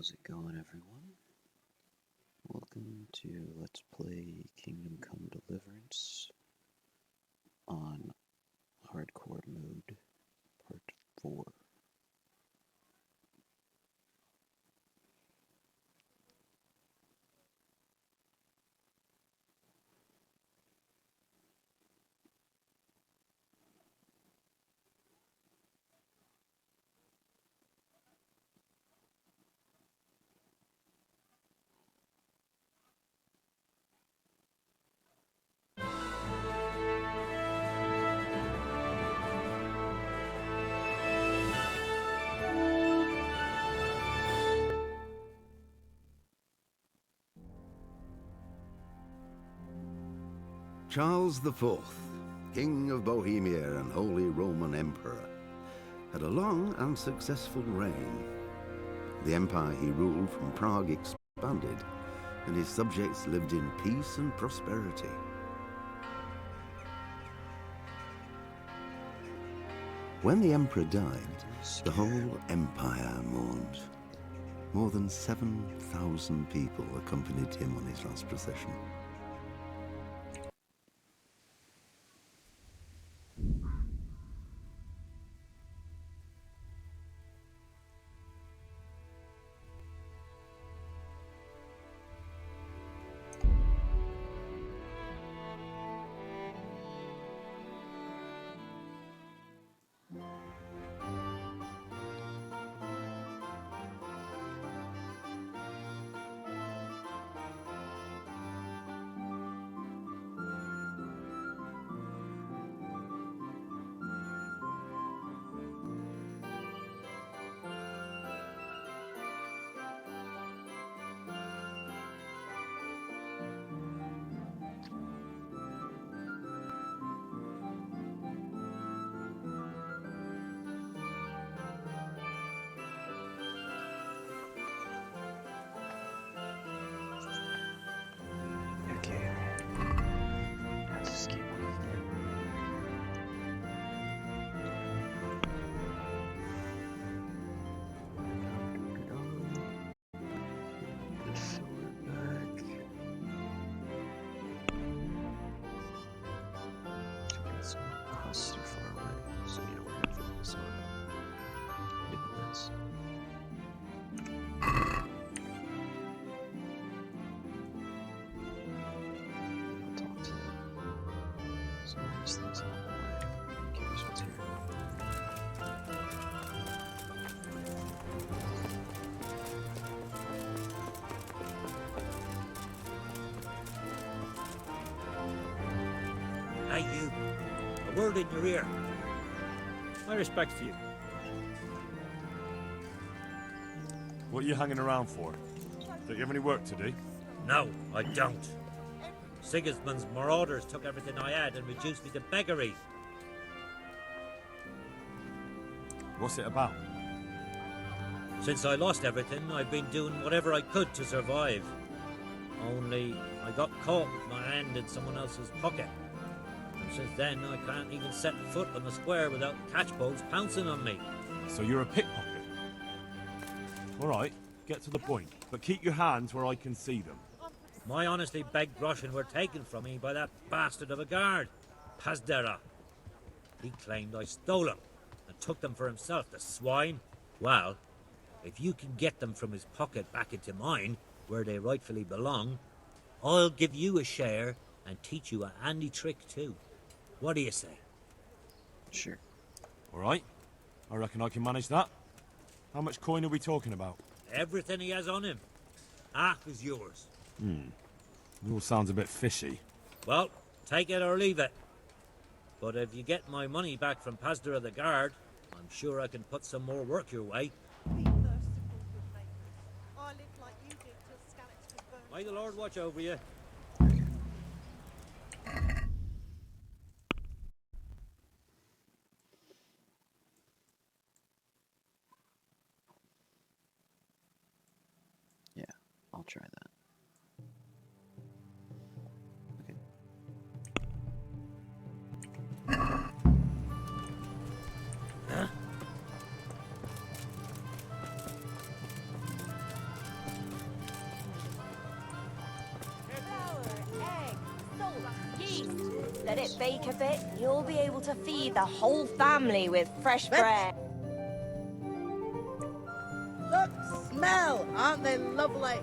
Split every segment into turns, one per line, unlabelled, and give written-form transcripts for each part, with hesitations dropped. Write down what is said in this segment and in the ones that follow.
How's it going, everyone? Welcome to Let's Play Kingdom Come Deliverance on Hardcore Mode, Part 4.
Charles IV, King of Bohemia and Holy Roman Emperor, had a long and successful reign. The empire he ruled from Prague expanded, and his subjects lived in peace and prosperity. When the emperor died, the whole empire mourned. More than 7,000 people accompanied him on his last procession.
Okay. Let's escape with the sword back. It's costs too far away, so yeah, we're gonna throw this on. Do this. I'll talk to some of these things along the way. Who cares what's here?
Hey, you. A word in your ear. My respects to you.
What are you hanging around for? Don't you have any work to do?
No, I don't. Sigismund's marauders took everything I had and reduced me to beggary.
What's it about?
Since I lost everything, I've been doing whatever I could to survive. Only I got caught with my hand in someone else's pocket. And since then, I can't even set foot on the square without catchpoles pouncing on me.
So you're a pickpocket? Alright, get to the point. But keep your hands where I can see them.
My honestly begged groschen were taken from me by that bastard of a guard, Pazdera. He claimed I stole them and took them for himself, the swine. Well, if you can get them from his pocket back into mine, where they rightfully belong, I'll give you a share and teach you a handy trick too. What do you say?
Sure.
Alright, I reckon I can manage that. How much coin are we talking about?
Everything he has on him. Half is yours.
It all sounds a bit fishy.
Well, take it or leave it. But if you get my money back from Pazdera the guard, I'm sure I can put some more work your way.
Be merciful, good maidens. I lived like you did till Scanix was burned.
May the Lord watch over you.
Yeah, I'll try that. Okay.
Let it bake a bit, you'll be able to feed the whole family with fresh bread.
Look, smell. Aren't they lovely?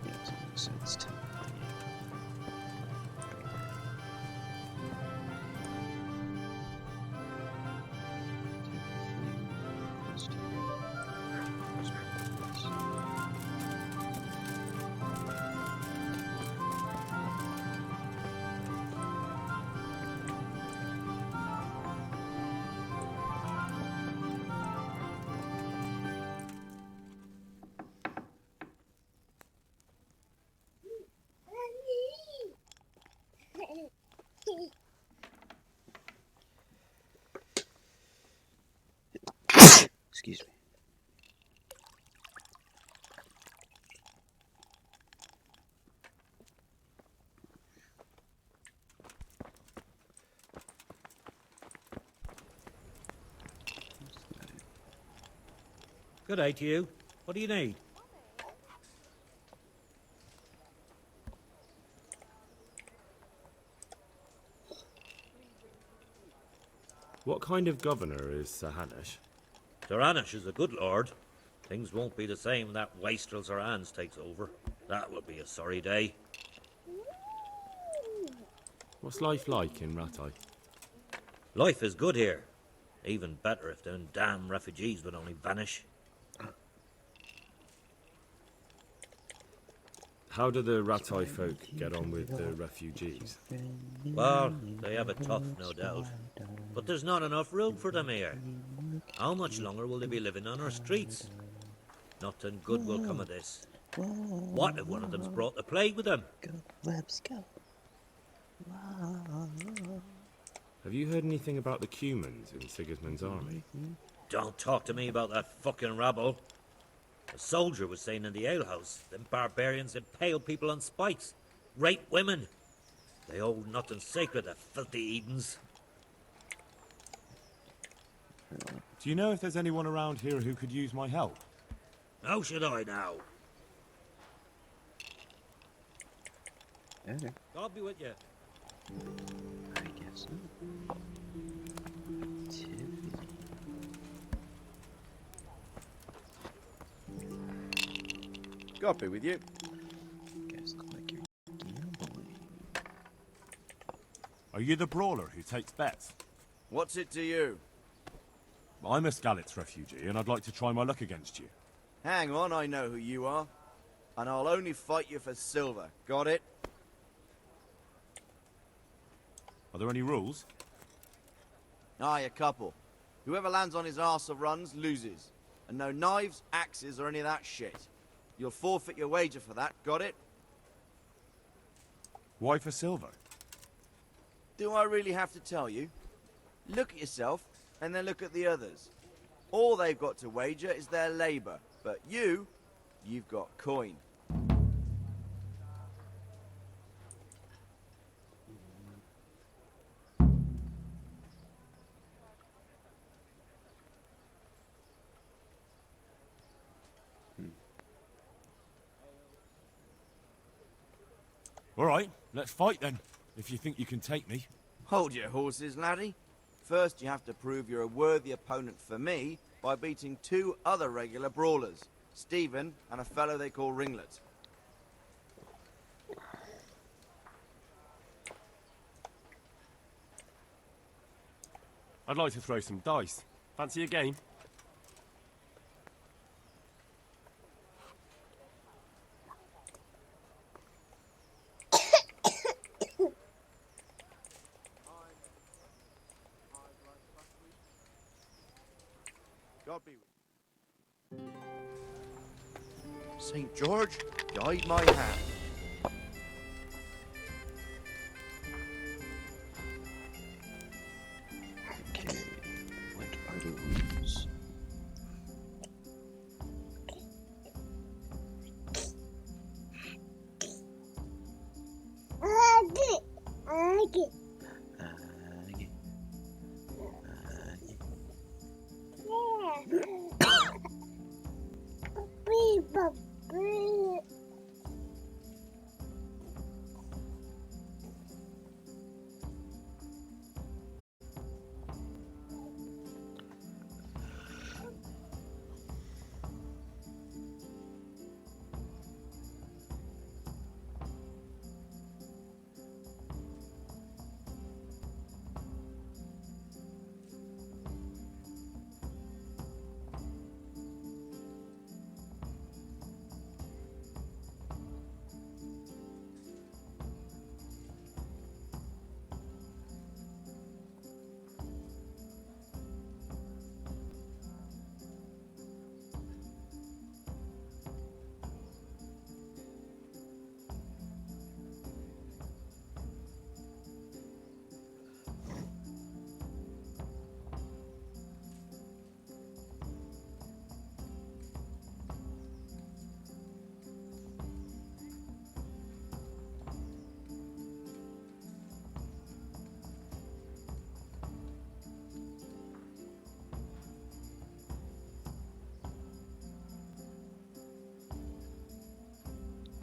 Yeah, it makes sense to me. Excuse me.
Good day to you. What do you need?
What kind of governor is Sir Hanush?
Sir Anish is a good lord. Things won't be the same when that wastrel Sir Hans takes over. That will be a sorry day.
What's life like in Rattay?
Life is good here. Even better if them damn refugees would only vanish.
How do the Rattay folk get on with the refugees?
Well, they have it tough, no doubt. But there's not enough room for them here. How much longer will they be living on our streets? Nothing good will come of this. What if one of them's brought the plague with them?
Go, Webs, go.
Have you heard anything about the Cumans in Sigismund's army?
Don't talk to me about that fucking rabble. A soldier was saying in the alehouse, them barbarians impale people on spikes, rape women. They hold nothing sacred, the filthy Edens.
Do you know if there's anyone around here who could use my help?
How should I now?
Okay,
God be with you.
I guess so.
God be with you.
Guys look like you're gambling.
Are you the brawler who takes bets?
What's it to you?
I'm a Skalitz refugee, and I'd like to try my luck against you.
Hang on, I know who you are. And I'll only fight you for silver. Got it?
Are there any rules?
Aye, a couple. Whoever lands on his arse or runs, loses. And no knives, axes, or any of that shit. You'll forfeit your wager for that, got it?
Why for silver?
Do I really have to tell you? Look at yourself, and then look at the others. All they've got to wager is their labour. But you've got coin.
All right, let's fight then, if you think you can take me.
Hold your horses, laddie. First, you have to prove you're a worthy opponent for me by beating two other regular brawlers, Stephen and a fellow they call Ringlet.
I'd like to throw some dice. Fancy a game?
God be with you. St. George, guide my hand.
Okay, what are the rules?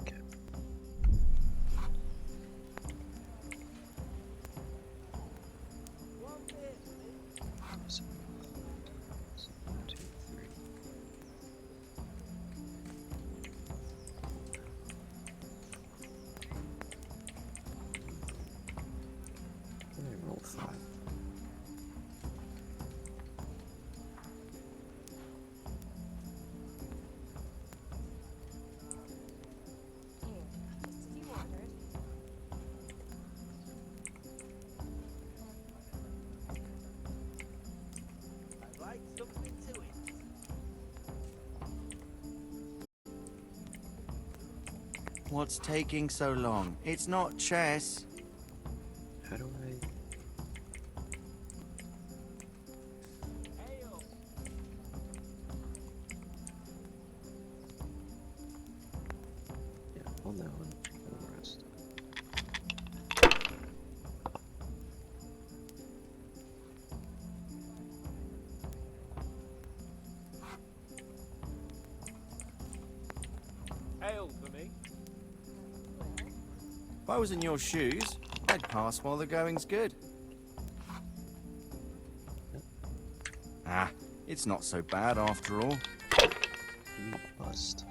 Okay. So, 1, 2, 3. I roll 5.
I'd like something to it. What's taking so long? It's not chess.
How do I... Yeah, on that one, and the rest.
Ale for me.
If I was in your shoes, I'd pass while the going's good. Ah, it's not so bad after all.
You bust.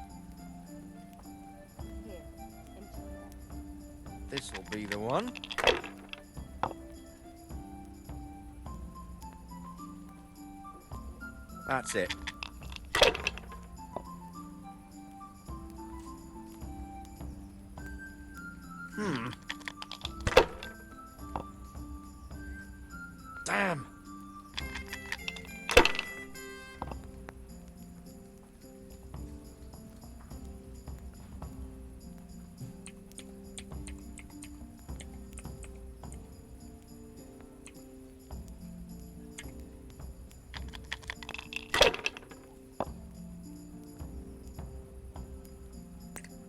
This'll be the one. That's it. Damn.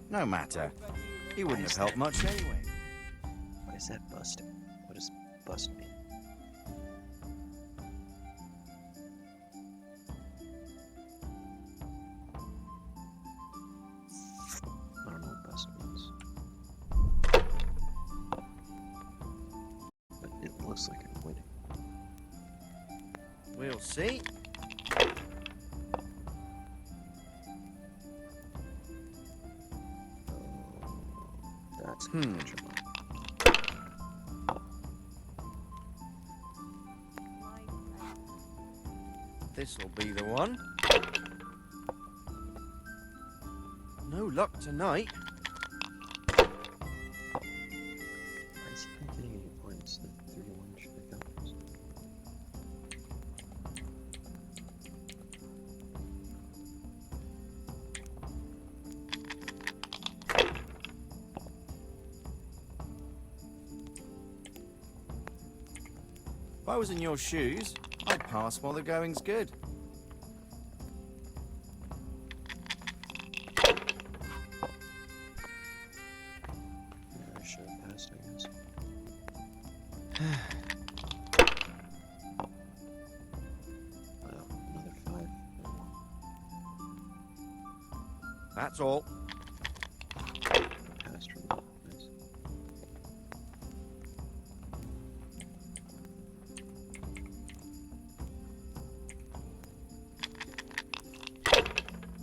No matter. He wouldn't have helped much anyway.
Why is that bust? What does bust mean? I don't know what bust means. But it looks like I'm winning.
We'll see.
That's gonna catch him up.
This'll be the one. No luck tonight.
Why is he not getting any points? The 31 should have got this.
If I was in your shoes, I'd pass while the going's good.
Yeah, I should have passed, I guess. Wow, another 5.
That's all.
Passed from that. Nice.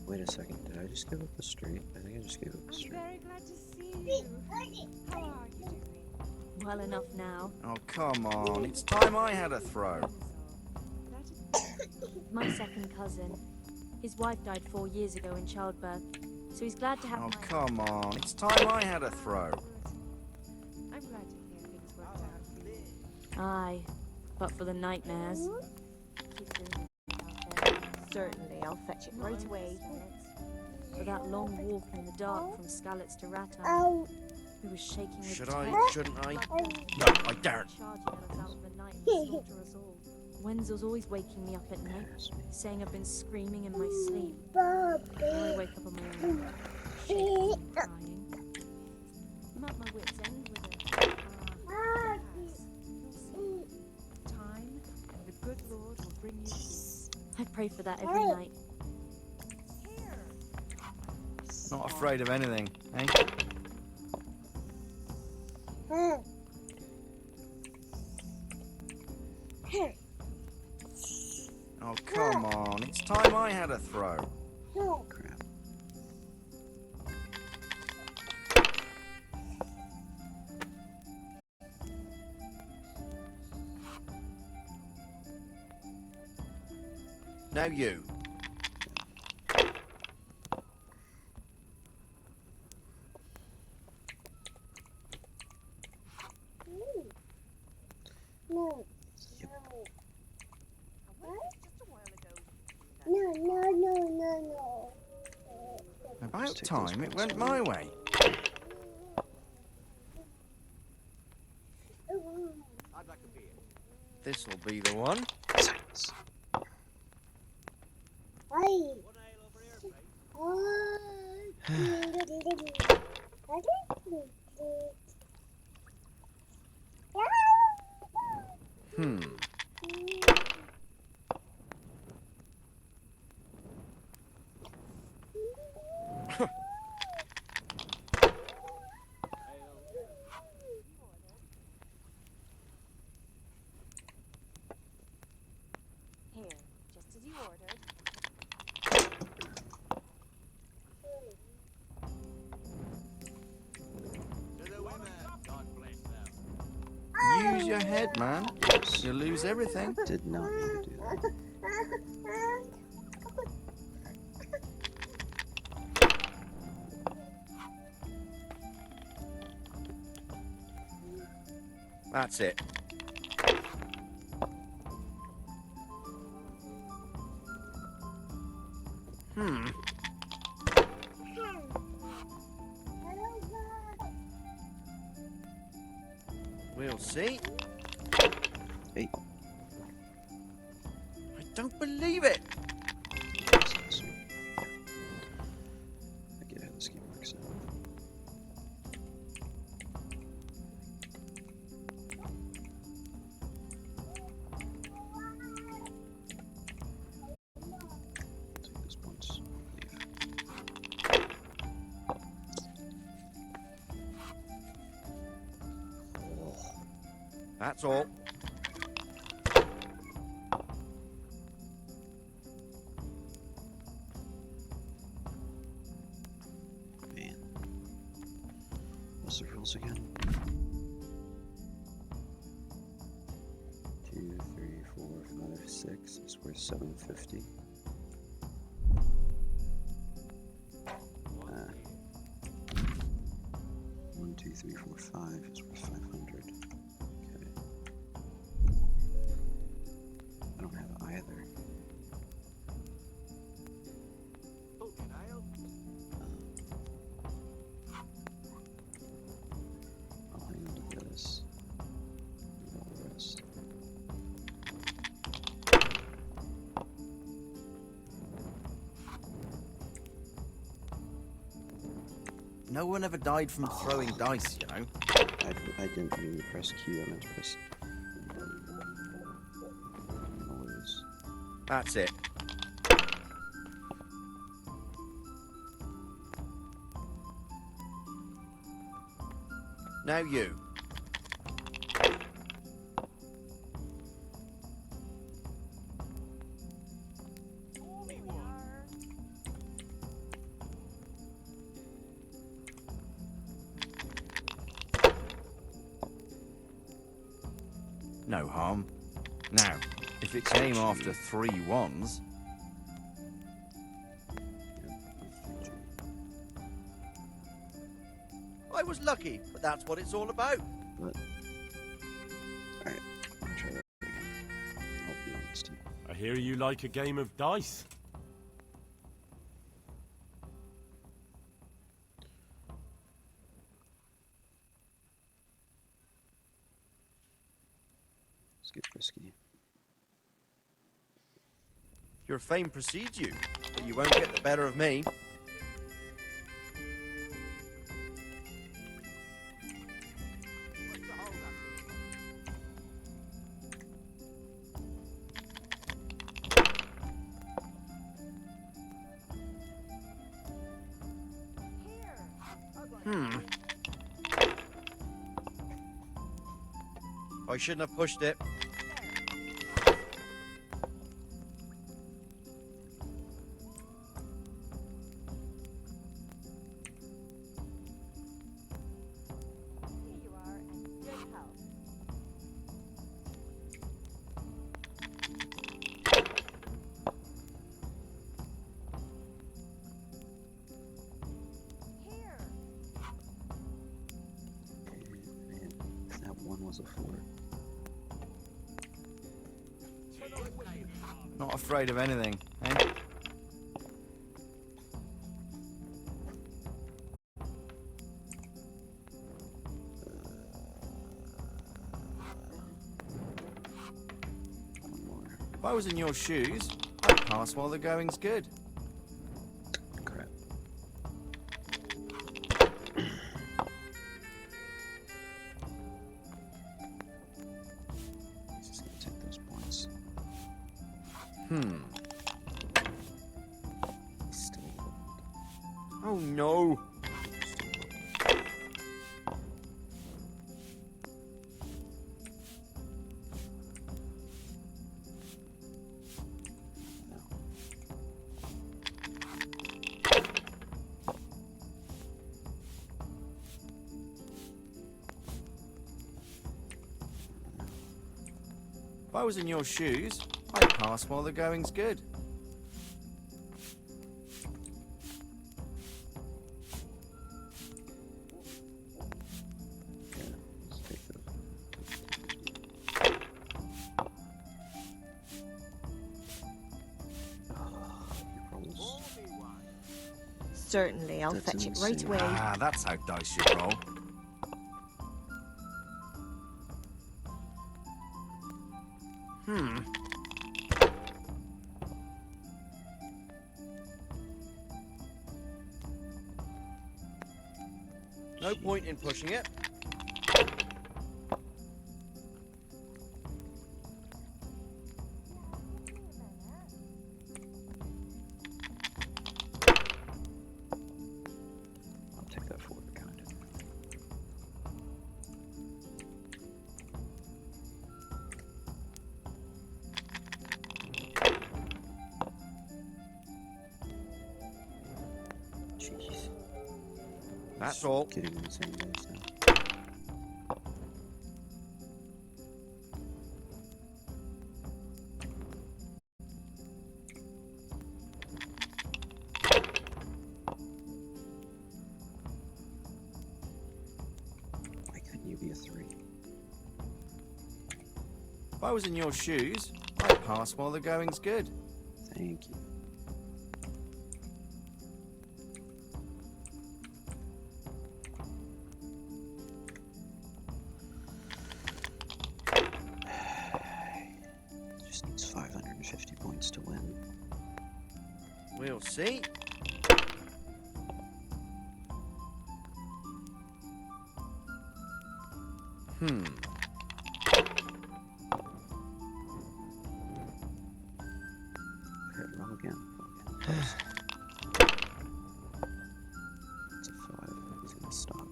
Wait a second, did I just give up the street? I think I just gave up the
I'm
street.
very glad to see you. How are you doing?
Well enough now.
Oh, come on. It's time I had a throw.
That is
My second cousin. His wife died 4 years ago in childbirth, so he's glad to have
Oh,
my...
come on. It's time I had a throw.
I'm glad to hear things worked out for you.
Aye, but for the nightmares.
Keep doing it out there.
Certainly, I'll fetch it right away. For that long walk in the dark from Skalitz to Rattan, we were shaking with
Should
terror.
I? Shouldn't I? No, I daren't.
Charging at us out of the night and slaughter us all. Wenzel's always waking me up at night,
Pass me.
saying I've been screaming in my sleep. Or I wake up on my own, shaking and crying. I'm at my wit's end with it.
Perhaps. You'll see. Time and the good Lord will bring you peace.
I pray for that every night.
Here.
Not afraid of anything, eh? Oh, come on. It's time I had a throw.
Crap.
Now you.
Yep.
Just a while ago.
About
take those
time it
points
went
away.
my way. This'll be the one.
Silence.
Hmm.
Here, just as you ordered.
Use your head, man. You'll lose everything.
Did not mean to do that.
That's it. Hmm. We'll see.
Hey.
I don't believe it.
Silence. I get how this game works out. Take those points. Leave.
That's all.
Man. What's the rules again? 2, 3, 4, 5, 6. is worth 750. 1, 2, 3, 4, 5 is worth 500. Okay. I don't have either. I'll hang on to this. And all the rest.
No one ever died from throwing dice, you know.
I didn't mean to press Q, I meant to press noise.
That's it. Now you. No harm. Now, if it's aim after 3 1s, I was lucky, but that's what it's all about.
But alright, I'll try that again. I'll be honest.
I hear you like a game of dice.
Let's get risky.
Your fame precedes you, but you won't get the better of me. I shouldn't have pushed it.
Here you are, and good health. Here.
Man, that one was a 4.
Not afraid of anything, eh?
One more.
If I was in your shoes, I'd pass while the going's good.
Crap. He's just gonna take those points. Still won't.
Oh no!
No.
If I was in your shoes, I'd pass while the going's good.
Yeah, let's take those. He rolls.
Certainly, I'll
That's
fetch it right
insane.
away.
Ah, that's how dice should roll. No point in pushing it.
I'll take that forward, kind of. Jeez.
That's all.
Getting in the same base now. 3.
If I was in your shoes, I'd pass while the going's good.
Thank you. Just needs 550 points to win.
We'll see.
Okay, roll again. First. It's a 5. He's gonna stop.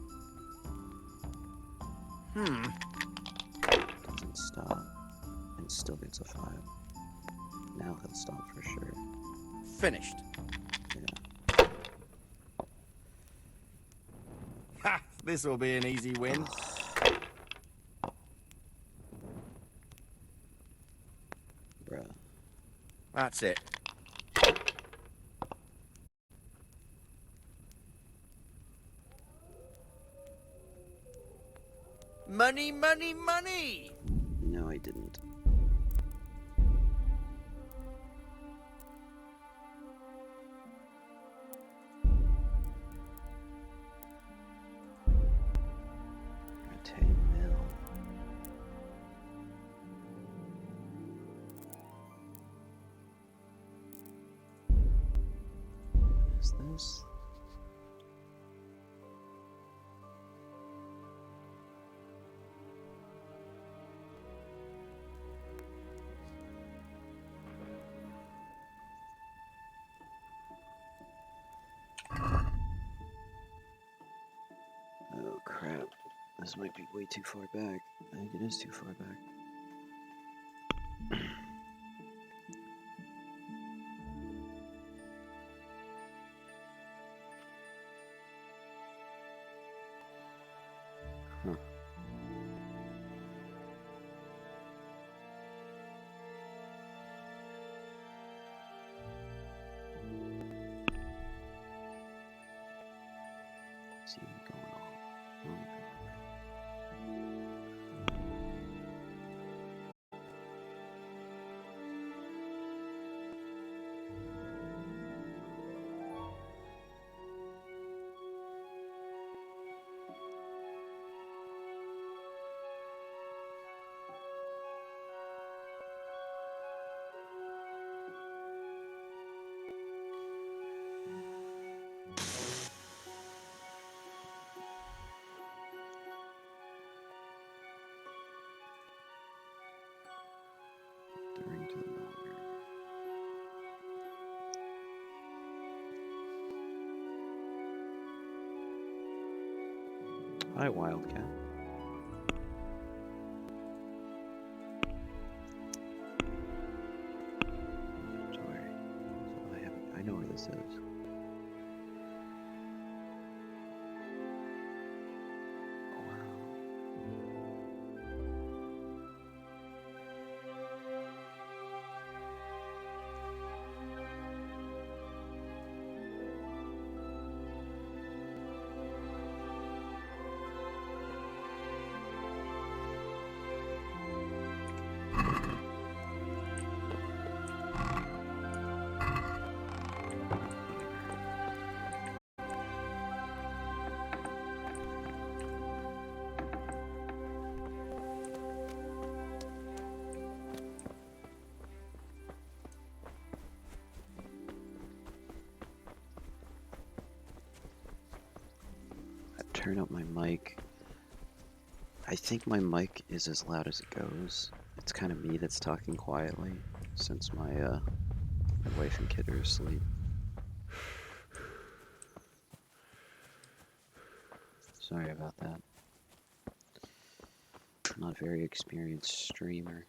Doesn't stop. And still gets a 5. Now he'll stop for sure.
Finished.
Yeah.
Ha! This will be an easy win.
Bruh.
That's it. Money, money, money!
No, I didn't. Got 10 mil. What is this? Oh crap. This might be way too far back. I think it is too far back. Huh. See what's going on. During to the longer. Hi, Wildcat. Sorry. So I know where this is. Oh, wow. Turn up my mic. I think my mic is as loud as it goes. It's kind of me that's talking quietly since my wife and kid are asleep. Sorry about that. I'm not a very experienced streamer.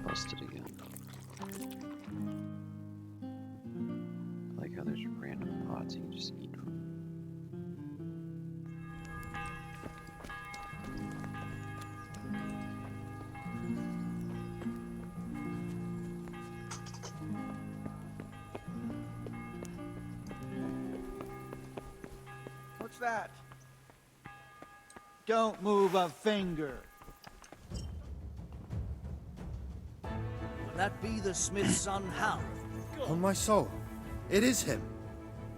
Busted again. I like how there's random pots you can just eat from.
What's that? Don't move a finger. Would that be the smith's son, Hal?
On my soul. It is him.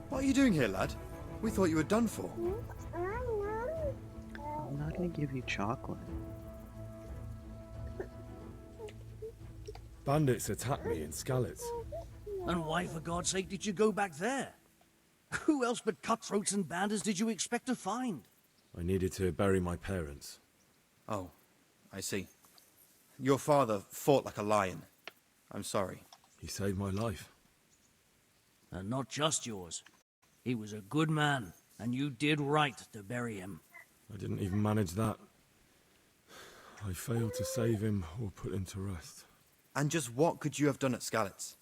What are you doing here, lad? We thought you were done for.
I'm not gonna give you chocolate.
Bandits attacked me in Skalitz.
And why, for God's sake, did you go back there? Who else but cutthroats and bandits did you expect to find?
I needed to bury my parents.
Oh, I see. Your father fought like a lion. I'm sorry.
He saved my life.
And not just yours. He was a good man, and you did right to bury him.
I didn't even manage that. I failed to save him or put him to rest.
And just what could you have done at Skalitz?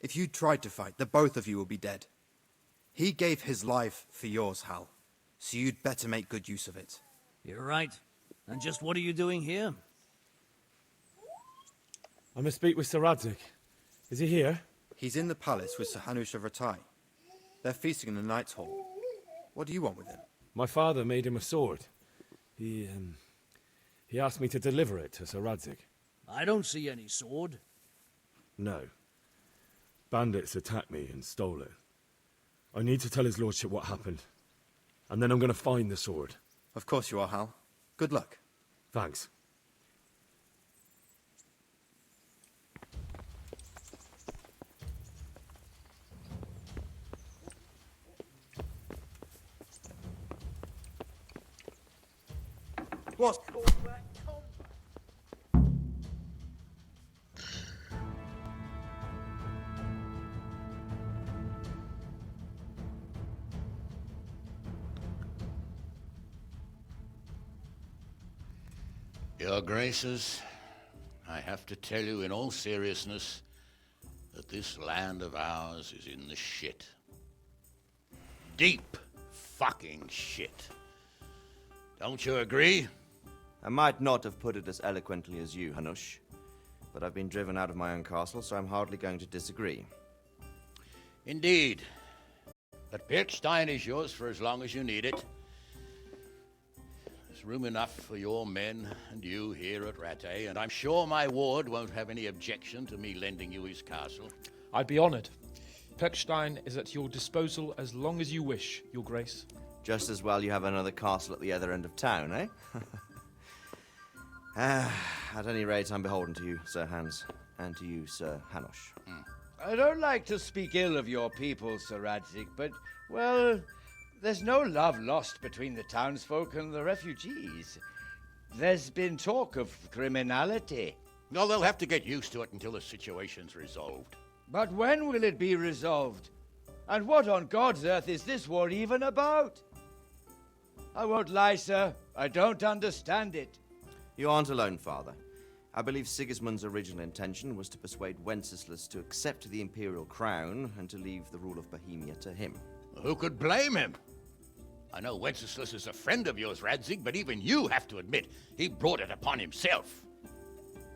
If you tried to fight, the both of you will be dead. He gave his life for yours, Hal. So you'd better make good use of it.
You're right. And just what are you doing here?
I must speak with Sir Radzig. Is he here?
He's in the palace with Sir Hanush of Ratai. They're feasting in the Knight's Hall. What do you want with him?
My father made him a sword. He asked me to deliver it to Sir Radzig.
I don't see any sword.
No. Bandits attacked me and stole it. I need to tell his lordship what happened. And then I'm going to find the sword.
Of course you are, Hal. Good luck.
Thanks.
What?
Your Graces, I have to tell you in all seriousness that this land of ours is in the shit. Deep fucking shit. Don't you agree?
I might not have put it as eloquently as you, Hanush, but I've been driven out of my own castle, so I'm hardly going to disagree.
Indeed. But Birkstein is yours for as long as you need it. There's room enough for your men and you here at Rattay, and I'm sure my ward won't have any objection to me lending you his castle.
I'd be honored. Perkstein is at your disposal as long as you wish, Your Grace.
Just as well you have another castle at the other end of town, eh? At any rate, I'm beholden to you, Sir Hans, and to you, Sir Hanush.
I don't like to speak ill of your people, Sir Radzig, but, well, there's no love lost between the townsfolk and the refugees. There's been talk of criminality.
Well, they'll have to get used to it until the situation's resolved.
But when will it be resolved? And what on God's earth is this war even about? I won't lie, sir. I don't understand it.
You aren't alone, Father. I believe Sigismund's original intention was to persuade Wenceslas to accept the imperial crown and to leave the rule of Bohemia to him.
Who could blame him? I know Wenceslas is a friend of yours, Radzig, but even you have to admit he brought it upon himself.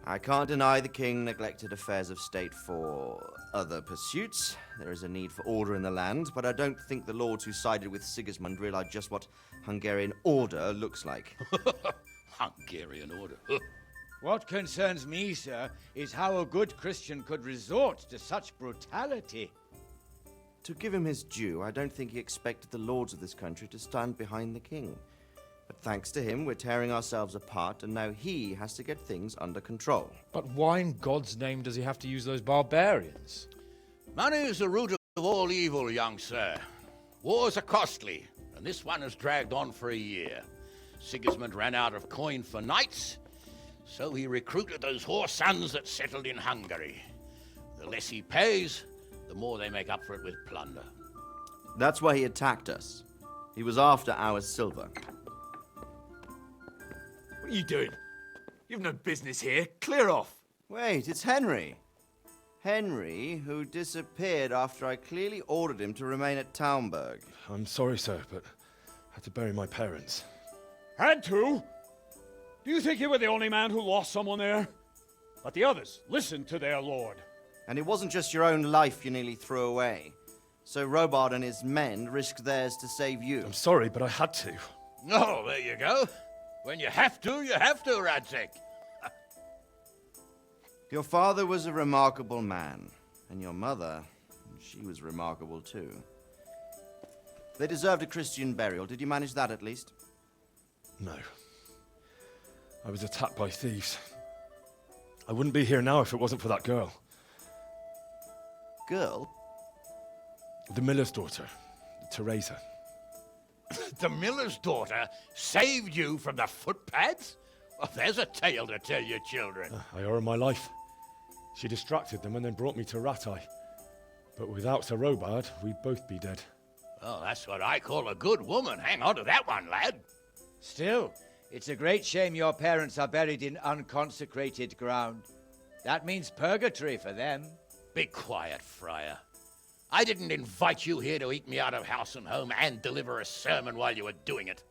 I can't deny the king neglected affairs of state for other pursuits. There is a need for order in the land, but I don't think the lords who sided with Sigismund realized just what Hungarian order looks like.
Hungarian order?
What concerns me, sir, is how a good Christian could resort to such brutality.
To give him his due, I don't think he expected the lords of this country to stand behind the king. But thanks to him, we're tearing ourselves apart, and now he has to get things under control.
But why in God's name does he have to use those barbarians?
Money is the root of all evil, young sir. Wars are costly, and this one has dragged on for a year. Sigismund ran out of coin for knights, so he recruited those whore sons that settled in Hungary. The less he pays, the more they make up for it with plunder.
That's why he attacked us. He was after our silver.
What are you doing?
You've no business here. Clear off.
Wait, it's Henry. Henry, who disappeared after I clearly ordered him to remain at Townburg.
I'm sorry, sir, but I had to bury my parents.
Had to? Do you think you were the only man who lost someone there? But the others listened to their lord.
And it wasn't just your own life you nearly threw away. So Robard and his men risked theirs to save you.
I'm sorry, but I had to.
Oh, there you go. When you have to, Radzig.
Your father was a remarkable man, and your mother, she was remarkable too. They deserved a Christian burial. Did you manage that at least?
No. I was attacked by thieves. I wouldn't be here now if it wasn't for that girl.
Girl?
The miller's daughter, Teresa.
The miller's daughter saved you from the footpads? Well, there's a tale to tell your children.
I owe her my life. She distracted them and then brought me to Rattay. But without Sir Robard, we'd both be dead.
Oh, that's what I call a good woman. Hang on to that one, lad.
Still, it's a great shame your parents are buried in unconsecrated ground. That means purgatory for them.
Be quiet, Friar. I didn't invite you here to eat me out of house and home and deliver a sermon while you were doing it.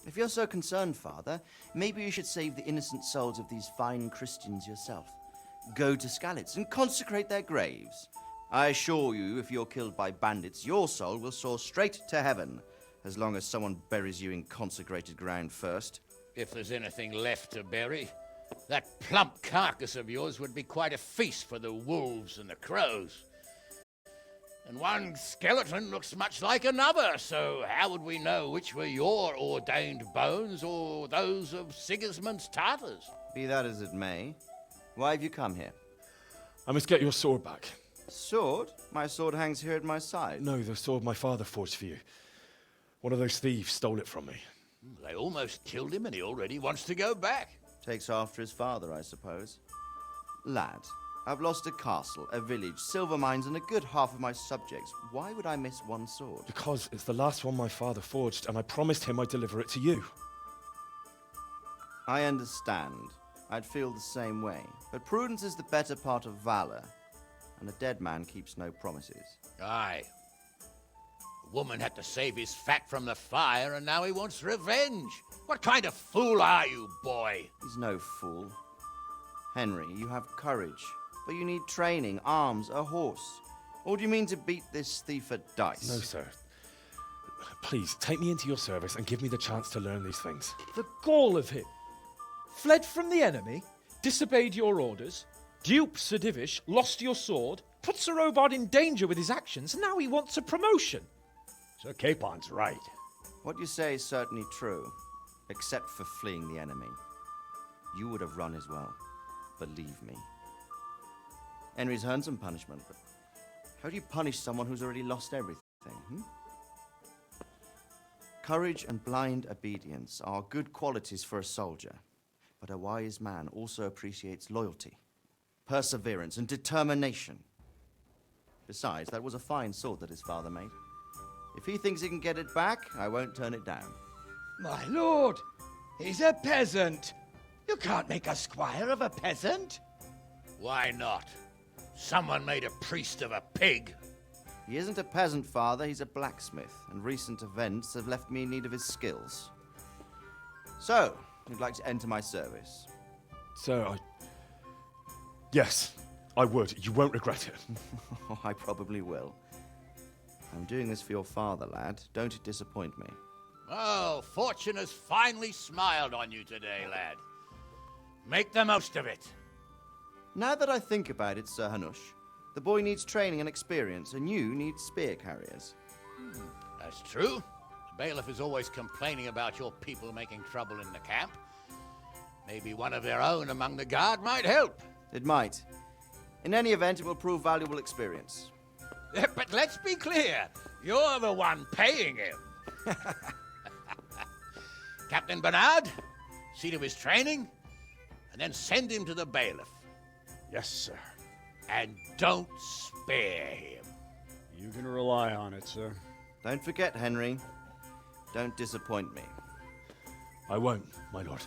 If you're so concerned, Father, maybe you should save the innocent souls of these fine Christians yourself. Go to Skalitz and consecrate their graves. I assure you, if you're killed by bandits, your soul will soar straight to heaven, as long as someone buries you in consecrated ground first.
If there's anything left to bury, that plump carcass of yours would be quite a feast for the wolves and the crows. And one skeleton looks much like another, so how would we know which were your ordained bones or those of Sigismund's Tartars?
Be that as it may, why have you come here?
I must get your sword back.
Sword? My sword hangs here at my side.
No, the sword my father forged for you. One of those thieves stole it from me.
They almost killed him and he already wants to go back.
Takes after his father, I suppose. Lad, I've lost a castle, a village, silver mines, and a good half of my subjects. Why would I miss one sword?
Because it's the last one my father forged, and I promised him I'd deliver it to you.
I understand. I'd feel the same way. But prudence is the better part of valor, and a dead man keeps no promises.
Aye. The woman had to save his fat from the fire, and now he wants revenge. What kind of fool are you, boy?
He's no fool. Henry, you have courage, but you need training, arms, a horse. Or do you mean to beat this thief at dice?
No, sir. Please, take me into your service and give me the chance to learn these things.
The gall of him. Fled from the enemy, disobeyed your orders, duped Sir Divish, lost your sword, put Sir Robard in danger with his actions, and now he wants a promotion.
Sir Capon's right.
What you say is certainly true, except for fleeing the enemy. You would have run as well, believe me. Henry's earned some punishment, but how do you punish someone who's already lost everything, Courage and blind obedience are good qualities for a soldier, but a wise man also appreciates loyalty, perseverance, and determination. Besides, that was a fine sword that his father made. If he thinks he can get it back, I won't turn it down.
My lord, he's a peasant. You can't make a squire of a peasant.
Why not? Someone made a priest of a pig.
He isn't a peasant, father, he's a blacksmith, and recent events have left me in need of his skills. So, you'd like to enter my service?
Sir, Yes, I would. You won't regret it.
I probably will. I'm doing this for your father, lad. Don't disappoint me.
Oh, fortune has finally smiled on you today, lad. Make the most of it.
Now that I think about it, Sir Hanush, the boy needs training and experience, and you need spear carriers.
That's true. The bailiff is always complaining about your people making trouble in the camp. Maybe one of their own among the guard might help.
It might. In any event, it will prove valuable experience.
But let's be clear. You're the one paying him. Captain Bernard, see to his training, and then send him to the bailiff.
Yes, sir.
And don't spare him.
You can rely on it, sir.
Don't forget, Henry. Don't disappoint me.
I won't, my lord.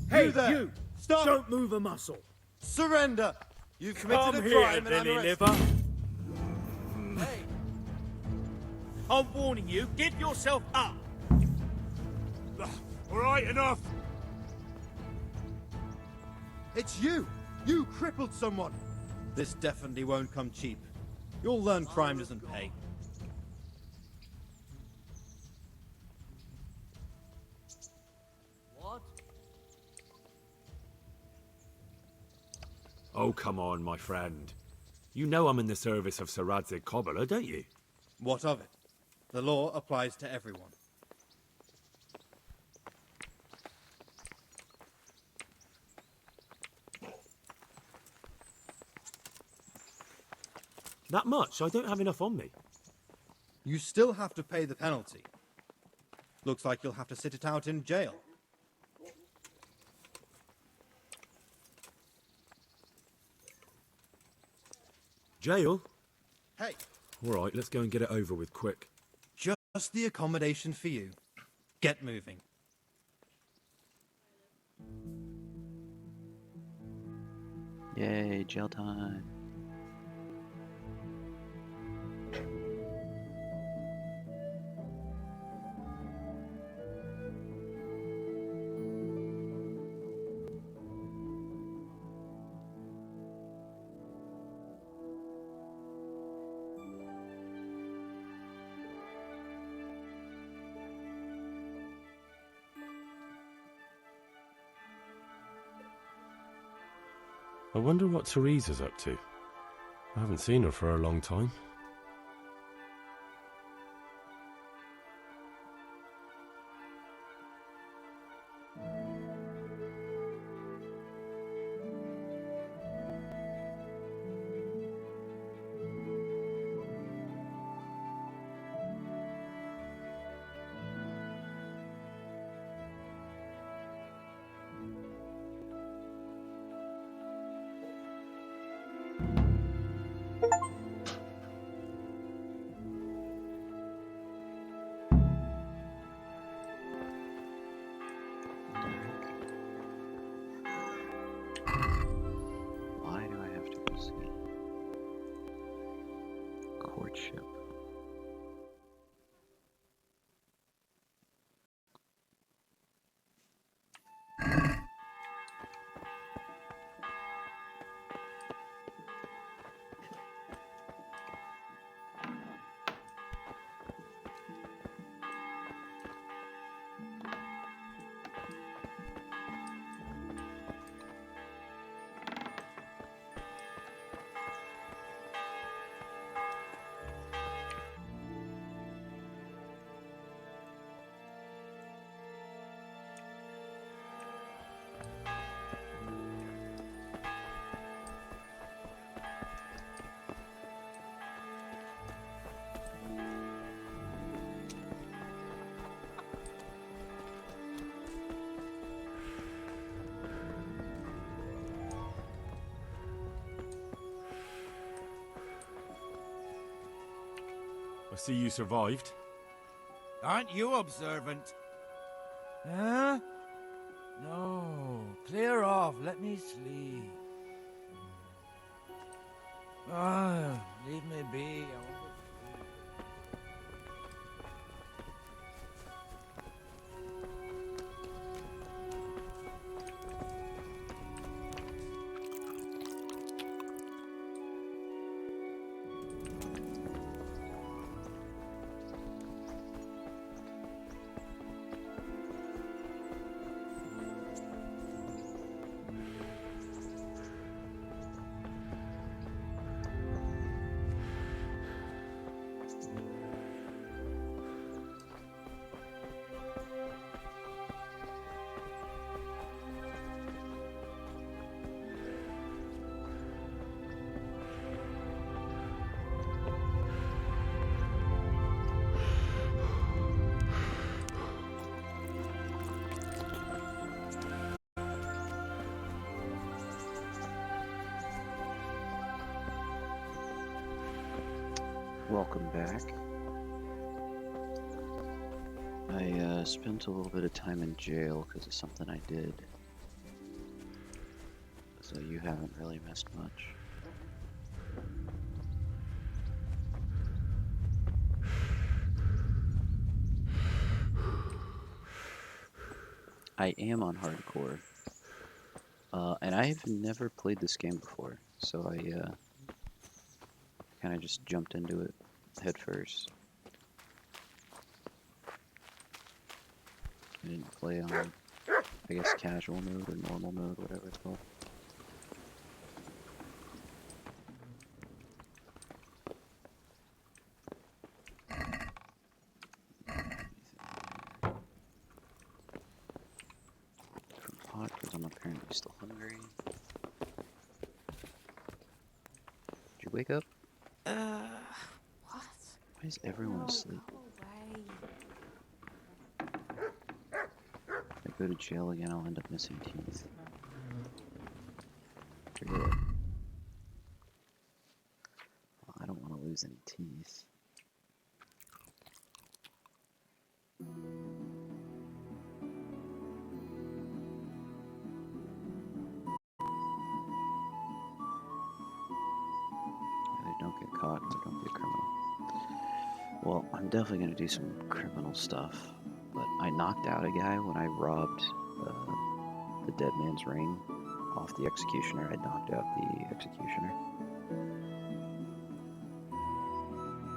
Hey,
You there!
you!
Stop!
Don't move a muscle.
Surrender! You've committed
Come
a
here,
crime and I'm
Lily
arresting
Liver.
Hey,
I'm warning you, give yourself up! All right, enough!
It's you! You crippled someone! This definitely won't come cheap. You'll learn crime doesn't pay.
what?
Oh, come on, my friend. You know I'm in the service of Sir Radzig Cobbler, don't you?
What of it? The law applies to everyone.
That much? I don't have enough on me.
You still have to pay the penalty. Looks like you'll have to sit it out in jail.
Jail?
Hey,
All right, let's go and get it over with quick.
just the accommodation for you. Get moving.
Yay, jail time.
I wonder what Teresa's up to. I haven't seen her for a long time.
Why do I have to go see? Courtship.
I see you survived.
Aren't you observant? Huh? No. Clear off. Let me sleep. Ah, leave me be. I want to
Welcome back. I spent a little bit of time in jail because of something I did. So you haven't really missed much. I am on hardcore. And I've never played this game before, so I kind of just jumped into it head first. I didn't play on, I guess, casual mode or normal mode, whatever it's called. From pot, because I'm apparently still hungry. Did you wake up?
What?
Why is everyone asleep?
Go away.
If I go to jail again, I'll end up missing teeth. Forget it. Well, I don't want to lose any teeth. Either don't get caught or don't be a criminal. Well, I'm definitely going to do some criminal stuff, but I knocked out a guy when I robbed the dead man's ring off the executioner. I knocked out the executioner.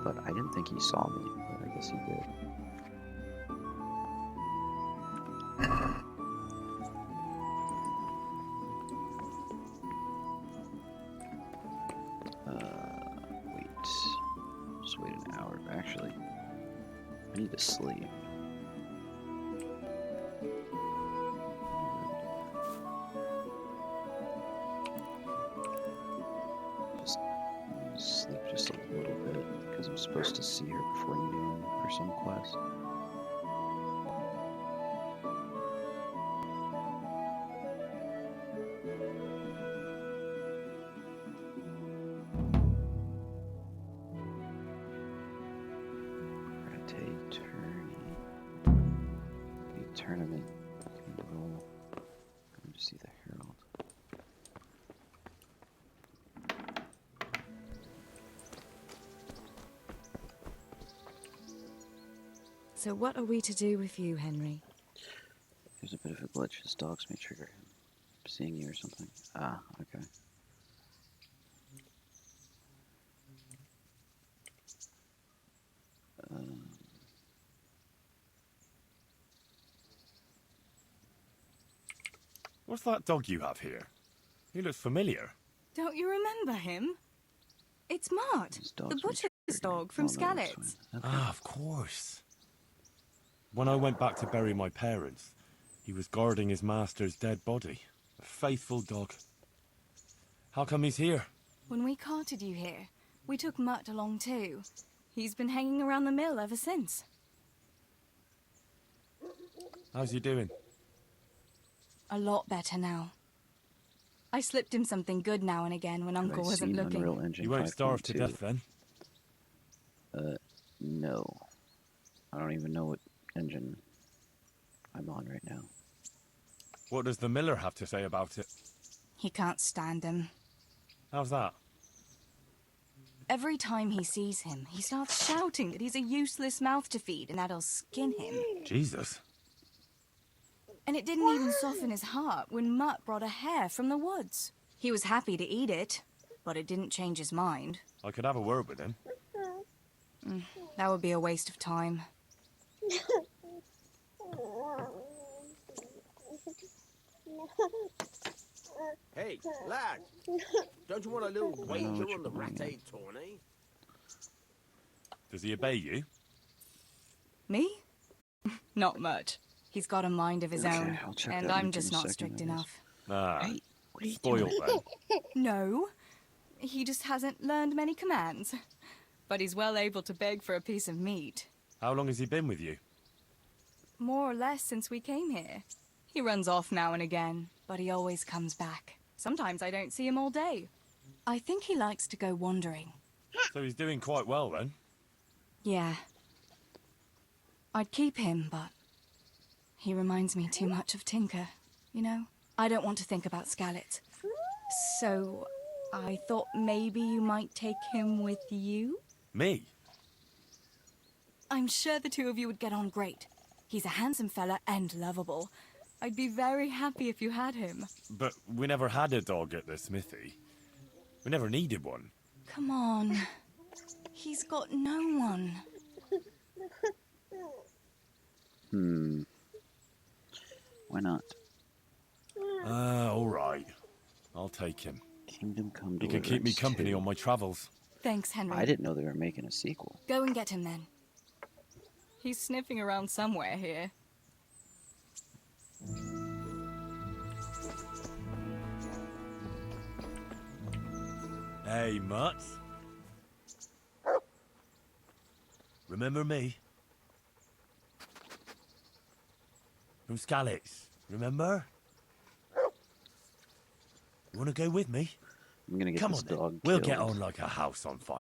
But I didn't think he saw me, but I guess he did. Wait. Just wait an hour. Actually, I need to sleep. Just sleep just a little bit, because I'm supposed to see her before noon for some quest. Tournament roll. Going to see the Herald.
So what are we to do with you, Henry?
There's a bit of a glitch. His dogs may trigger him seeing you or something. Ah, okay.
What's that dog you have here? He looks familiar.
Don't you remember him? It's Mart, the butcher's dog from Skalitz.
Ah, of course. When I went back to bury my parents, he was guarding his master's dead body. A faithful dog. How come he's here?
When we carted you here, we took Mutt along too. He's been hanging around the mill ever since.
How's he doing?
A lot better now. I slipped him something good now and again when Uncle wasn't looking.
You won't starve to death then?
No. I don't even know what engine I'm on right now.
What does the miller have to say about it?
He can't stand him.
How's that?
Every time he sees him, he starts shouting that he's a useless mouth to feed and that he'll skin him.
Jesus.
And it didn't even soften his heart when Mutt brought a hare from the woods. He was happy to eat it, but it didn't change his mind.
I could have a word with him.
That would be a waste of time.
Hey, lad! Don't you want a little wager on the Rattay tourney?
Does he obey you?
Me? Not much. He's got a mind of his own, and I'm just not strict enough.
Ah, spoiled then.
No, he just hasn't learned many commands. But he's well able to beg for a piece of meat.
How long has he been with you?
More or less since we came here. He runs off now and again, but he always comes back. Sometimes I don't see him all day. I think he likes to go wandering.
So he's doing quite well then?
Yeah. I'd keep him, but he reminds me too much of Tinker, you know? I don't want to think about Skalitz. So, I thought maybe you might take him with you?
Me?
I'm sure the two of you would get on great. He's a handsome fella and lovable. I'd be very happy if you had him.
But we never had a dog at the smithy. We never needed one.
Come on. He's got no one.
Why not?
All right. I'll take him.
Kingdom Come
He can keep me
Deliverance
company
2.
on my travels.
Thanks, Henry.
I didn't know they were making a sequel.
Go and get him then. He's sniffing around somewhere here.
Hey, Mutt. Remember me? From Skalitz, remember? You want to go with me?
I'm gonna get
Come
this
on, then.
dog
We'll
killed.
get on like a house on fire.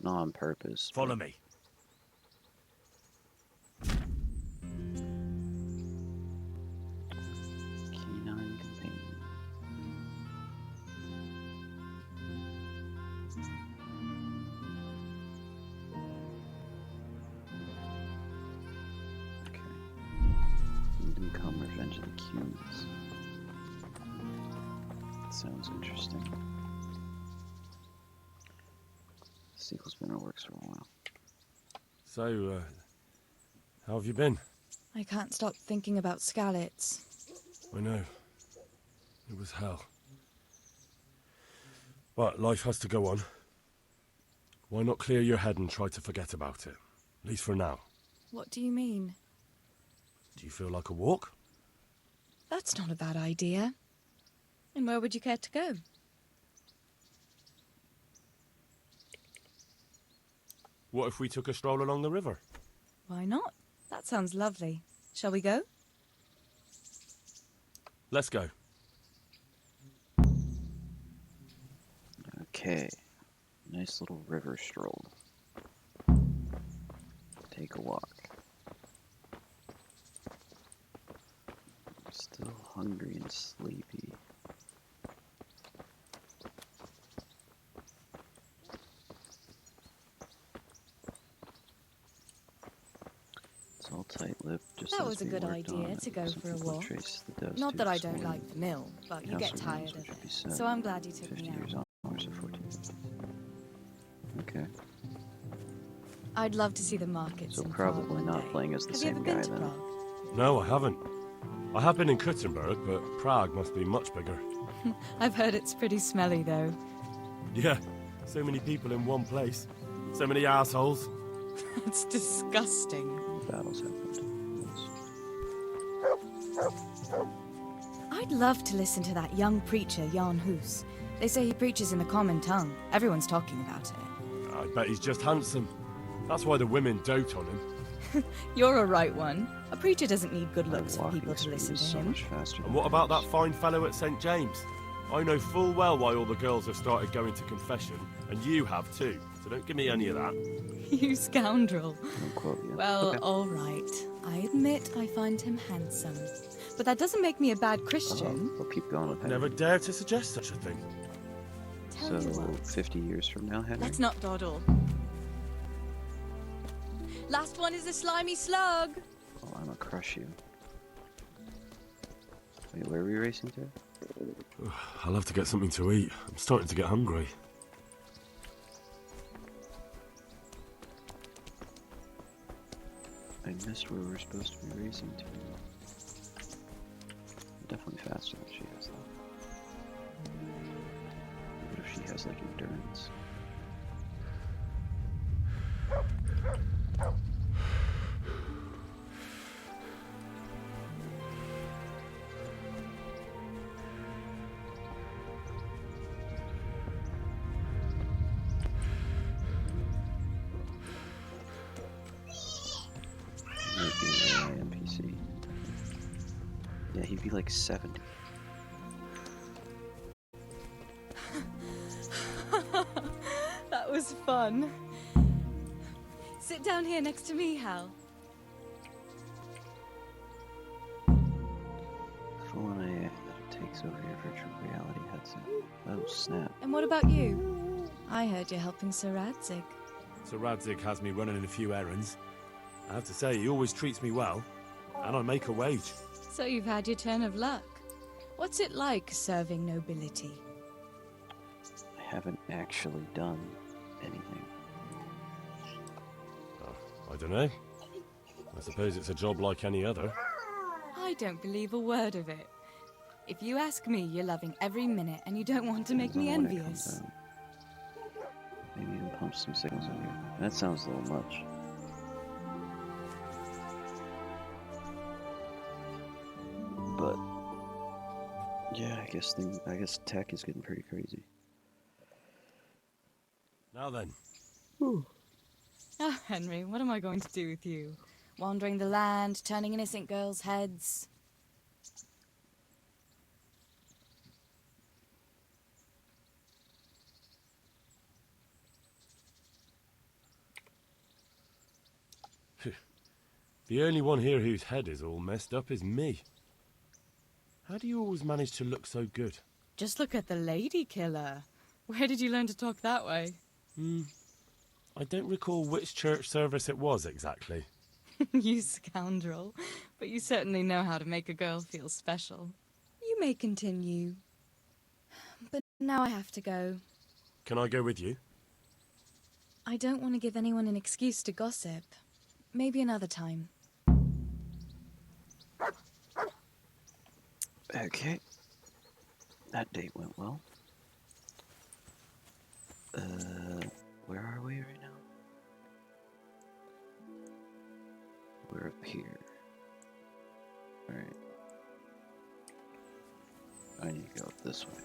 Not on purpose.
Follow me.
Canine companion. Okay. Kingdom Come Revenge of the Cumans. Sounds interesting. The sequel's been in the works for a while.
So, how have you been?
I can't stop thinking about Skalitz.
I know. It was hell. But life has to go on. Why not clear your head and try to forget about it? At least for now.
What do you mean?
Do you feel like a walk?
That's not a bad idea. And where would you care to go?
What if we took a stroll along the river?
Why not? That sounds lovely. Shall we go?
Let's go.
Okay. Nice little river stroll. Take a walk. I'm still hungry and sleepy. It's all tight-lipped. Just
That
as
was a
we
good
worked
idea
on it.
to go
Some
for a
people
walk.
trace the doves
Not
to
that I
this
don't
morning.
like the mill, but you get
Castle
tired
ruins,
of
which would be
it.
seven,
So I'm glad you took
50
me
years
out.
onwards or 14. Okay.
I'd love to see the markets
So
in Prague
probably
one
not
day.
playing as the
Have you
same
ever
guy
been to
then.
Prague?
No, I haven't. I have been in Kuttenberg, but Prague must be much bigger.
I've heard it's pretty smelly, though.
Yeah, so many people in one place. So many assholes.
It's disgusting.
The battles happened.
I'd love to listen to that young preacher, Jan Hus. They say he preaches in the common tongue. Everyone's talking about it.
I bet he's just handsome. That's why the women dote on him.
You're a right one. A preacher doesn't need good looks for
walking
people to
speed
listen
is
to
so
him.
much faster.
And what about that fine fellow at St. James? I know full well why all the girls have started going to confession, and you have too. So don't give me any of that.
You scoundrel.
Don't quote you.
Well,
Okay.
all right. I admit I find him handsome. But that doesn't make me a bad Christian.
We'll keep going with Henry.
Never dare to suggest such a thing.
Tell you
So,
what.
50 years from now, Henry?
Let's not dawdle. Last one is a slimy slug.
Oh, I'm gonna crush you. Wait, where are we racing to?
I'll have to get something to eat. I'm starting to get hungry.
I missed where we're supposed to be racing to. I'm definitely faster than she is, though. What if she has, like, endurance? Might be an AI NPC. Yeah, he'd be like 70.
That was fun. Sit down here next to me, Hal.
Full on AI that it takes takes over your virtual reality headset. Oh, snap.
And what about you? I heard you're helping Sir Radzig.
Sir Radzig has me running a few errands. I have to say, he always treats me well, and I make a wage.
So you've had your turn of luck. What's it like serving nobility?
I haven't actually done anything.
I don't know. I suppose it's a job like any other.
I don't believe a word of it. If you ask me, you're loving every minute and you don't want to make me envious.
Maybe even pump some signals in here. That sounds a little much. But yeah, I guess tech is getting pretty crazy.
Now then.
Oh, Henry, what am I going to do with you? Wandering the land, turning innocent girls' heads.
The only one here whose head is all messed up is me. How do you always manage to look so good?
Just look at the lady killer. Where did you learn to talk that way?
I don't recall which church service it was exactly.
You scoundrel. But you certainly know how to make a girl feel special. You may continue. But now I have to go.
Can I go with you?
I don't want to give anyone an excuse to gossip. Maybe another time.
Okay. That date went well. Where are we right now? We're up here. Alright. I need to go up this way.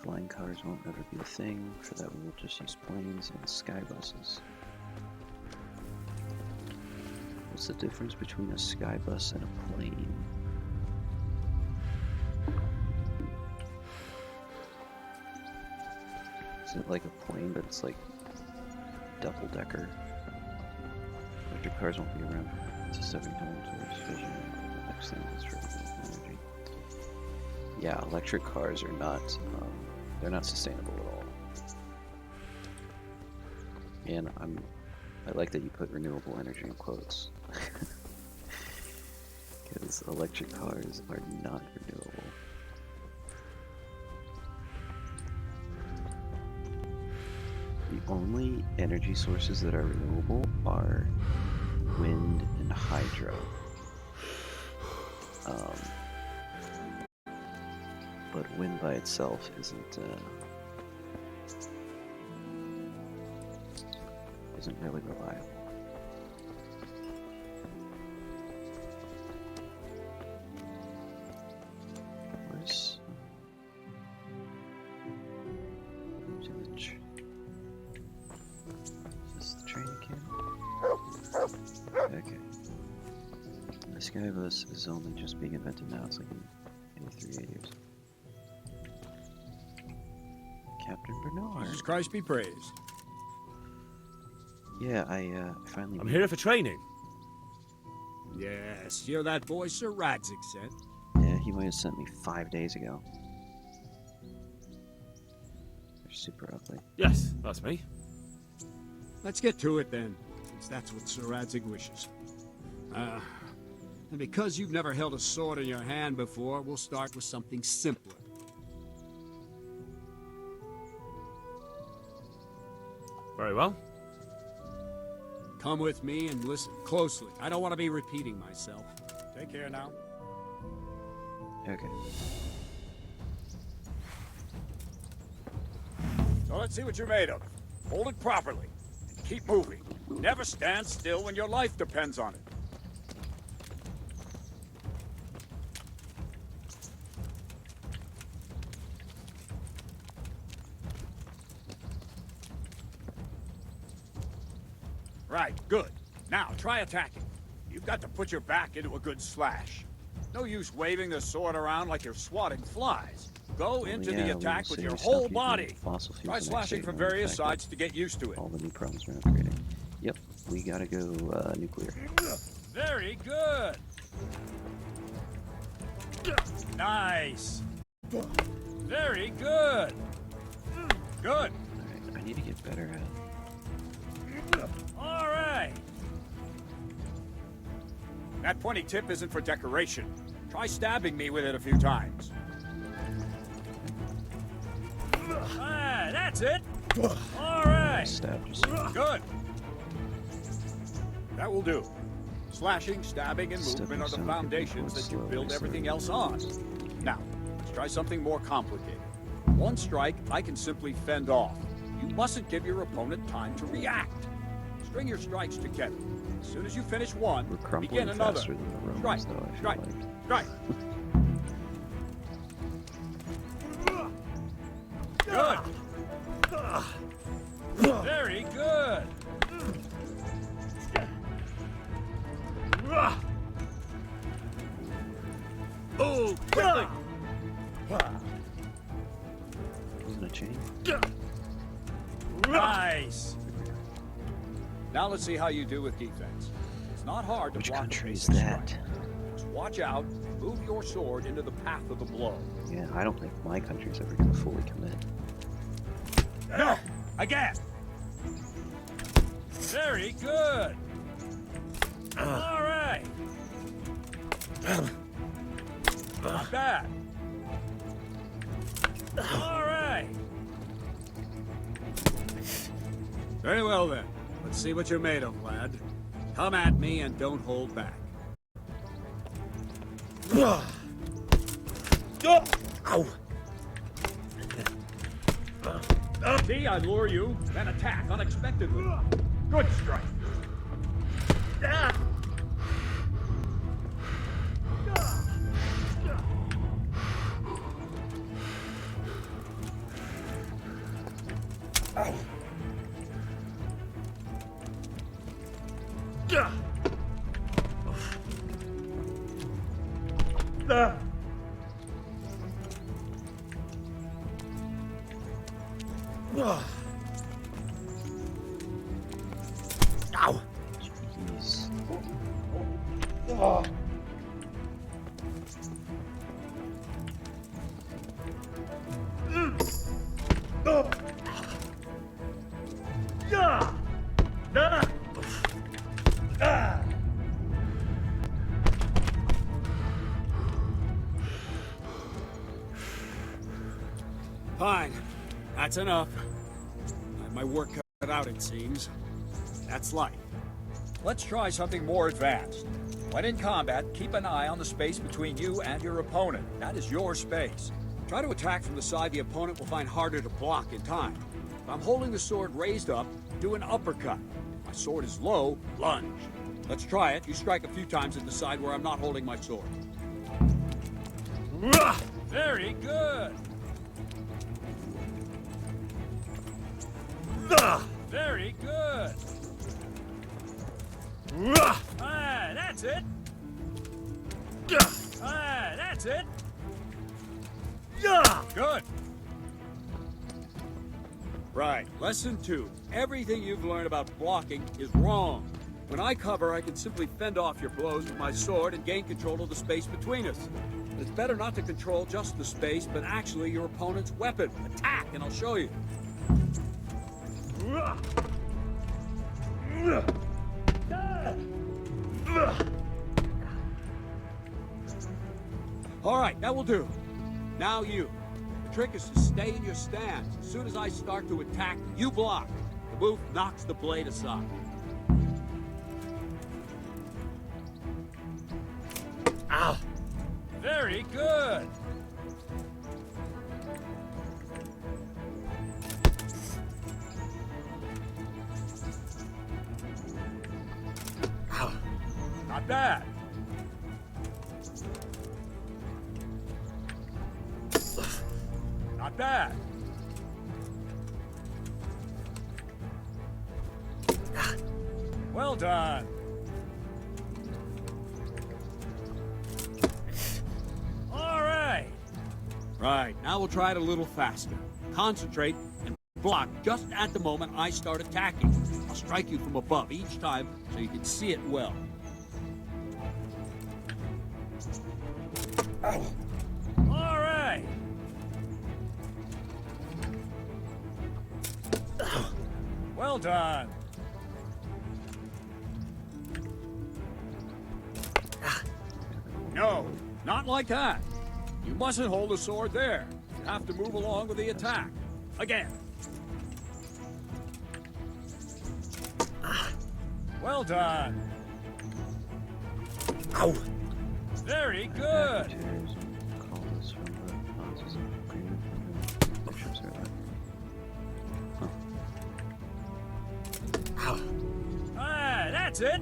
Flying cars won't ever be a thing. For that, we will just use planes and sky buses. What's the difference between a sky bus and a plane? Is it like a plane, but it's like double-decker? Electric cars won't be around to 70 times towards vision. The next thing is for energy. Yeah, electric cars are not, they're not sustainable at all. And I like that you put renewable energy in quotes. Because electric cars are not renewable. The only energy sources that are renewable are wind and hydro. But wind by itself isn't really reliable. Where's is this the train again? Okay. The sky bus is only just being invented now. It's like in 3 years. Captain Bernard.
Jesus Christ be praised.
Yeah, I finally...
I'm here for training.
Yes, you're that boy Sir Radzig sent.
Yeah, he might have sent me 5 days ago. They're super ugly.
Yes, that's me.
Let's get to it then, since that's what Sir Radzig wishes. And because you've never held a sword in your hand before, we'll start with something simpler.
Very well.
Come with me and listen closely. I don't want to be repeating myself. Take care now.
Okay.
So let's see what you're made of. Hold it properly. And keep moving. Never stand still when your life depends on it. Right, good. Now, try attacking. You've got to put your back into a good slash. No use waving the sword around like you're swatting flies. Go into the attack with your whole body. Try slashing from various sides to get used to it.
All the new problems we're upgrading. Yep, we gotta go nuclear.
Very good. Nice. Very good. Good.
Alright, I need to get better at...
All right.
That pointy tip isn't for decoration. Try stabbing me with it a few times.
Ah, that's it. All right.
Stab just...
Good. That will do. Slashing, stabbing, and
Stepping
movement are the
stone
foundations that you
slowly,
build everything else
slowly.
on. Now, let's try something more complicated. One strike, I can simply fend off. You mustn't give your opponent time to react. String your strikes together. As soon as you finish one,
We're crumbling
begin another.
faster than the Romans,
Strike,
though, I feel
strike,
like.
strike.
Good. Very good.
Oh, quickly.
Isn't a chain?
Nice.
Now let's see how you do with defense. It's not hard to
Which
block a
country is
basic
that?
strike. Just watch out, move your sword into the path of the blow.
Yeah, I don't think my country's ever gonna fully commit.
No. Again. Very good. All right. Not bad. All right.
Very well then. Let's see what you're made of, lad. Come at me and don't hold back.
Ow!
See, I lure you, then attack unexpectedly. Good strike.
Ow!
Jeez.
Fine. That's enough. I have my work cut out, it seems. That's life. Let's try something more advanced. When in combat, keep an eye on the space between you and your opponent. That is your space. Try to attack from the side the opponent will find harder to block in time. If I'm holding the sword raised up, do an uppercut. If my sword is low, lunge. Let's try it. You strike a few times at the side where I'm not holding my sword.
Very good. Very good. Ah, that's it. Ah, that's it. Good.
Right. Lesson 2. Everything you've learned about blocking is wrong. When I cover, I can simply fend off your blows with my sword and gain control of the space between us. It's better not to control just the space, but actually your opponent's weapon. Attack, and I'll show you. All right, that will do. Now you. The trick is to stay in your stance. As soon as I start to attack, you block. The move knocks the blade aside.
Ow. Very good. Ow. Not bad. Not bad. Well done. All right.
Right, now we'll try it a little faster. Concentrate and block just at the moment I start attacking. I'll strike you from above each time so you can see it well. All right. Well done. No, not like that. You mustn't hold the sword there. You have to move along with the attack. Again. Well done. Ow. Very good. Ah, that's it.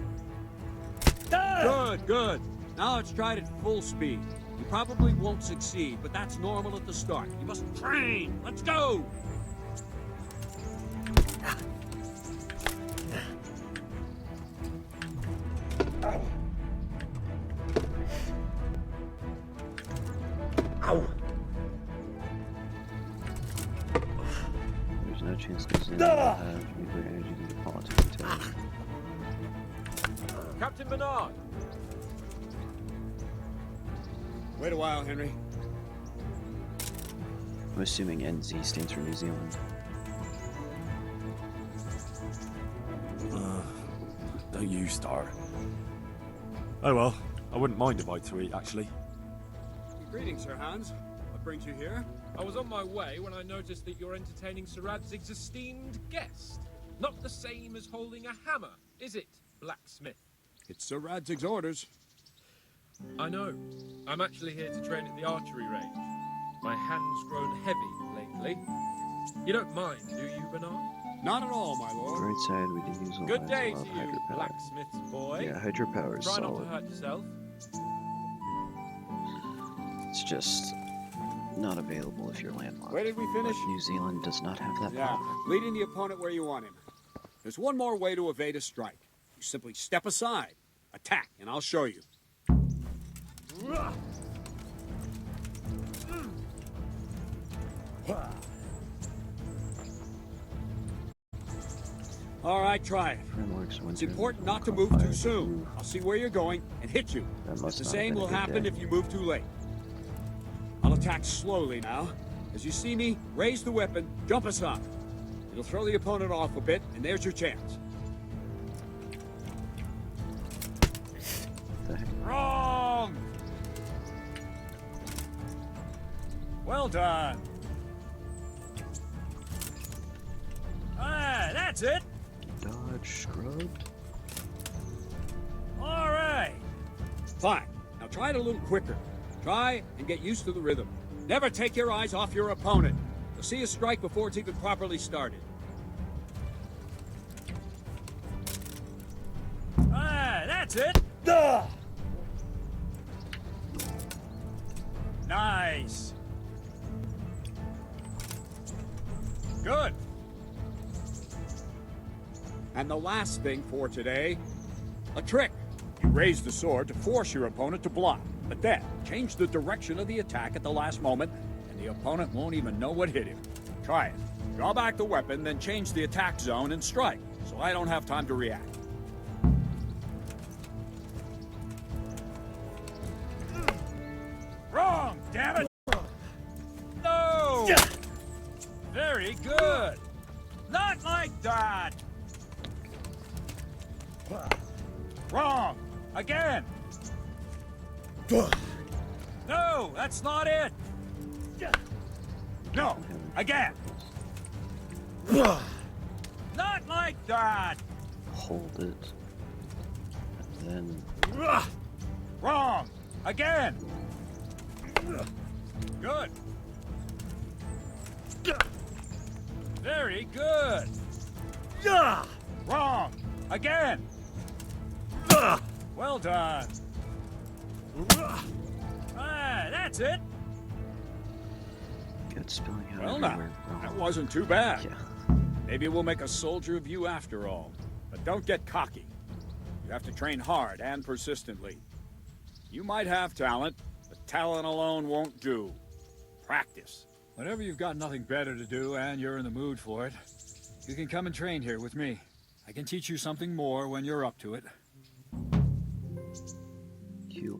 Good, good. Now let's try it at full speed. You probably won't succeed, but that's normal at the start. You must train. Let's go. Ow.
There's no chance New Zealand will have nuclear energy due to politics and terrorism.
Captain Bernard!
Wait a while, Henry.
I'm assuming NZ stands for New Zealand.
Don't you start. Oh well, I wouldn't mind a bite to eat, actually.
Greetings, Sir Hans. What brings you here?
I was on my way when I noticed that you're entertaining Sir Radzig's esteemed guest. Not the same as holding a hammer, is it, blacksmith?
It's Sir Radzig's orders.
I know. I'm actually here to train at the archery range. My hand's grown heavy lately. You don't mind, do you, Bernard?
Not at all, my lord.
Right side, we do use a
Good
lot
day
of
to you,
hydropower.
blacksmith's boy.
Yeah, hydropower is
Try not
solid.
to hurt yourself.
It's just not available if you're landlocked.
Where did we finish?
But New Zealand does not have that
Yeah,
power.
leading the opponent where you want him. There's one more way to evade a strike. You simply step aside, attack, and I'll show you. All right, try it. It's important not to move too soon. I'll see where you're going and hit you. The same will happen if you move too late. I'll attack slowly now. As you see me, raise the weapon, jump aside. It'll throw the opponent off a bit, and there's your chance. Wrong! Well done. Ah, that's it.
Dodge, scrubbed.
All right. Fine. Now try it a little quicker. Try and get used to the rhythm. Never take your eyes off your opponent. You'll see a strike before it's even properly started. Ah, that's it. Duh! Nice. Good. And the last thing for today, a trick. You raise the sword to force your opponent to block, but then change the direction of the attack at the last moment, and the opponent won't even know what hit him. Try it. Draw back the weapon, then change the attack zone and strike, so I don't have time to react. Wrong, damn it! No! Very good! Not like that! Wrong! Again! No, that's not it! No, again! Not like that!
Hold it. And then...
Wrong! Again! Good! Very good! Wrong! Again! Well done! Ah, that's it!
Good spilling out
Well now,
everywhere.
that wasn't too bad.
Yeah.
Maybe we'll make a soldier of you after all. But don't get cocky. You have to train hard and persistently. You might have talent, but talent alone won't do. Practice. Whenever you've got nothing better to do and you're in the mood for it, you can come and train here with me. I can teach you something more when you're up to it.
Cool.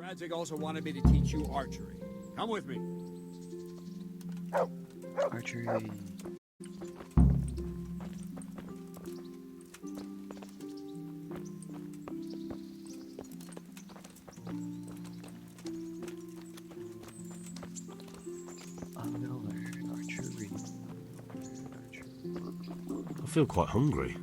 Radzig also wanted me to teach you archery. Come with me.
Archery. I'm gonna learn archery.
I feel quite hungry.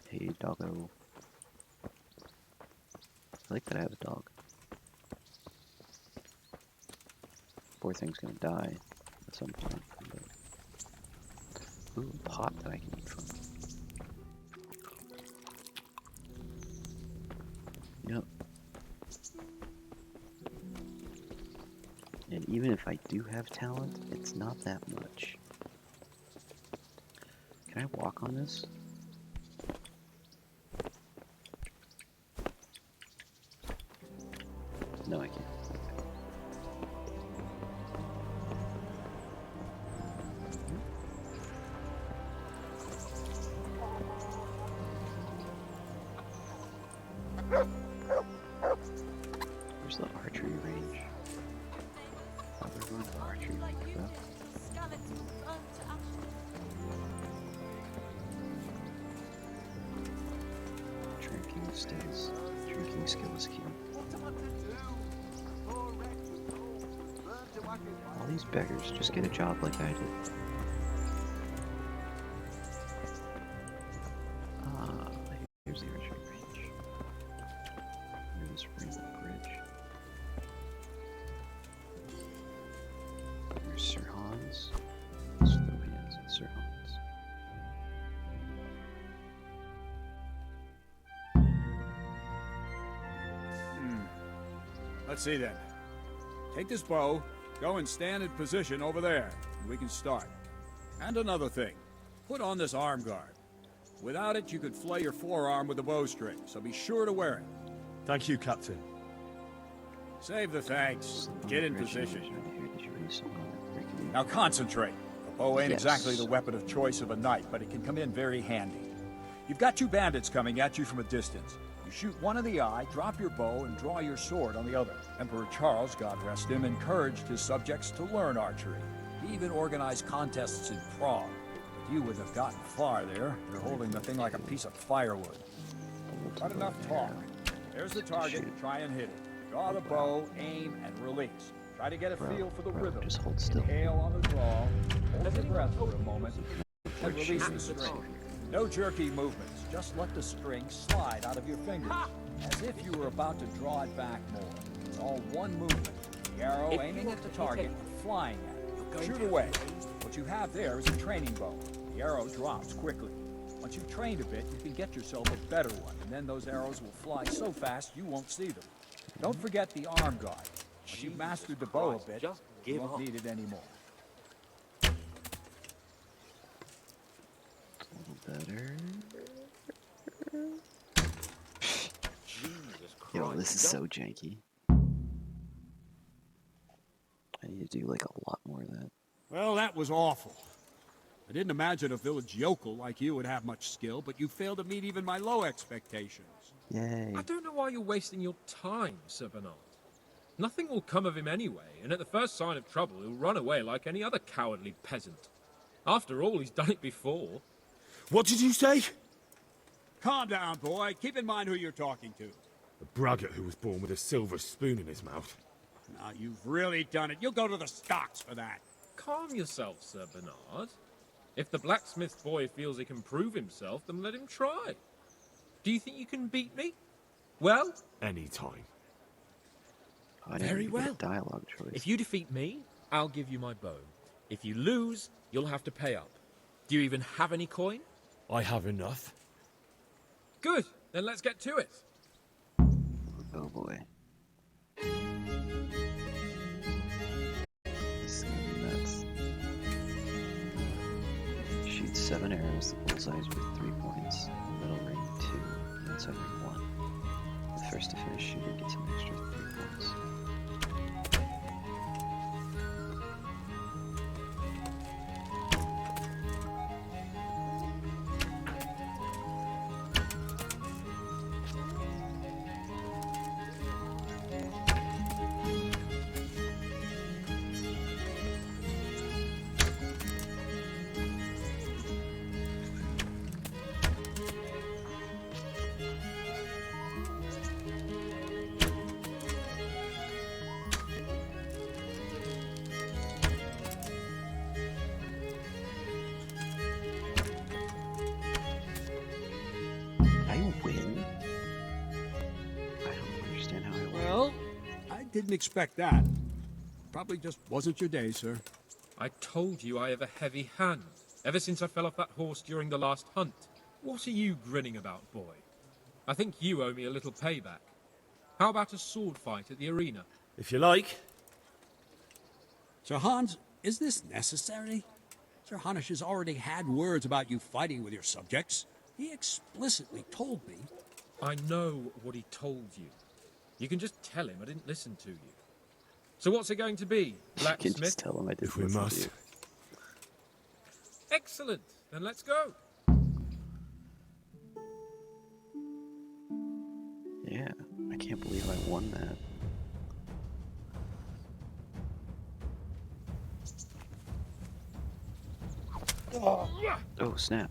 Hey, doggo. I like that I have a dog. Poor thing's gonna die at some point. But... Ooh, a pot that I can eat from. Yep. And even if I do have talent, it's not that much. Can I walk on this? No, I can't. Where's the archery range? Oh, we're going to archery range, bro. Drinking skill is key. All these beggars just get a job like I did. Ah, here's the archery range. Near this rainbow bridge. There's Sir Hans. Let's throw hands at Sir Hans.
Let's see then. Take this bow, go and stand in position over there, and we can start. And another thing, put on this arm guard. Without it, you could flay your forearm with a bowstring, so be sure to wear it.
Thank you, Captain.
Save the thanks. Get in position. Now concentrate. The bow ain't exactly the weapon of choice of a knight, but it can come in very handy. You've got two bandits coming at you from a distance. You shoot one in the eye, drop your bow, and draw your sword on the other. Emperor Charles, God rest him, encouraged his subjects to learn archery. He even organized contests in Prague. But you would have gotten far there. You're holding the thing like a piece of firewood. Not enough talk. There's the target. Try and hit it. Draw the bow, aim, and release. Try to get a feel for the rhythm.
Just hold still.
Inhale on the draw. Hold your breath for a moment. And release the string. No jerky movements, just let the string slide out of your fingers, as if you were about to draw it back more. It's all one movement. The arrow aiming at the target and flying at it. Shoot away. What you have there is a training bow. The arrow drops quickly. Once you've trained a bit, you can get yourself a better one, and then those arrows will fly so fast you won't see them. Don't forget the arm guard. Once you've mastered the bow a bit, you won't need it anymore.
Better. Yo, this is so janky. I need to do like a lot more of that.
Well, that was awful. I didn't imagine a village yokel like you would have much skill, but you failed to meet even my low expectations.
Yay.
I don't know why you're wasting your time, Sir Bernard. Nothing will come of him anyway, and at the first sign of trouble, he'll run away like any other cowardly peasant. After all, he's done it before.
What did you say?
Calm down, boy. Keep in mind who you're talking to.
A braggart who was born with a silver spoon in his mouth.
Now, you've really done it. You'll go to the stocks for that.
Calm yourself, Sir Bernard. If the blacksmith boy feels he can prove himself, then let him try. Do you think you can beat me? Well?
Any time.
Very well.
Dialogue choice.
If you defeat me, I'll give you my bow. If you lose, you'll have to pay up. Do you even have any coin?
I have enough.
Good. Then let's get to it.
Oh boy. This is gonna be nuts. Shoot 7 arrows. The bullseyes with 3 points. Middle ring 2. Inside ring 1. The first to finish shooting gets an extra 3 points.
didn't expect that. Probably just wasn't your day, sir.
I told you I have a heavy hand, ever since I fell off that horse during the last hunt. What are you grinning about, boy? I think you owe me a little payback. How about a sword fight at the arena?
If you like.
Sir Hans, is this necessary? Sir Hanush has already had words about you fighting with your subjects. He explicitly told me.
I know what he told you. You can just tell him I didn't listen to you. So what's it going to be, blacksmith?
You can just tell him I didn't listen to you.
Excellent. Then let's go.
Yeah, I can't believe I won that. Oh, snap.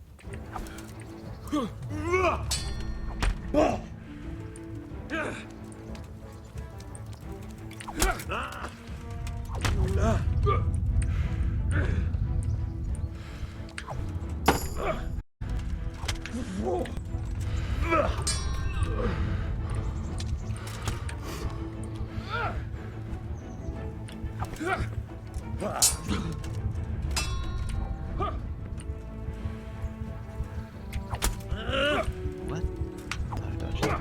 What? I thought I dodged that.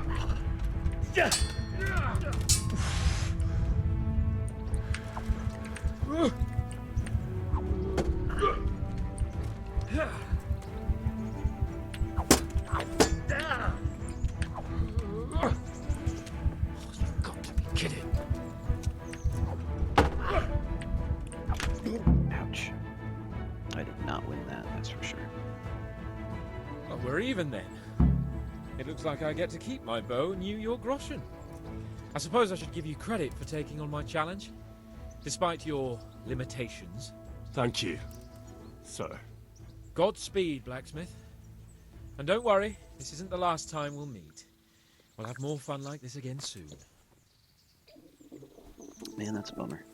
Ouch. I did not win that, that's for sure.
Well, we're even then. It looks like I get to keep my bow and you your groschen. I suppose I should give you credit for taking on my challenge, despite your limitations.
Thank you, sir.
Godspeed, blacksmith. And don't worry, this isn't the last time we'll meet. We'll have more fun like this again soon.
Man, that's a bummer.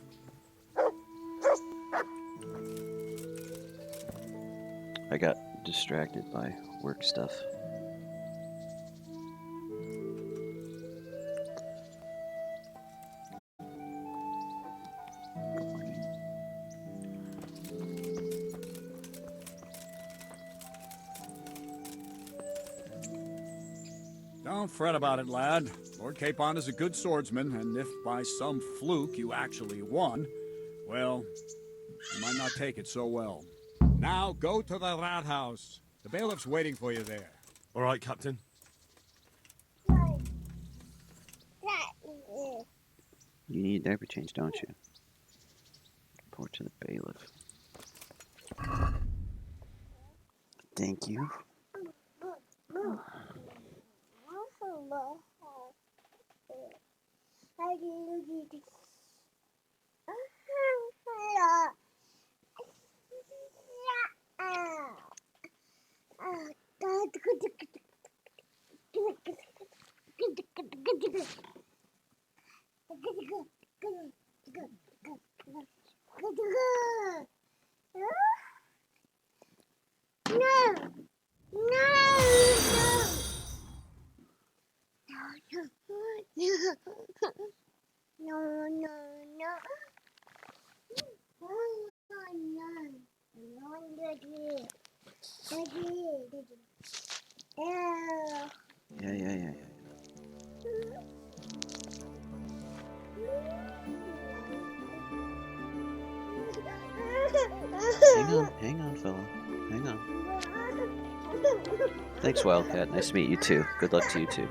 I got distracted by work stuff.
Don't fret about it, lad. Lord Capon is a good swordsman, and if by some fluke you actually won, well, you might not take it so well. Now go to the rat house. The bailiff's waiting for you there.
All right, Captain.
You need diaper change, don't you? Report to the bailiff. Thank you. Yeah. Hang on, fella. Hang on. Thanks, Wildcat. Nice to meet you too. Good luck to you too.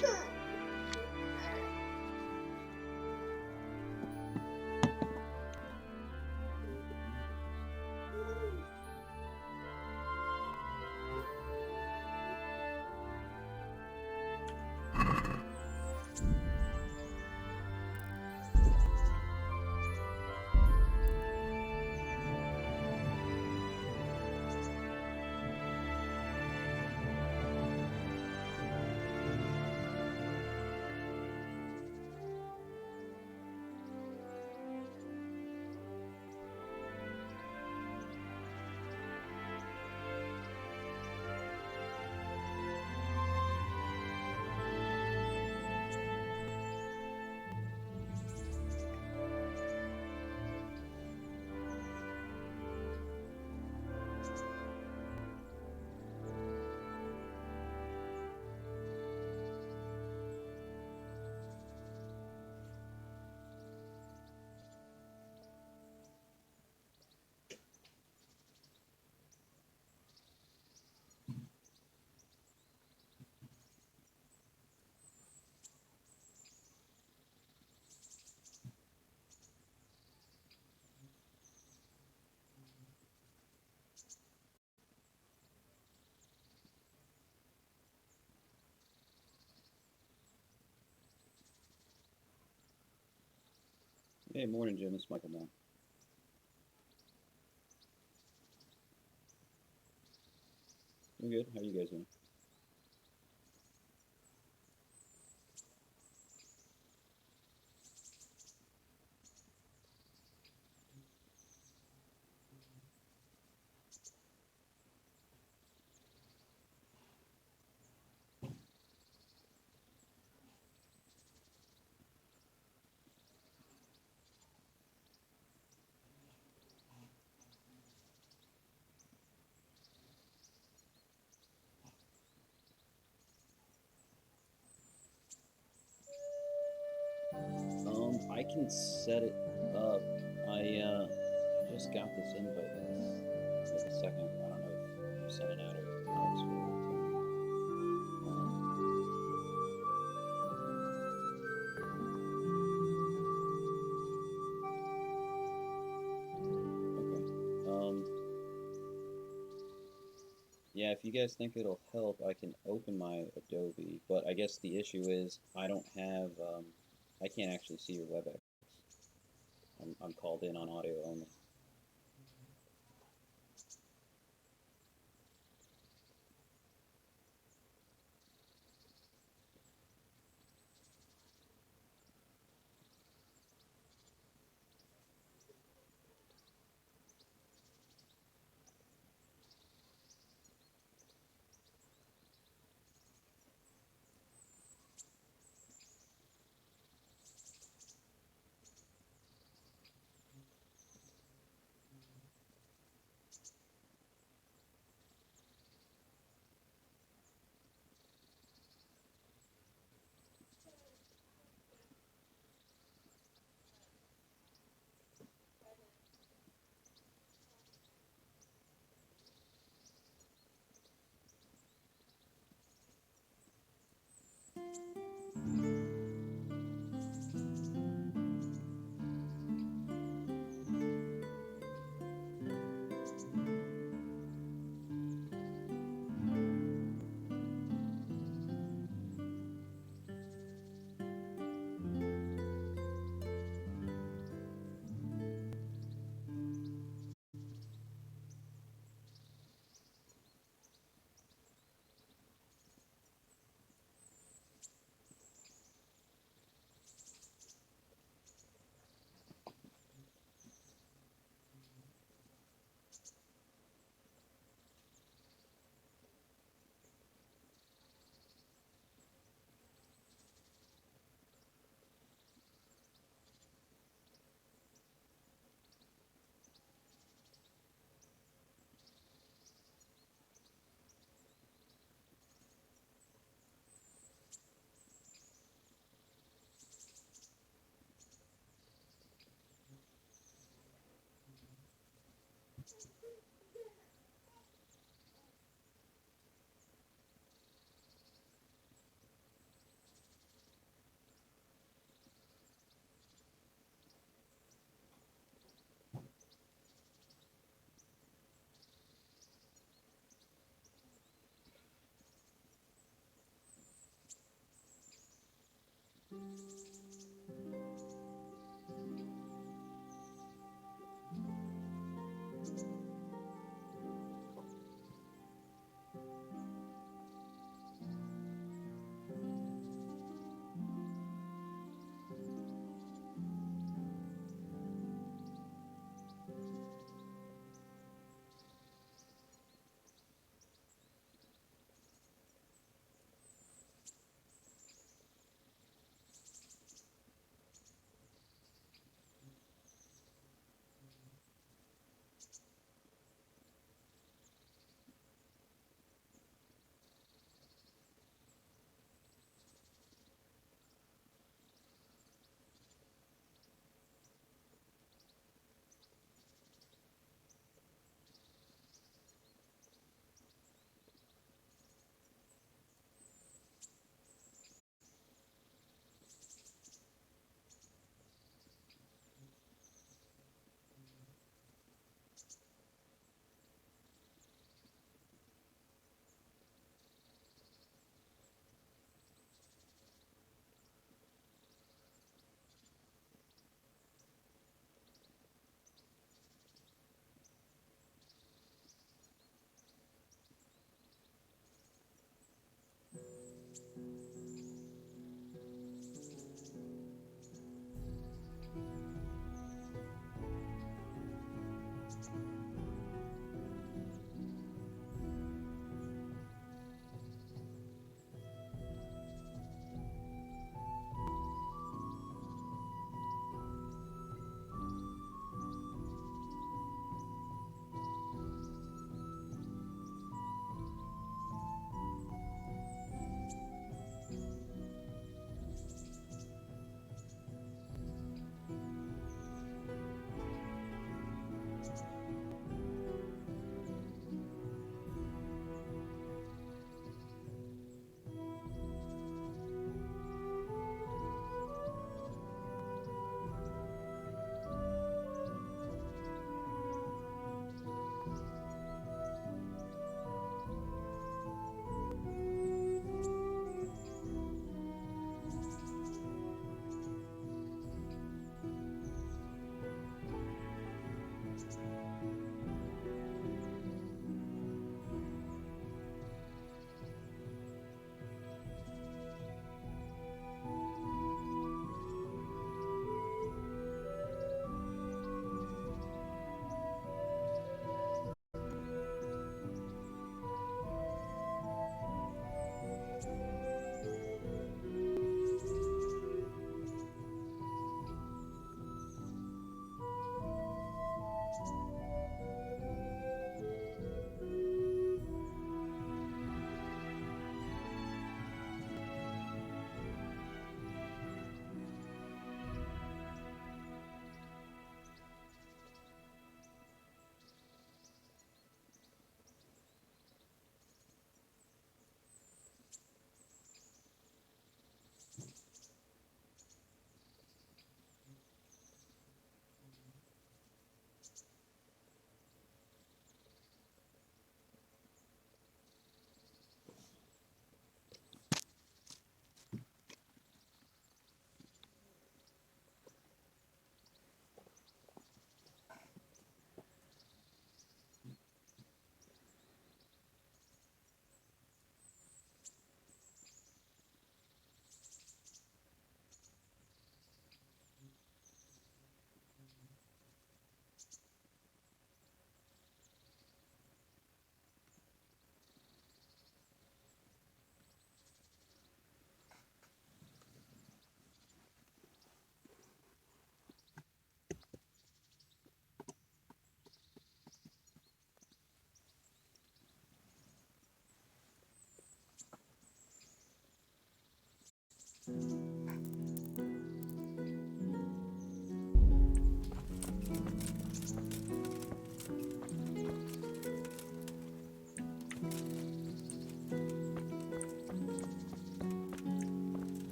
Hey, morning, Jim. It's Michael Mann. I'm good. How are you guys doing? I can set it up. I just got this invite like a second. I don't know if you sent it out or Alex forwarded it to me. Okay. Yeah, if you guys think it'll help, I can open my Adobe, but I guess the issue is I don't have, I can't actually see your WebEx. I'm called in on audio only.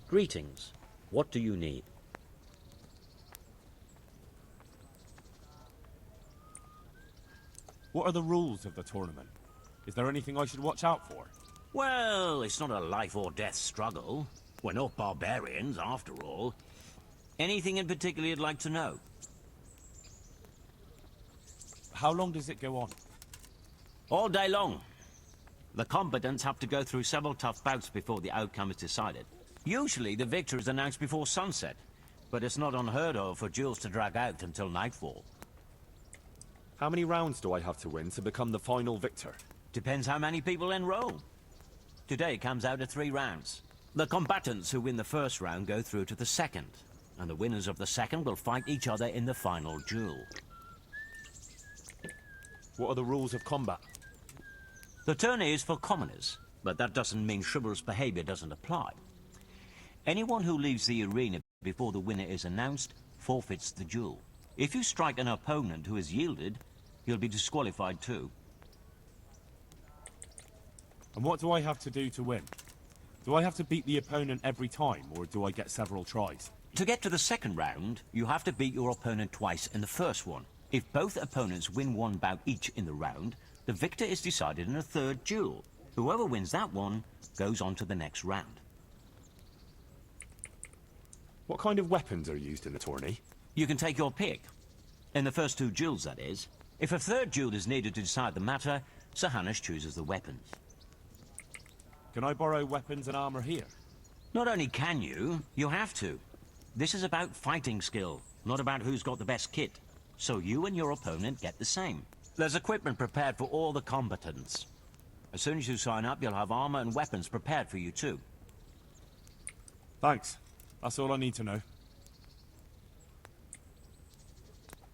Greetings. What do you need?
What are the rules of the tournament? Is there anything I should watch out for?
Well, it's not a life or death struggle. We're not barbarians, after all. Anything in particular you'd like to know?
How long does it go on?
All day long. The combatants have to go through several tough bouts before the outcome is decided. Usually the victor is announced before sunset, but it's not unheard of for duels to drag out until nightfall.
How many rounds do I have to win to become the final victor?
Depends how many people enroll. Today comes out at 3 rounds. The combatants who win the first round go through to the second, and the winners of the second will fight each other in the final duel.
What are the rules of combat?
The tourney is for commoners, but that doesn't mean chivalrous behavior doesn't apply. Anyone who leaves the arena before the winner is announced forfeits the duel. If you strike an opponent who has yielded, you'll be disqualified too.
And what do I have to do to win? Do I have to beat the opponent every time, or do I get several tries?
To get to the second round, you have to beat your opponent twice in the first one. If both opponents win 1 bout each in the round, the victor is decided in a third duel. Whoever wins that one goes on to the next round.
What kind of weapons are used in the tourney?
You can take your pick. In the first 2 duels, that is. If a third duel is needed to decide the matter, Sir Hanush chooses the weapons.
Can I borrow weapons and armor here?
Not only can you, you have to. This is about fighting skill, not about who's got the best kit. So you and your opponent get the same. There's equipment prepared for all the combatants. As soon as you sign up, you'll have armor and weapons prepared for you too.
Thanks. That's all I need to know.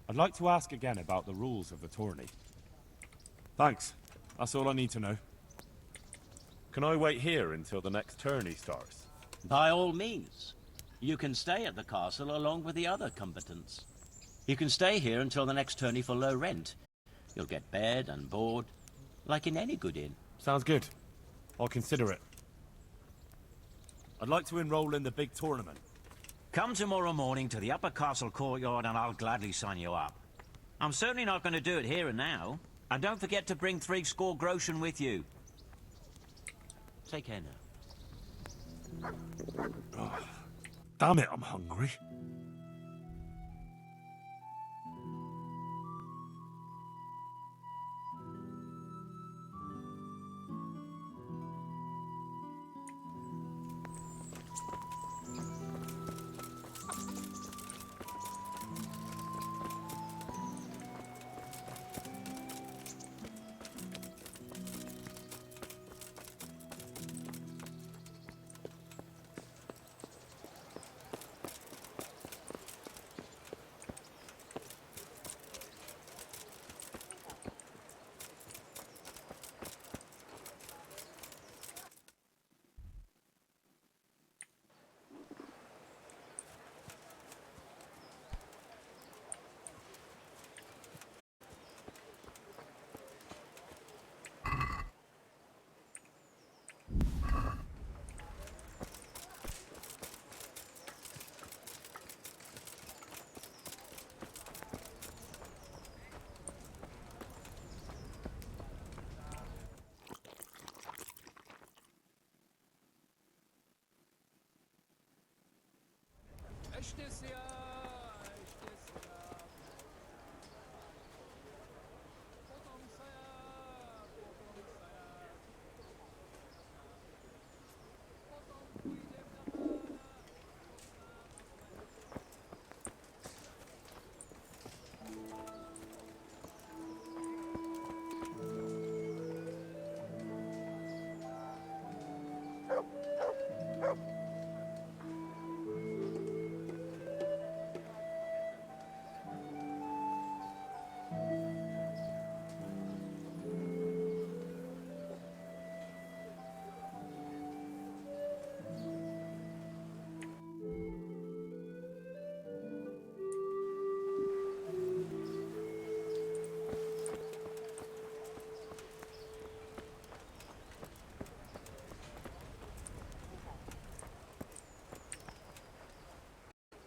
I'd like to ask again about the rules of the tourney. Thanks. That's all I need to know. Can I wait here until the next tourney starts?
By all means. You can stay at the castle along with the other combatants. You can stay here until the next tourney for low rent. You'll get bed and board, like in any good inn.
Sounds good. I'll consider it. I'd like to enroll in the big tournament.
Come tomorrow morning to the upper castle courtyard and I'll gladly sign you up. I'm certainly not going to do it here and now. And don't forget to bring 3 score groschen with you. Take care now.
Oh, damn it, I'm hungry.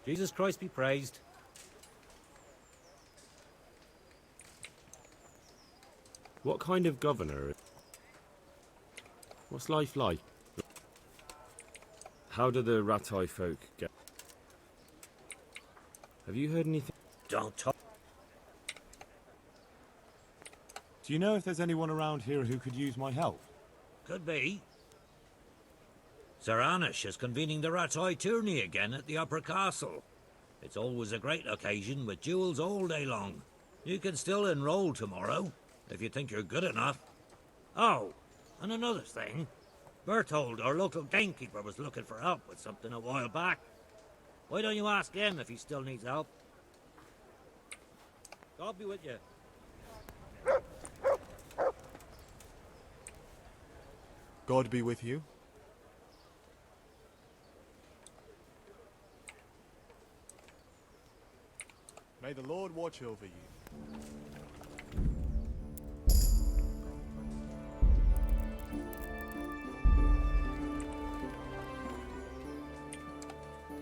Jesus Christ be praised.
What kind of governor? What's life like? How do the Ratai folk get? Have you heard anything?
Don't talk.
Do you know if there's anyone around here who could use my help?
Could be. Sir Anish is convening the Ratai tourney again at the Upper Castle. It's always a great occasion with duels all day long. You can still enroll tomorrow, if you think you're good enough. Oh, and another thing. Berthold, our local gamekeeper, was looking for help with something a while back. Why don't you ask him if he still needs help? God be with you.
God be with you. May the Lord watch over you.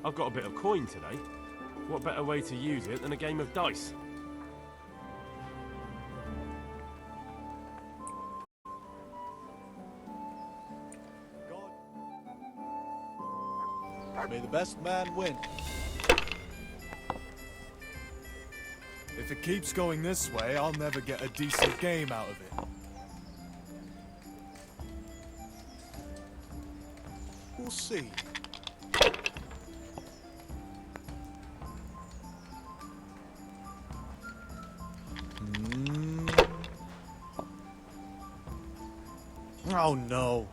I've got a bit of coin today. What better way to use it than a game of dice?
May the best man win. If it keeps going this way, I'll never get a decent game out of it. We'll see. Oh no.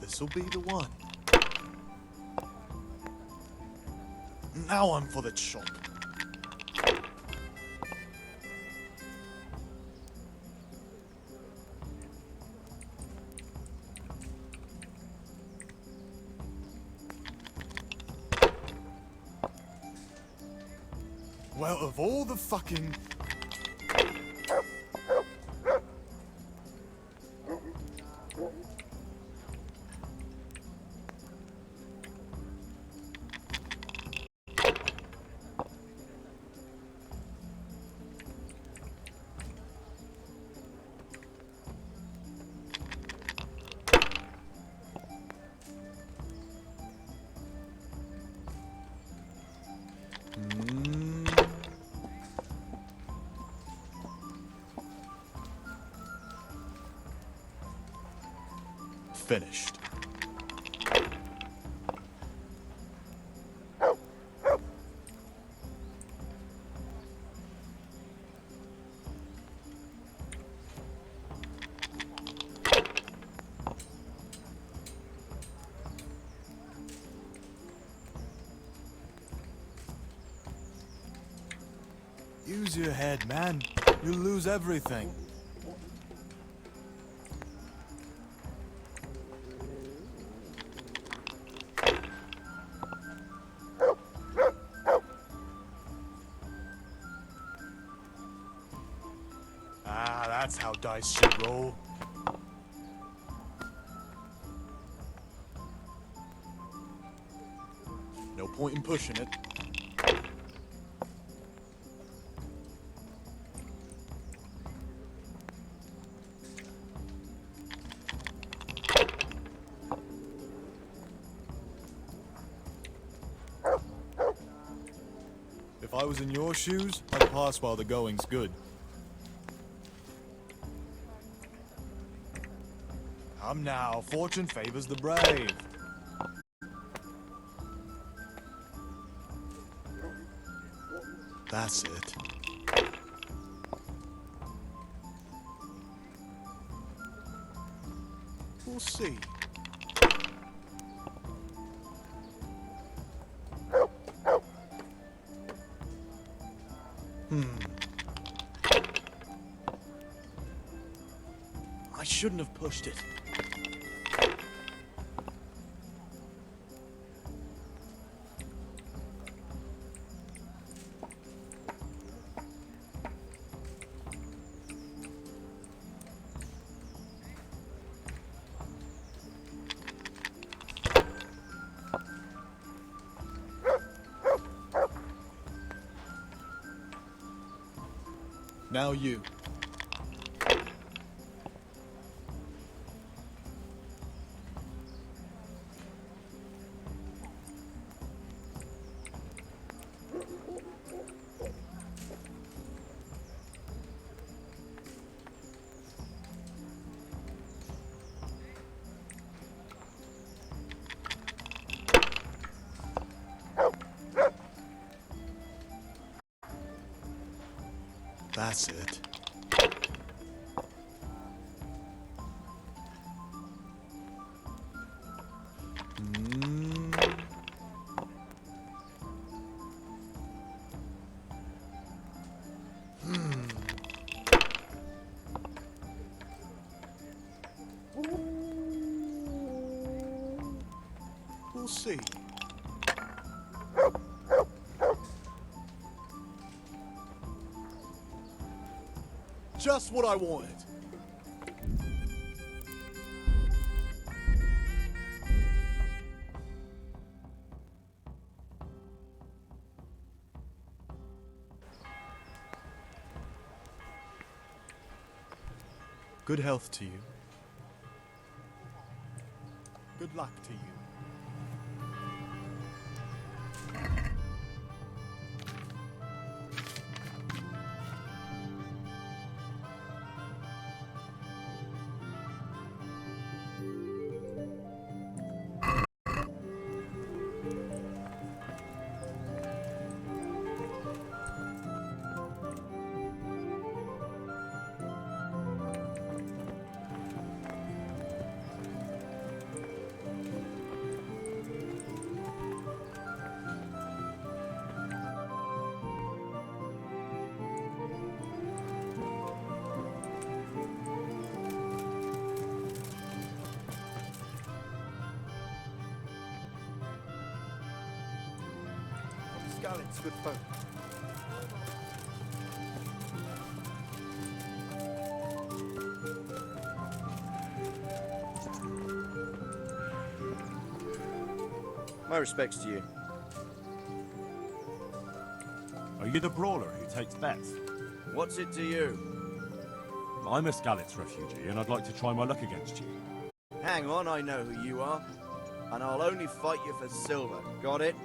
This'll be the one. Now I'm for the chop. Well, of all the fucking... Finished. Use your head, man. You'll lose everything. That's how dice should roll. No point in pushing it. If I was in your shoes, I'd pass while the going's good. Come now, fortune favors the brave. That's it. We'll see. I shouldn't have pushed it. Now you. That's it. We'll see. Just what I wanted. Good health to you. Good luck to you.
Scarlet's good folk.
My respects to you.
Are you the brawler who takes bets?
What's it to you?
I'm a Skalitz refugee, and I'd like to try my luck against you.
Hang on, I know who you are. And I'll only fight you for silver. Got it?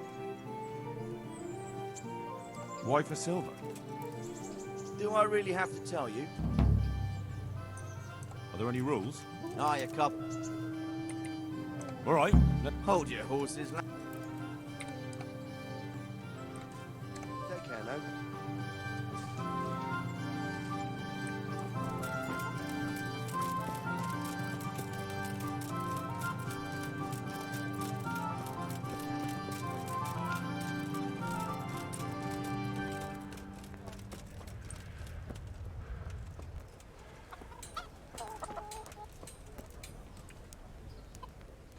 Why for silver?
Do I really have to tell you?
Are there any rules?
Aye, a couple.
All right.
Hold your horses, lad. Take care now.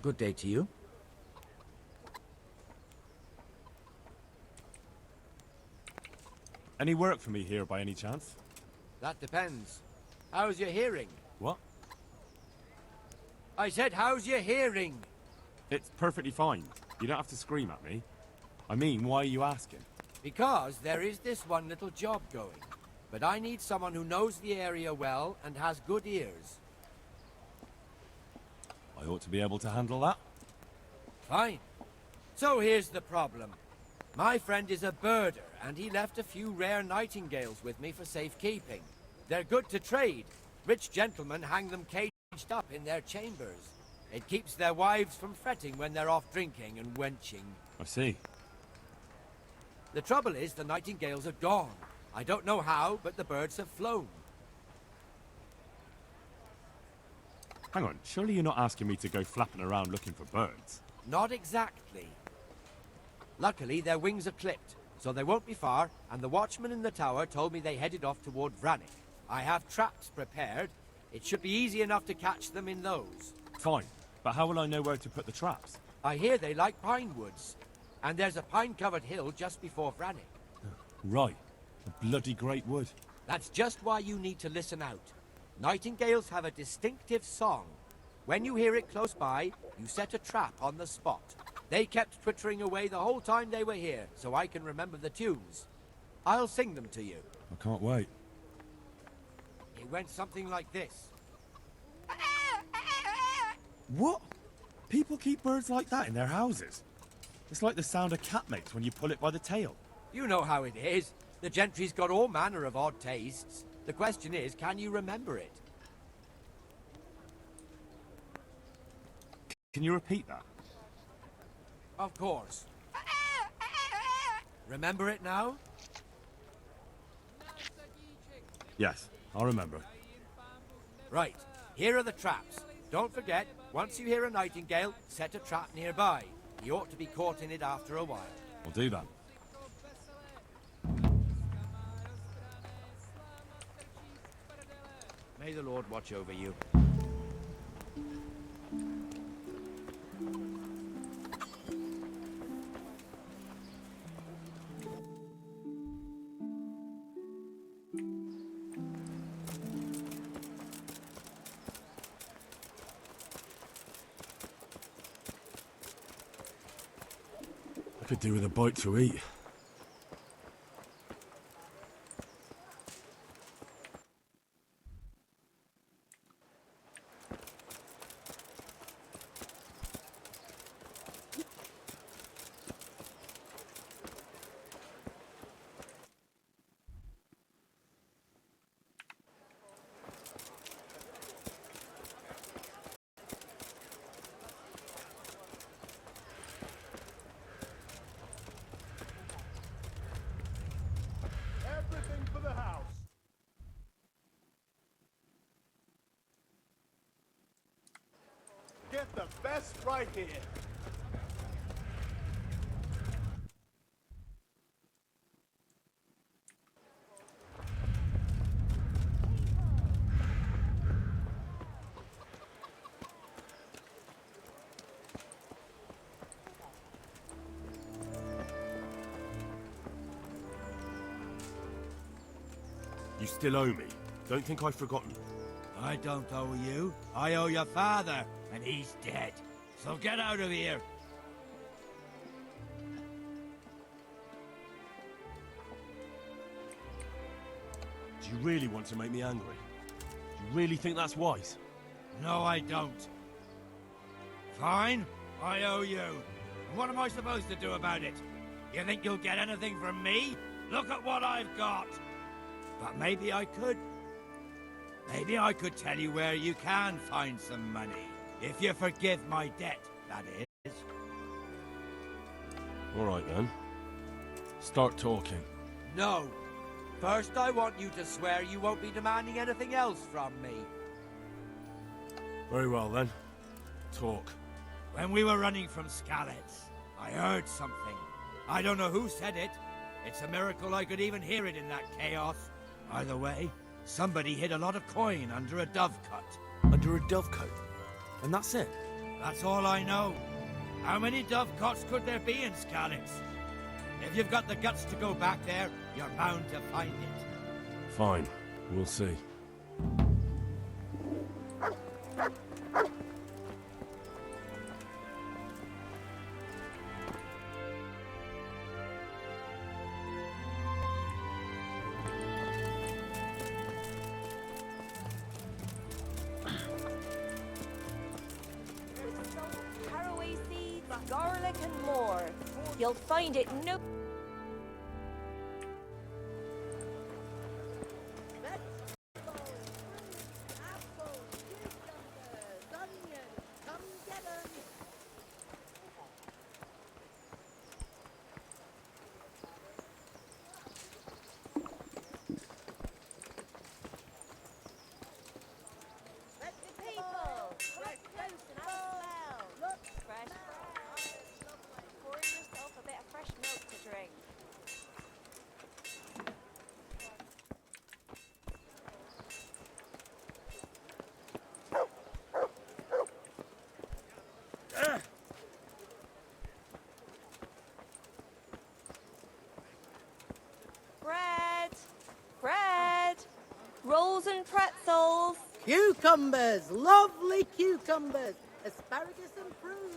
Good day to you.
Any work for me here by any chance?
That depends. How's your hearing?
What?
I said, how's your hearing?
It's perfectly fine. You don't have to scream at me. I mean, why are you asking?
Because there is this one little job going. But I need someone who knows the area well and has good ears.
I ought to be able to handle that.
Fine. So here's the problem. My friend is a birder, and he left a few rare nightingales with me for safekeeping. They're good to trade. Rich gentlemen hang them caged up in their chambers. It keeps their wives from fretting when they're off drinking and wenching.
I see.
The trouble is the nightingales are gone. I don't know how, but the birds have flown.
Hang on, surely you're not asking me to go flapping around looking for birds?
Not exactly. Luckily, their wings are clipped,
so they won't be far, and the watchman in the tower told me they headed off toward Vranik. I have traps prepared. It should be easy enough to catch them in those.
Fine, but how will I know where to put the traps?
I hear they like pine woods, and there's a pine-covered hill just before Vranik.
Right, a bloody great wood.
That's just why you need to listen out. Nightingales have a distinctive song. When you hear it close by, you set a trap on the spot. They kept twittering away the whole time they were here, so I can remember the tunes. I'll sing them to you.
I can't wait.
It went something like this.
What? People keep birds like that in their houses? It's like the sound a cat makes when you pull it by the tail.
You know how it is. The gentry's got all manner of odd tastes. The question is, can you remember it?
Can you repeat that?
Of course. Remember it now?
Yes, I'll remember.
Right, here are the traps. Don't forget, once you hear a nightingale, set a trap nearby. He ought to be caught in it after a while.
I'll do that.
May the Lord watch over you.
I could do with a bite to eat.
Everything for the house. Get the best right here.
You still owe me. Don't think I've forgotten.
I don't owe you. I owe your father, and he's dead. So get out of here.
Do you really want to make me angry? Do you really think that's wise?
No, I don't. Fine, I owe you. And what am I supposed to do about it? You think you'll get anything from me? Look at what I've got. But maybe I could. Maybe I could tell you where you can find some money. If you forgive my debt, that is.
All right, then. Start talking.
No. First, I want you to swear you won't be demanding anything else from me.
Very well, then. Talk.
When we were running from Skalitz, I heard something. I don't know who said it. It's a miracle I could even hear it in that chaos. Either way, somebody hid a lot of coin under a dovecot.
Under a dovecote? And that's it?
That's all I know. How many dovecots could there be in Skalitz? If you've got the guts to go back there, you're bound to find it.
Fine. We'll see.
Caraway seeds, garlic, and more. You'll find it no. Rolls and pretzels.
Cucumbers! Lovely cucumbers! Asparagus and prunes!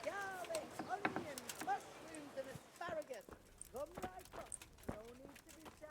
Garlic, onion, mushrooms and asparagus. Come right up. No need to be shy.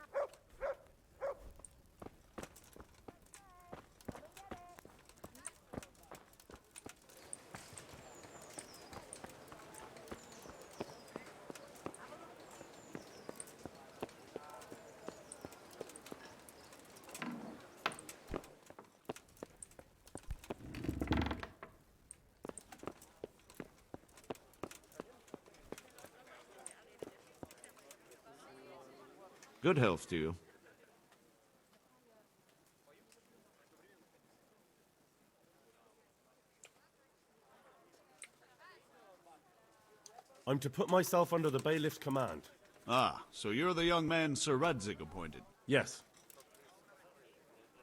Good health to you.
I'm to put myself under the bailiff's command.
Ah, so you're the young man Sir Radzig appointed?
Yes.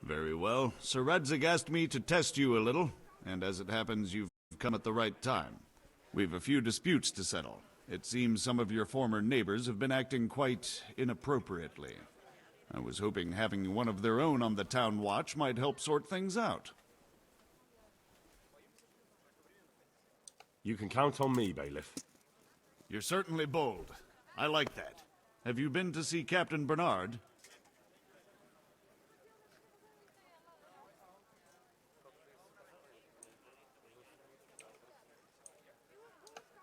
Very well. Sir Radzig asked me to test you a little, and as it happens, you've come at the right time. We've a few disputes to settle. It seems some of your former neighbors have been acting quite inappropriately. I was hoping having one of their own on the town watch might help sort things out.
You can count on me, bailiff.
You're certainly bold. I like that. Have you been to see Captain Bernard?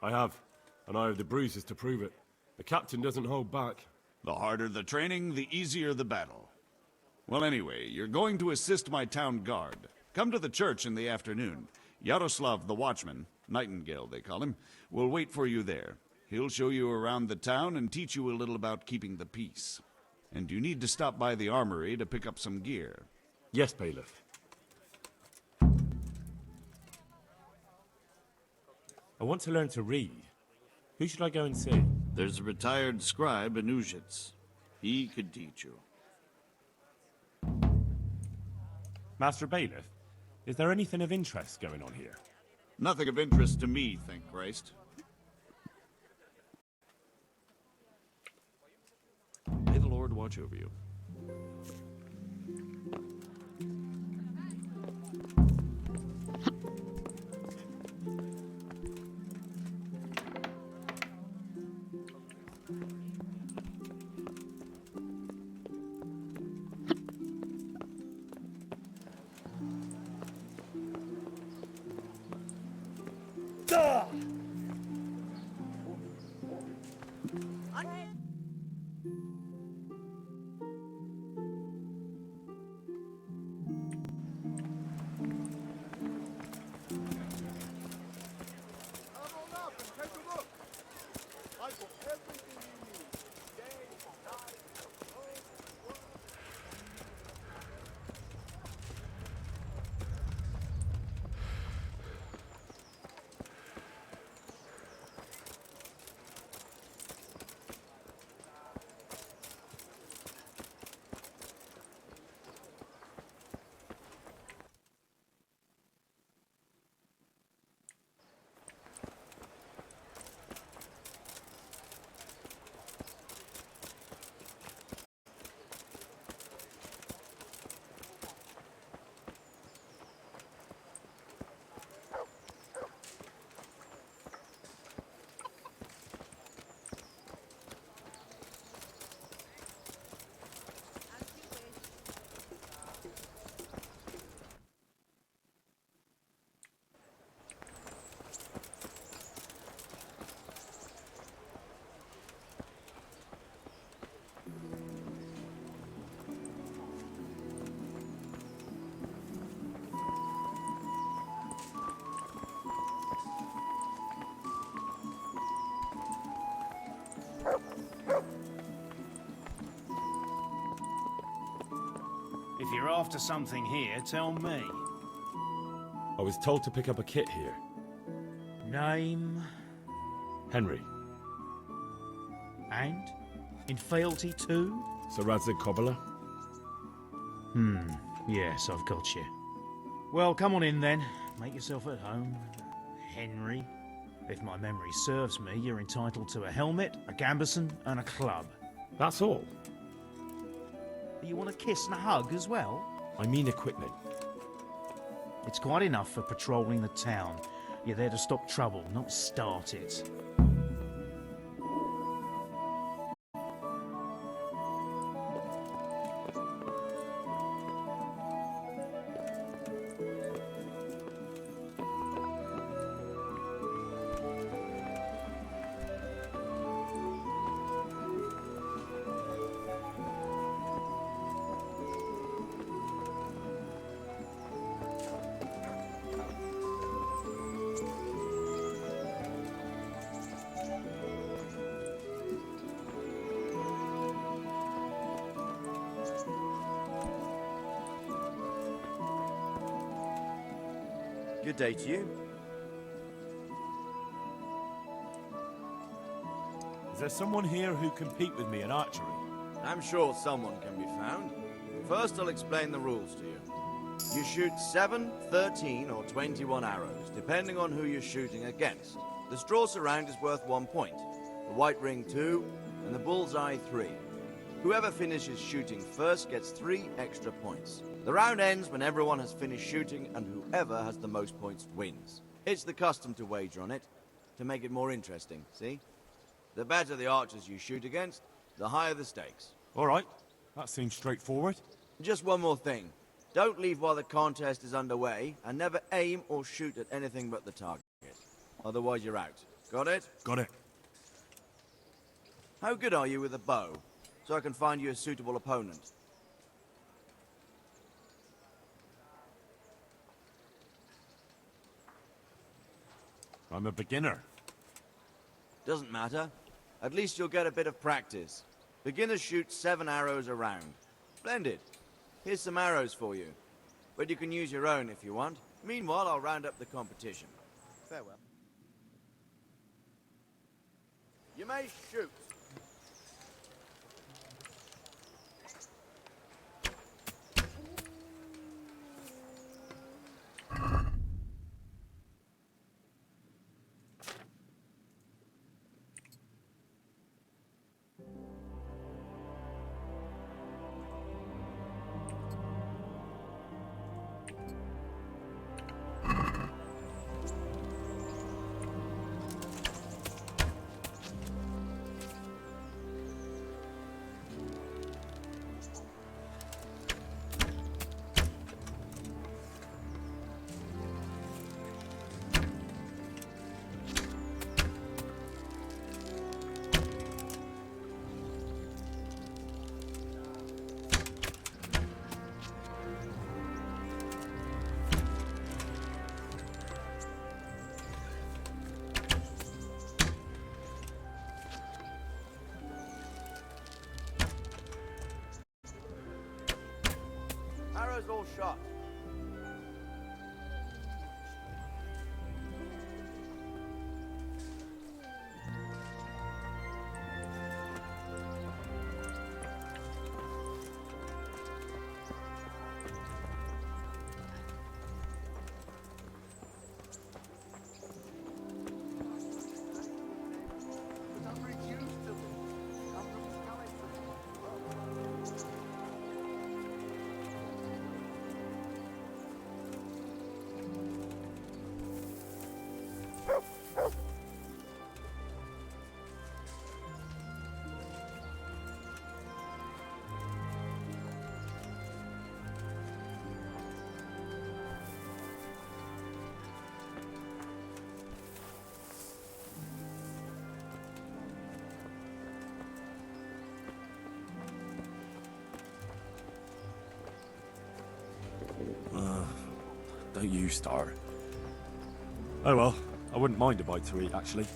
I have, and I have the bruises to prove it. The captain doesn't hold back.
The harder the training, the easier the battle. Well, anyway, you're going to assist my town guard. Come to the church in the afternoon. Yaroslav the watchman, Nightingale they call him, will wait for you there. He'll show you around the town and teach you a little about keeping the peace. And you need to stop by the armory to pick up some gear.
Yes, bailiff. I want to learn to read. Who should I go and see?
There's a retired scribe in Uzhitz. He could teach you.
Master Bailiff, is there anything of interest going on here?
Nothing of interest to me, thank Christ. May the Lord watch over you.
If you're after something here, tell me.
I was told to pick up a kit here.
Name
Henry.
and in fealty too?
Sir Radzig Cobbler.
Yes, I've got you. Well, come on in then. Make yourself at home. Henry. If my memory serves me, you're entitled to a helmet, a gambeson, and a club.
That's all?
You want a kiss and a hug as well?
I mean equipment.
It's quite enough for patrolling the town. You're there to stop trouble, not start it.
Good day to you.
Is there someone here who can compete with me in archery?
I'm sure someone can be found. First, I'll explain the rules to you. You shoot 7, 13, or 21 arrows, depending on who you're shooting against. The straw surround is worth 1 point, the white ring 2, and the bullseye 3. Whoever finishes shooting first gets 3 extra points. The round ends when everyone has finished shooting, and whoever has the most points wins. It's the custom to wager on it, to make it more interesting, see? The better the archers you shoot against, the higher the stakes.
All right, that seems straightforward.
Just one more thing. Don't leave while the contest is underway, and never aim or shoot at anything but the target. Otherwise you're out. Got it?
Got it.
How good are you with a bow? So I can find you a suitable opponent.
I'm a beginner.
Doesn't matter. At least you'll get a bit of practice. Beginners shoot 7 arrows a round. Splendid. Here's some arrows for you. But you can use your own if you want. Meanwhile, I'll round up the competition. Farewell. You may shoot. Arrows all shot.
Don't you start. Oh well, I wouldn't mind a bite to eat, actually.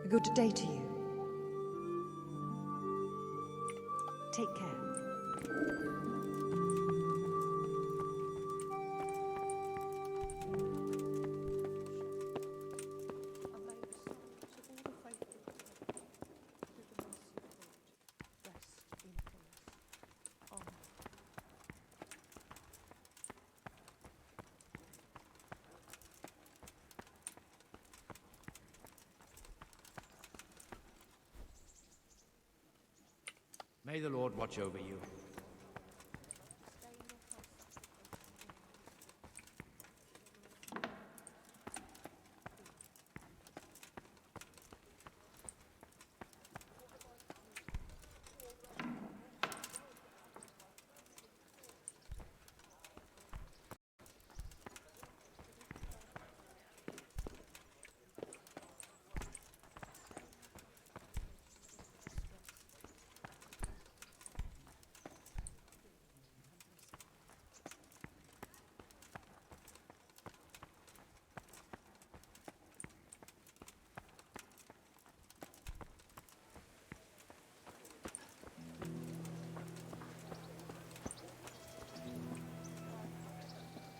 A good day to you. Take care.
May the Lord watch over you.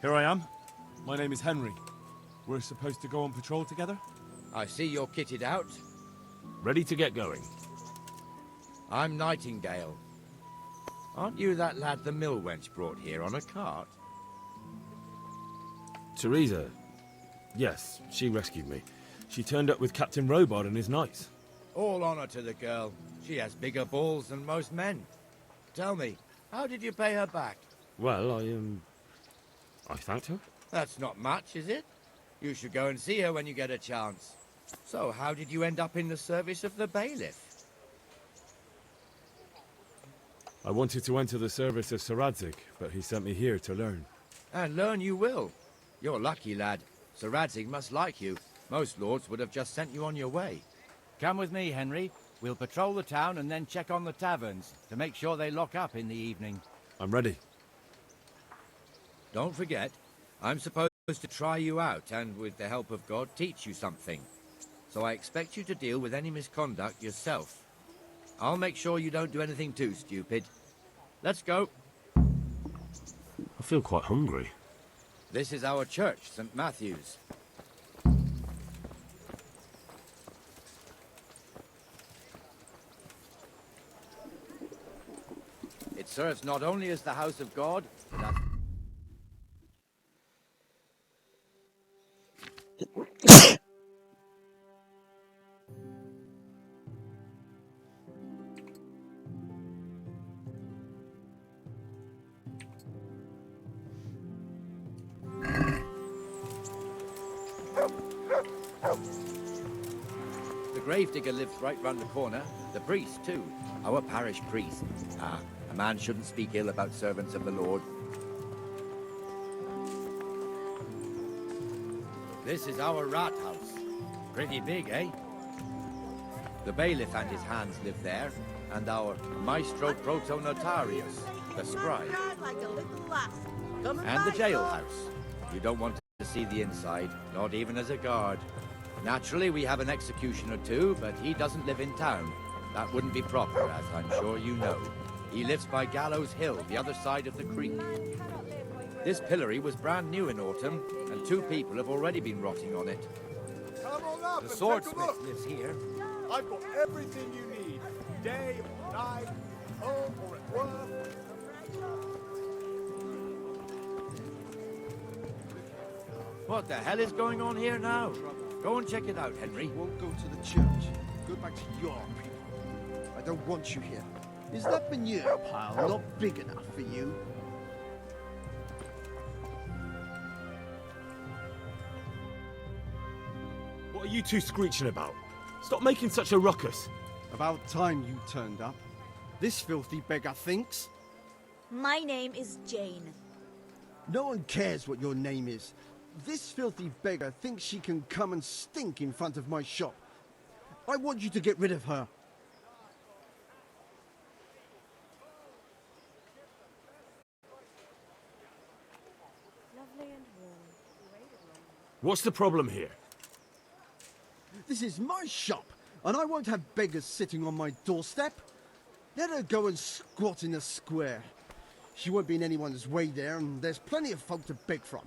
Here I am. My name is Henry. We're supposed to go on patrol together?
I see you're kitted out.
Ready to get going.
I'm Nightingale. Aren't you that lad the mill wench brought here on a cart?
Teresa. Yes, she rescued me. She turned up with Captain Robard and his knights.
All honor to the girl. She has bigger balls than most men. Tell me, how did you pay her back?
Well, I thanked her.
That's not much, is it? You should go and see her when you get a chance. So, how did you end up in the service of the bailiff?
I wanted to enter the service of Sir Radzig, but he sent me here to learn.
And learn you will. You're lucky, lad. Sir Radzig must like you. Most lords would have just sent you on your way.
Come with me, Henry. We'll patrol the town and then check on the taverns to make sure they lock up in the evening.
I'm ready.
Don't forget, I'm supposed to try you out and, with the help of God, teach you something. So I expect you to deal with any misconduct yourself. I'll make sure you don't do anything too stupid. Let's go.
I feel quite hungry.
This is our church, St. Matthew's. It serves not only as the house of God, but as... The gravedigger lives right round the corner. The priest, too. Our parish priest. Ah, a man shouldn't speak ill about servants of the Lord. This is our rat house. Pretty big, eh? The bailiff and his hands live there, and our maestro protonotarius, the scribe, and the jailhouse. You don't want to see the inside, not even as a guard. Naturally, we have an executioner too, but he doesn't live in town. That wouldn't be proper, as I'm sure you know. He lives by Gallows Hill, the other side of the creek. This pillory was brand new in autumn, and 2 people have already been rotting on it.
Come on up
The
and
swordsmith
take a look.
lives here.
I've got everything you need. Day or night, home or at work.
What the hell is going on here now? Go and check it out, Henry.
Won't go to the church. Go back to your people. I don't want you here. Is that manure pile not big enough for you?
What are you two screeching about? Stop making such a ruckus.
About time you turned up. This filthy beggar thinks.
My name is Jane.
No one cares what your name is. This filthy beggar thinks she can come and stink in front of my shop. I want you to get rid of her.
Lovely and warm.
What's the problem here?
This is my shop, and I won't have beggars sitting on my doorstep. Let her go and squat in the square. She won't be in anyone's way there, and there's plenty of folk to beg from.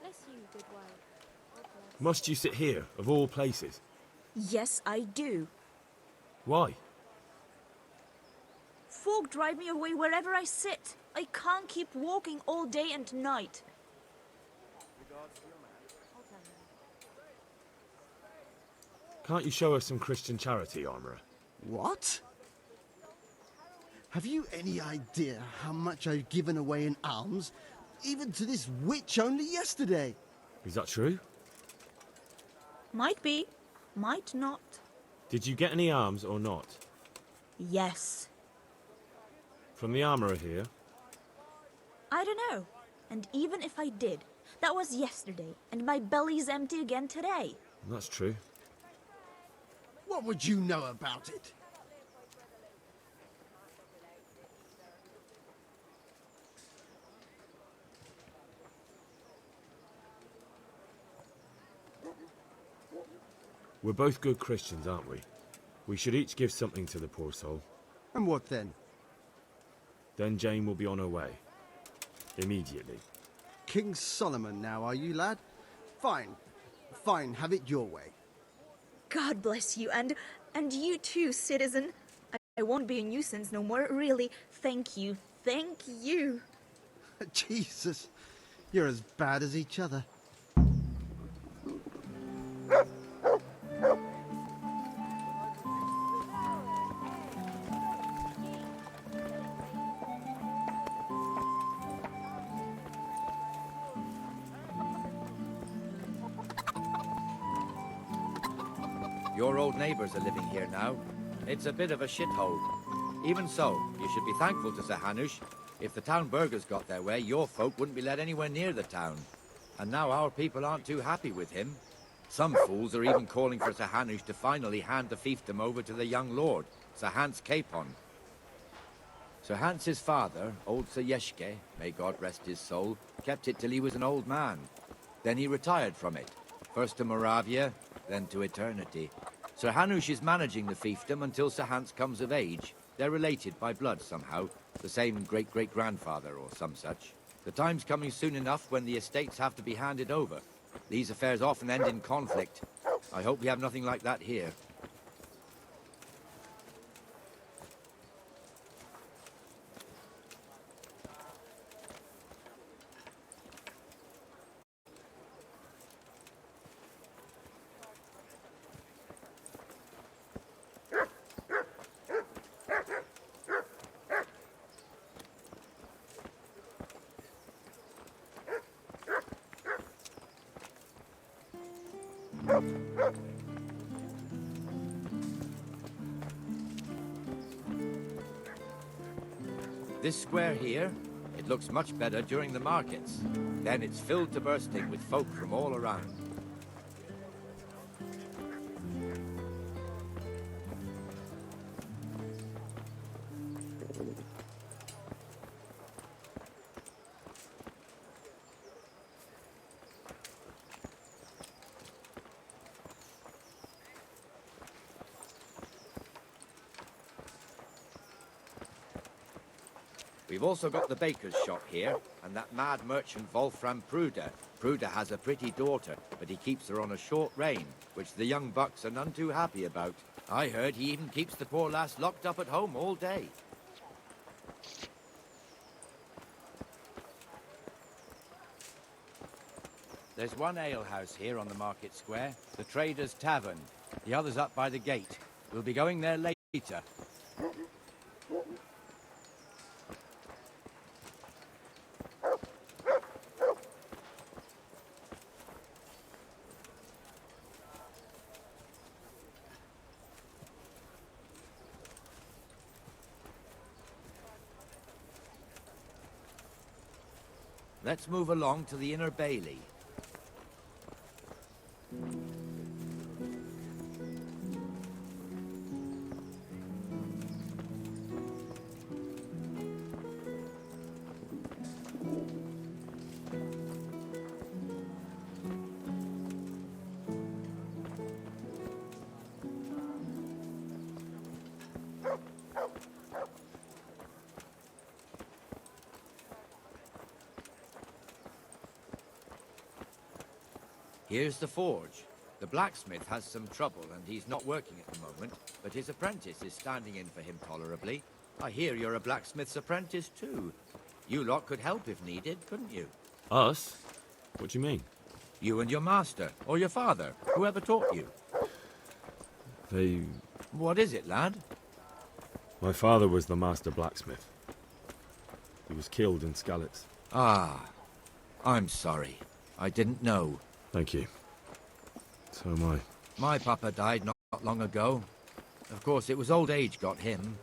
Bless you, good wife.
Must you sit here, of all places?
Yes, I do.
Why?
Folk drive me away wherever I sit. I can't keep walking all day and night.
Can't you show us some Christian charity, Armourer?
What? Have you any idea how much I've given away in alms, even to this witch only yesterday?
Is that true?
Might be, might not.
Did you get any alms or not?
Yes.
From the Armourer here?
I don't know. And even if I did, that was yesterday, and my belly's empty again today.
That's true.
What would you know about it?
We're both good Christians, aren't we? We should each give something to the poor soul.
And what then?
Then Jane will be on her way. Immediately.
King Solomon now, are you, lad? Fine. Fine, have it your way.
God bless you, and you too, citizen. I won't be a nuisance no more, really. Thank you. Thank you.
Jesus, you're as bad as each other.
Your old neighbours are living here now. It's a bit of a shithole. Even so, you should be thankful to Sir Hanush. If the town burghers got their way, your folk wouldn't be let anywhere near the town.
And now our people aren't too happy with him. Some fools are even calling for Sir Hanush to finally hand the fiefdom over to the young lord, Sir Hans Capon. Sir Hans's father, old Sir Yeshke, may God rest his soul, kept it till he was an old man. Then he retired from it, first to Moravia, then to eternity. Sir Hanush is managing the fiefdom until Sir Hans comes of age. They're related by blood somehow, the same great-great-grandfather or some such. The time's coming soon enough when the estates have to be handed over. These affairs often end in conflict. I hope we have nothing like that here. This square here, it looks much better during the markets. Then it's filled to bursting with folk from all around. We've also got the baker's shop here, and that mad merchant Wolfram Pruder. Pruder has a pretty daughter, but he keeps her on a short rein, which the young bucks are none too happy about. I heard he even keeps the poor lass locked up at home all day. There's one alehouse here on the market square, the Trader's Tavern. The other's up by the gate. We'll be going there later. Let's move along to the Inner Bailey. Here's the forge. The blacksmith has some trouble and he's not working at the moment, but his apprentice is standing in for him tolerably. I hear you're a blacksmith's apprentice too. You lot could help if needed, couldn't you?
Us? What do you mean?
You and your master, or your father, whoever taught you.
They...
What is it, lad?
My father was the master blacksmith. He was killed in Skalitz.
Ah, I'm sorry. I didn't know.
Thank you. So am I.
My papa died not long ago. Of course, it was old age got him.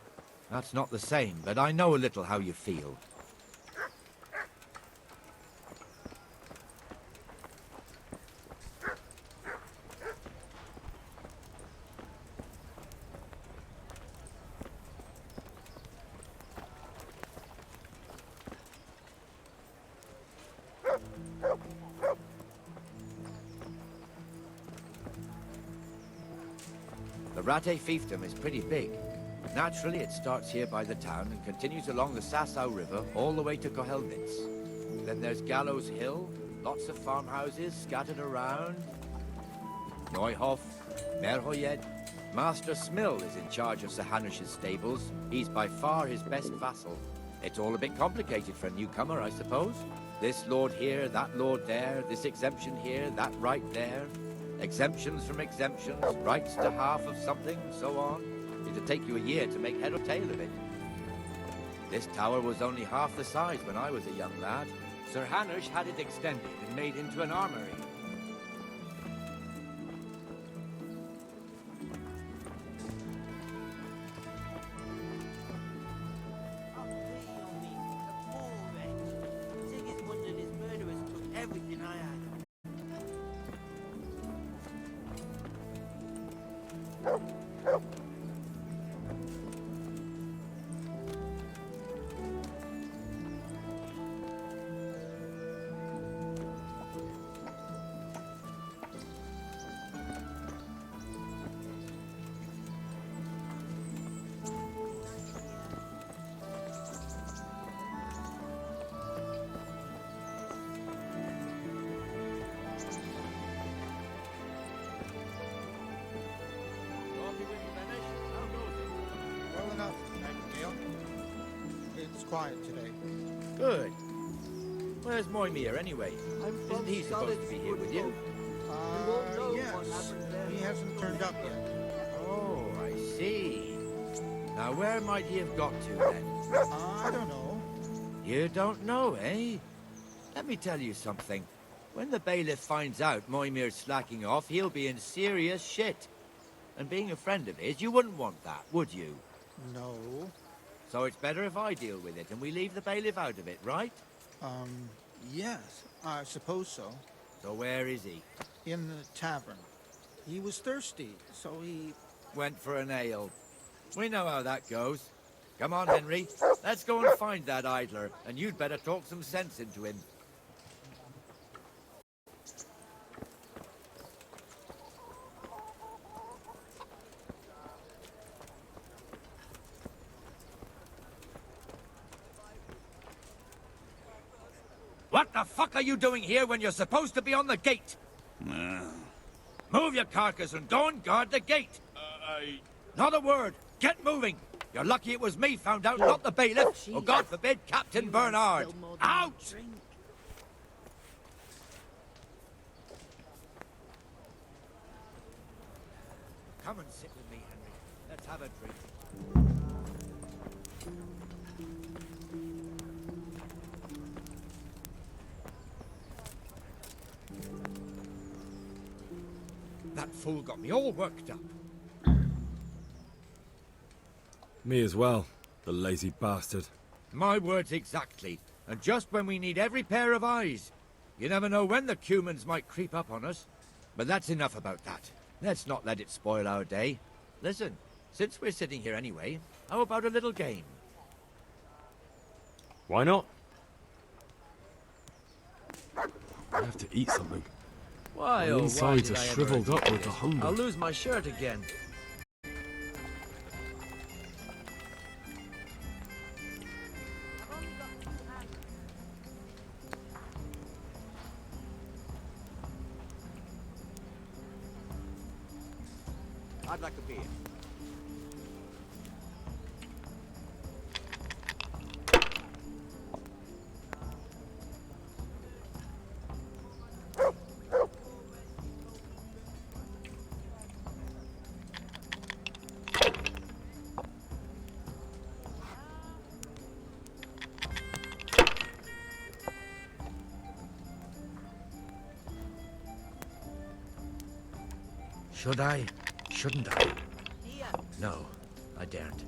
That's not the same, but I know a little how you feel. The Rattay fiefdom is pretty big. Naturally, it starts here by the town and continues along the Sasau River all the way to Kohelnitz. Then there's Gallows Hill, lots of farmhouses scattered around. Neuhof, Merhoyed. Master Smill is in charge of Sir Hanush's stables. He's by far his best vassal. It's all a bit complicated for a newcomer, I suppose. This lord here, that lord there, this exemption here, that right there. Exemptions from exemptions, rights to half of something, so on. It'd take you a year to make head or tail of it. This tower was only half the size when I was a young lad. Sir Hanush had it extended and made into an armory.
Sigismund and his murderers took everything I had.
nothing, Nightingale. It's quiet today.
Good. Where's Moimir anyway? Isn't he supposed to be here with you?
Yes. He hasn't turned up yet.
Oh, I see. Now where might he have got to then?
I don't know.
You don't know, eh? Let me tell you something. When the bailiff finds out Moimir's slacking off, he'll be in serious shit. And being a friend of his, you wouldn't want that, would you?
No.
So it's better if I deal with it and we leave the bailiff out of it, right?
Yes, I suppose so.
So where is he?
In the tavern. He was thirsty, so he...
Went for an ale. We know how that goes. Come on, Henry. Let's go and find that idler, and you'd better talk some sense into him.
What the fuck are you doing here when you're supposed to be on the gate? Move your carcass and go and guard the gate. Not a word. Get moving. You're lucky it was me found out, not the bailiff. Or God forbid, Captain Bernard. Out!
Come and sit with me, Henry. Let's have a drink.
That fool got me all worked up.
Me as well, the lazy bastard.
My words exactly. And just when we need every pair of eyes. You never know when the Cumans might creep up on us. But that's enough about that. Let's not let it spoil our day. Listen, since we're sitting here anyway, how about a little game?
Why not? I have to eat something.
Why,
My
oh, why
insides
did
are
I ever
shriveled up
agree?
with the hunger.
I'll lose my shirt again.
I'd like a beer.
Should I? Shouldn't I? No, I daren't.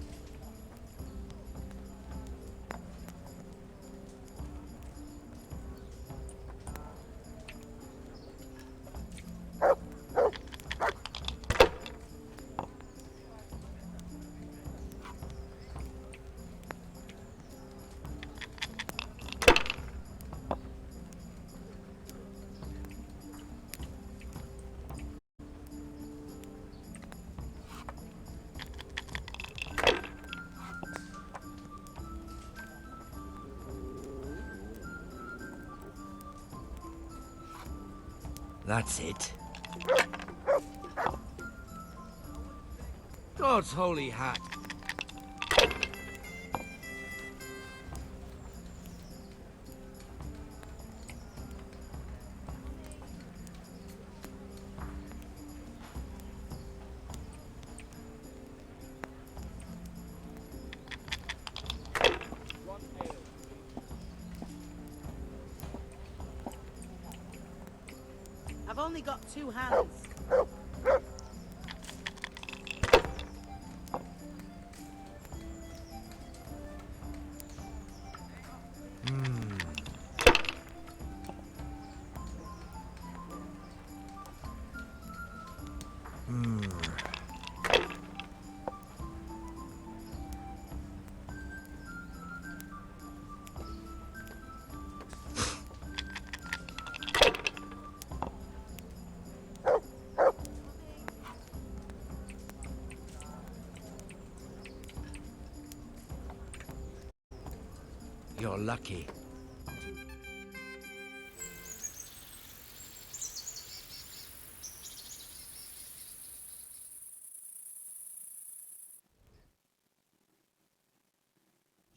That's it.
God's holy hat.
I've only got 2 hands.
You're lucky.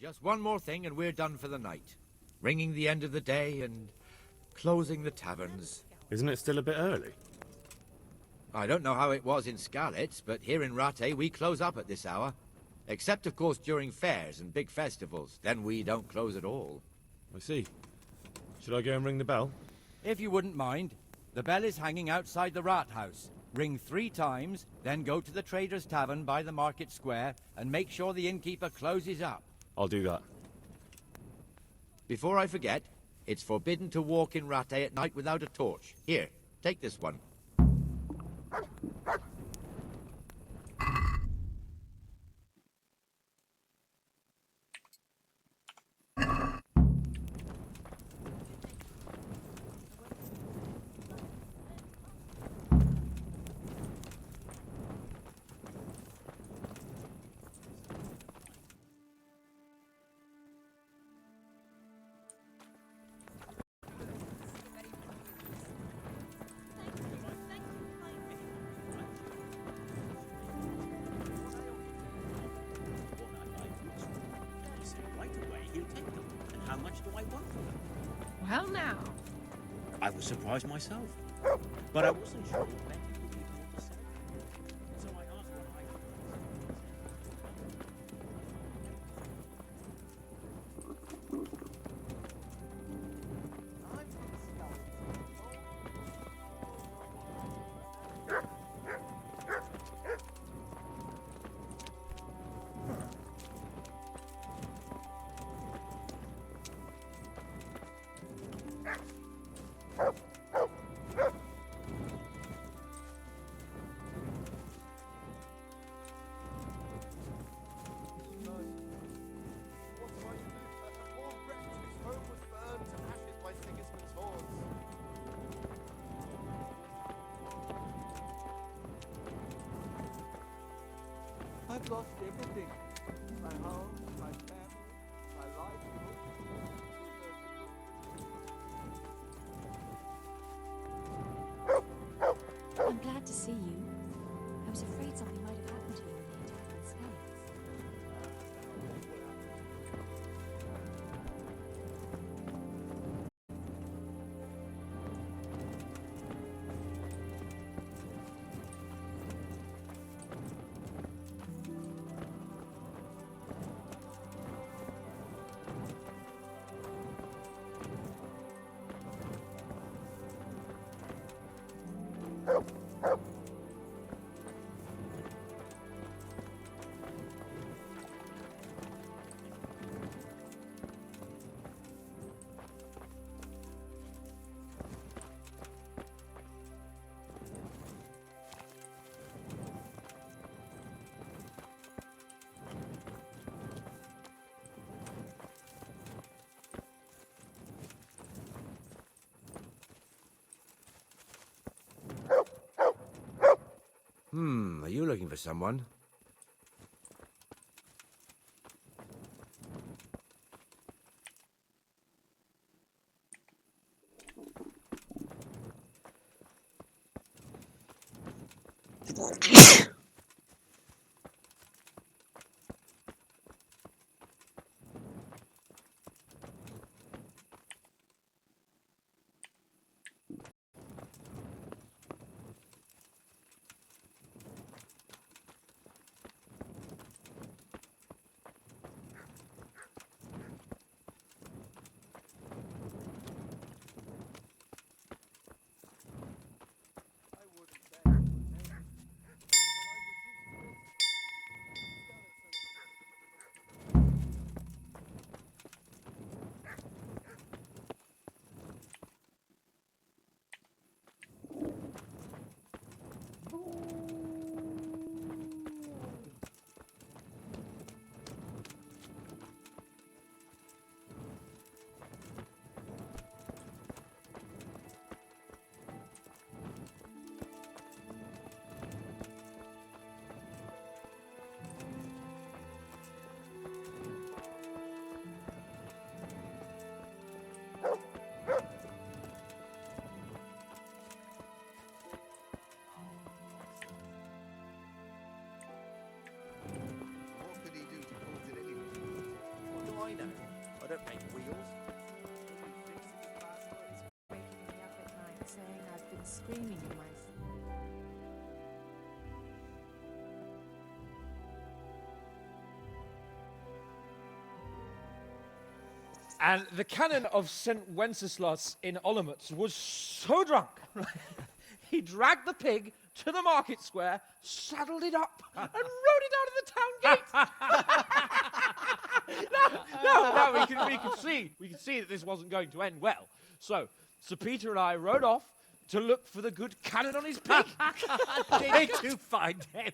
Just one more thing and we're done for the night. Ringing the end of the day and closing the taverns.
Isn't it still a bit early?
I don't know how it was in Skalitz, but here in Rattay we close up at this hour. Except, of course, during fairs and big festivals. Then we don't close at all.
I see. Should I go and ring the bell?
If you wouldn't mind. The bell is hanging outside the rat house. Ring 3 times, then go to the Trader's Tavern by the market square and make sure the innkeeper closes up.
I'll do that.
Before I forget, it's forbidden to walk in Rattay at night without a torch. Here, take this one.
How much do I want for them?
Well, now.
I was surprised myself. But I wasn't sure what Betty would be able to say. So I asked what I...
I've lost everything. My home, my family, my livelihood.
I'm glad to see you. I was afraid something might have happened to you in the attack on Skalitz.
Are you looking for someone?
I know. I don't make wheels.
Waking me up at night saying I've been screaming in my sleep.
And the canon of St. Wenceslas in Olomouc was so drunk, he dragged the pig to the market square, saddled it up, and rode it out of the town gate. no, we could see that this wasn't going to end well. So, Sir Peter and I rode off to look for the good canon on his pig.
Did you find him?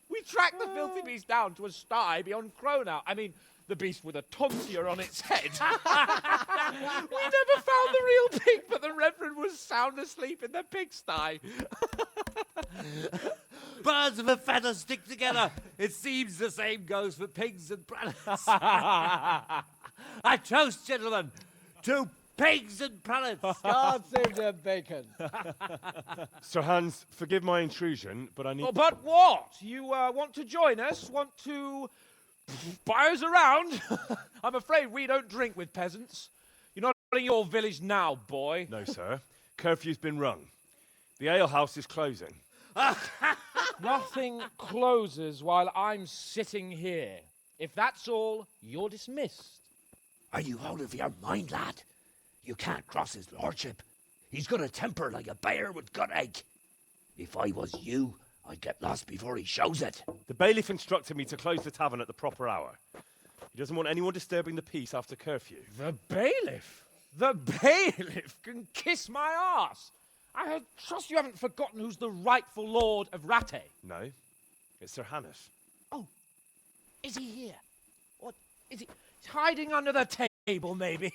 We tracked the filthy beast down to a sty beyond Cronau. I mean, the beast with a tonsure on its head. We never found the real pig, but the Reverend was sound asleep in the pigsty.
Birds of a feather stick together. It seems the same goes for pigs and prelates. I toast, gentlemen, to pigs and prelates.
God save the bacon.
Sir Hans, forgive my intrusion, but I need...
Oh, but what? You want to join us? Want to buy us around? I'm afraid we don't drink with peasants. You're not in your village now, boy.
No, sir. Curfew's been rung. The alehouse is closing.
Nothing closes while I'm sitting here. If that's all, you're dismissed.
Are you out of your mind, lad? You can't cross his lordship. He's got a temper like a bear with gut ache. If I was you, I'd get lost before he shows it.
The bailiff instructed me to close the tavern at the proper hour. He doesn't want anyone disturbing the peace after curfew.
The bailiff? The bailiff can kiss my arse. I trust you haven't forgotten who's the rightful lord of Rattay.
No, it's Sir Hannes.
Oh, is he here? What, is he hiding under the table, maybe?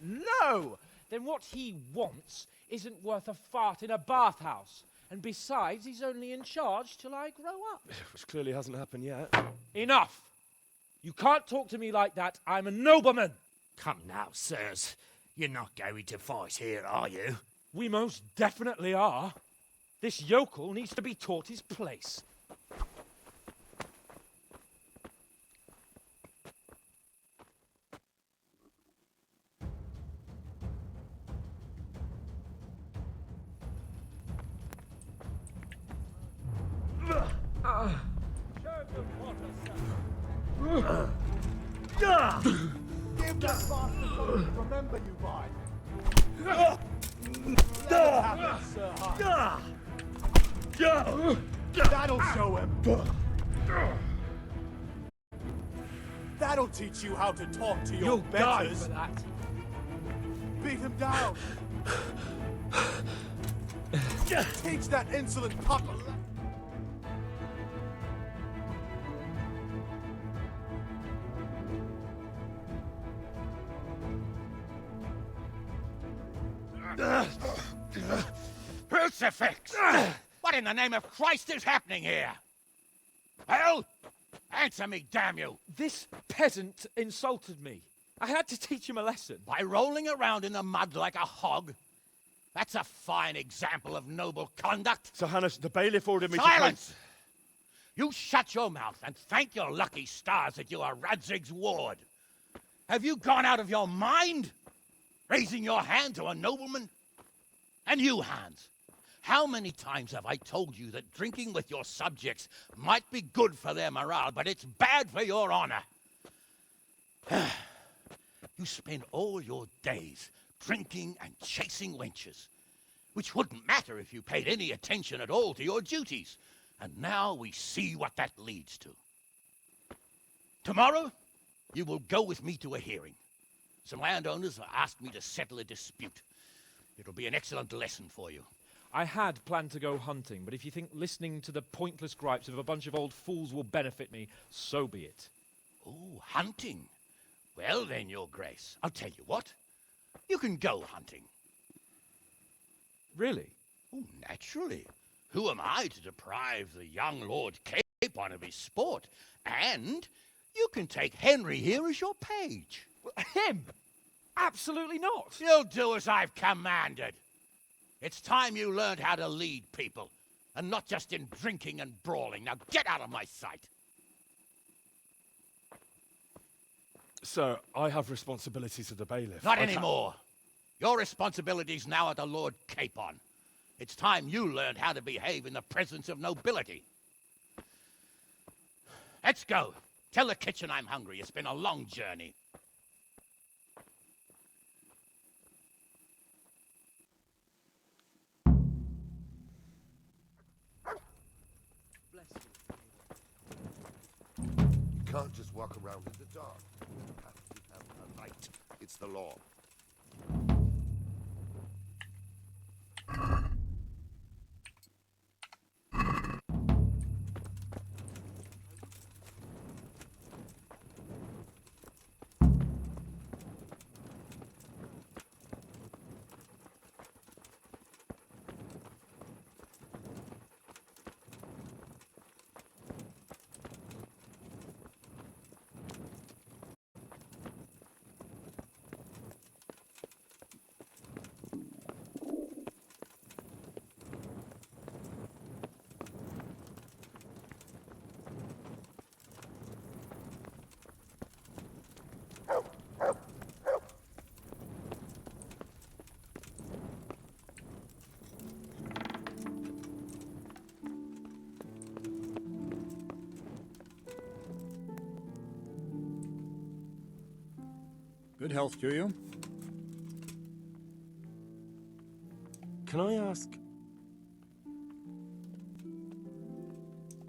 No! Then what he wants isn't worth a fart in a bathhouse. And besides, he's only in charge till I grow up.
Which clearly hasn't happened yet.
Enough! You can't talk to me like that. I'm a nobleman.
Come now, sirs. You're not going to fight here, are you?
We most definitely are. This yokel needs to be taught his place.
Give that bastard something to remember you by. That'll happen, Sir Hans. That'll show him. That'll teach you how to talk to your
You'll die
betters.
for that.
Beat him down. Teach that insolent pup a lesson.
Crucifix! What in the name of Christ is happening here? Well, answer me, damn you!
This peasant insulted me. I had to teach him a lesson.
By rolling around in the mud like a hog? That's a fine example of noble conduct.
Sir Hannes, the bailiff ordered me
Silence! You shut your mouth and thank your lucky stars that you are Radzig's ward. Have you gone out of your mind? Raising your hand to a nobleman? And you, Hans, how many times have I told you that drinking with your subjects might be good for their morale, but it's bad for your honor? You spend all your days drinking and chasing wenches, which wouldn't matter if you paid any attention at all to your duties. And now we see what that leads to. Tomorrow, you will go with me to a hearing. Some landowners have asked me to settle a dispute. It'll be an excellent lesson for you.
I had planned to go hunting, but if you think listening to the pointless gripes of a bunch of old fools will benefit me, so be it.
Oh, hunting? Well then, Your Grace, I'll tell you what. You can go hunting.
Really?
Oh, naturally. Who am I to deprive the young Lord Capon of his sport? And you can take Henry here as your page.
Him? Absolutely not.
You'll do as I've commanded. It's time you learned how to lead people, and not just in drinking and brawling. Now get out of my sight.
Sir, I have responsibilities of the bailiff.
Not
I can't-
anymore. Your responsibilities now are the Lord Capon. It's time you learned how to behave in the presence of nobility. Let's go. Tell the kitchen I'm hungry. It's been a long journey.
You can't just walk around in the dark. You have to have a light. It's the law.
Good health to you.
Can I ask...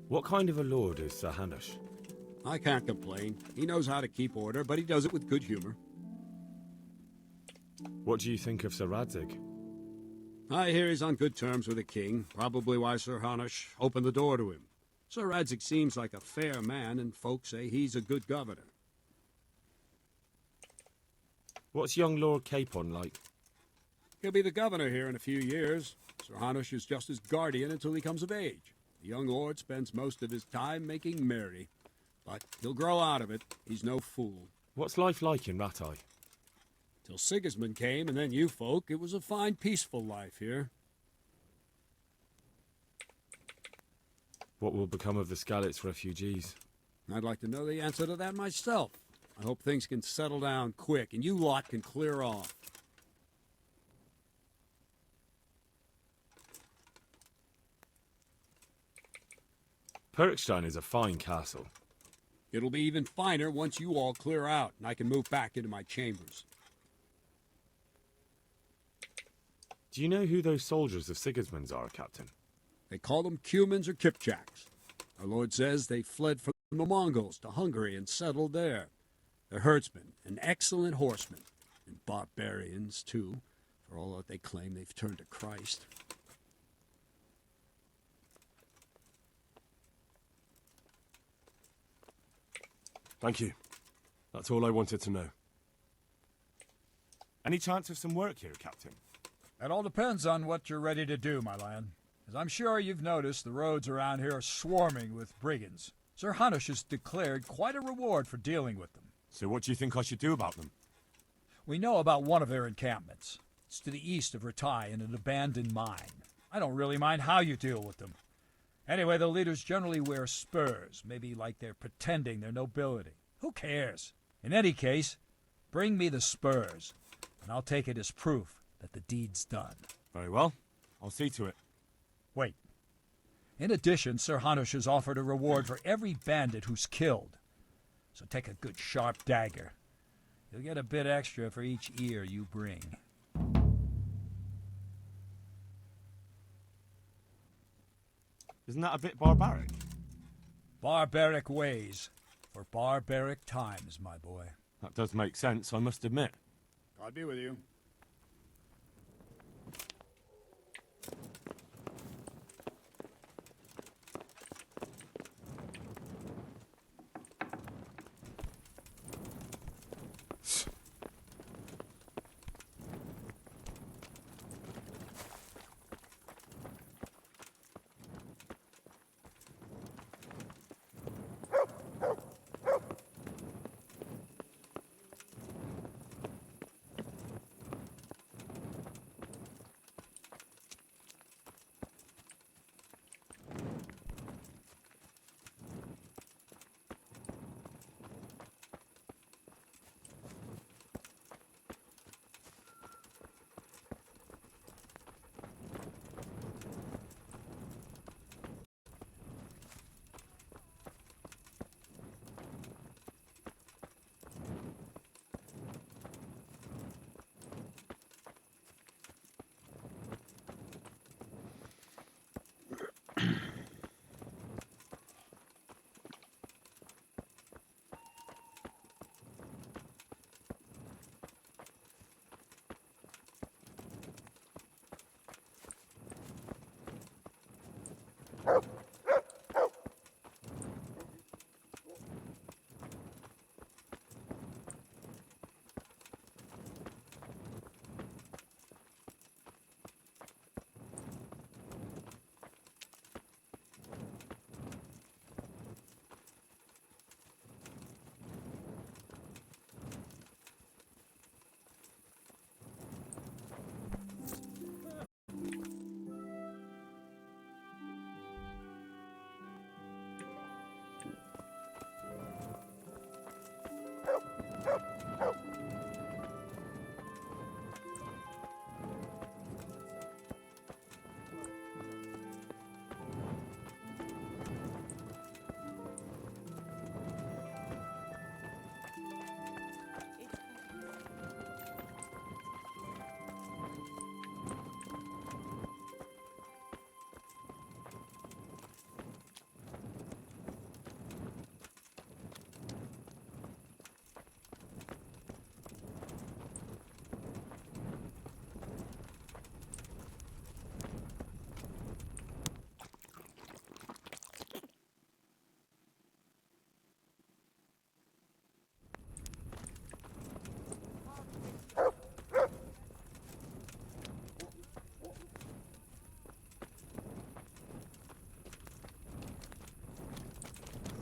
What kind of a lord is Sir Hanush?
I can't complain. He knows how to keep order, but he does it with good humor.
What do you think of Sir Radzig?
I hear he's on good terms with the king, probably why Sir Hanush opened the door to him. Sir Radzig seems like a fair man, and folks say he's a good governor.
What's young Lord Capon like?
He'll be the governor here in a few years. Sir Hanush is just his guardian until he comes of age. The young lord spends most of his time making merry. But he'll grow out of it. He's no fool.
What's life like in Rattay?
Till Sigismund came, and then you folk, it was a fine, peaceful life here.
What will become of the Skalitz refugees?
I'd like to know the answer to that myself. I hope things can settle down quick, and you lot can clear off.
Perkstein is a fine castle.
It'll be even finer once you all clear out, and I can move back into my chambers.
Do you know who those soldiers of Sigismund's are, Captain?
They call them Cumans or Kipchaks. Our lord says they fled from the Mongols to Hungary and settled there. They're herdsmen and excellent horsemen, and barbarians, too, for all that they claim they've turned to Christ.
Thank you. That's all I wanted to know. Any chance of some work here, Captain?
It all depends on what you're ready to do, my lad. As I'm sure you've noticed, the roads around here are swarming with brigands. Sir Hanush has declared quite a reward for dealing with them.
So what do you think I should do about them?
We know about one of their encampments. It's to the east of Rattay in an abandoned mine. I don't really mind how you deal with them. Anyway, the leaders generally wear spurs, maybe like they're pretending they're nobility. Who cares? In any case, bring me the spurs, and I'll take it as proof that the deed's done.
Very well. I'll see to it.
Wait. In addition, Sir Hanush has offered a reward for every bandit who's killed. So take a good sharp dagger. You'll get a bit extra for each ear you bring.
Isn't that a bit barbaric?
Barbaric ways for barbaric times, my boy.
That does make sense, I must admit.
God be with you.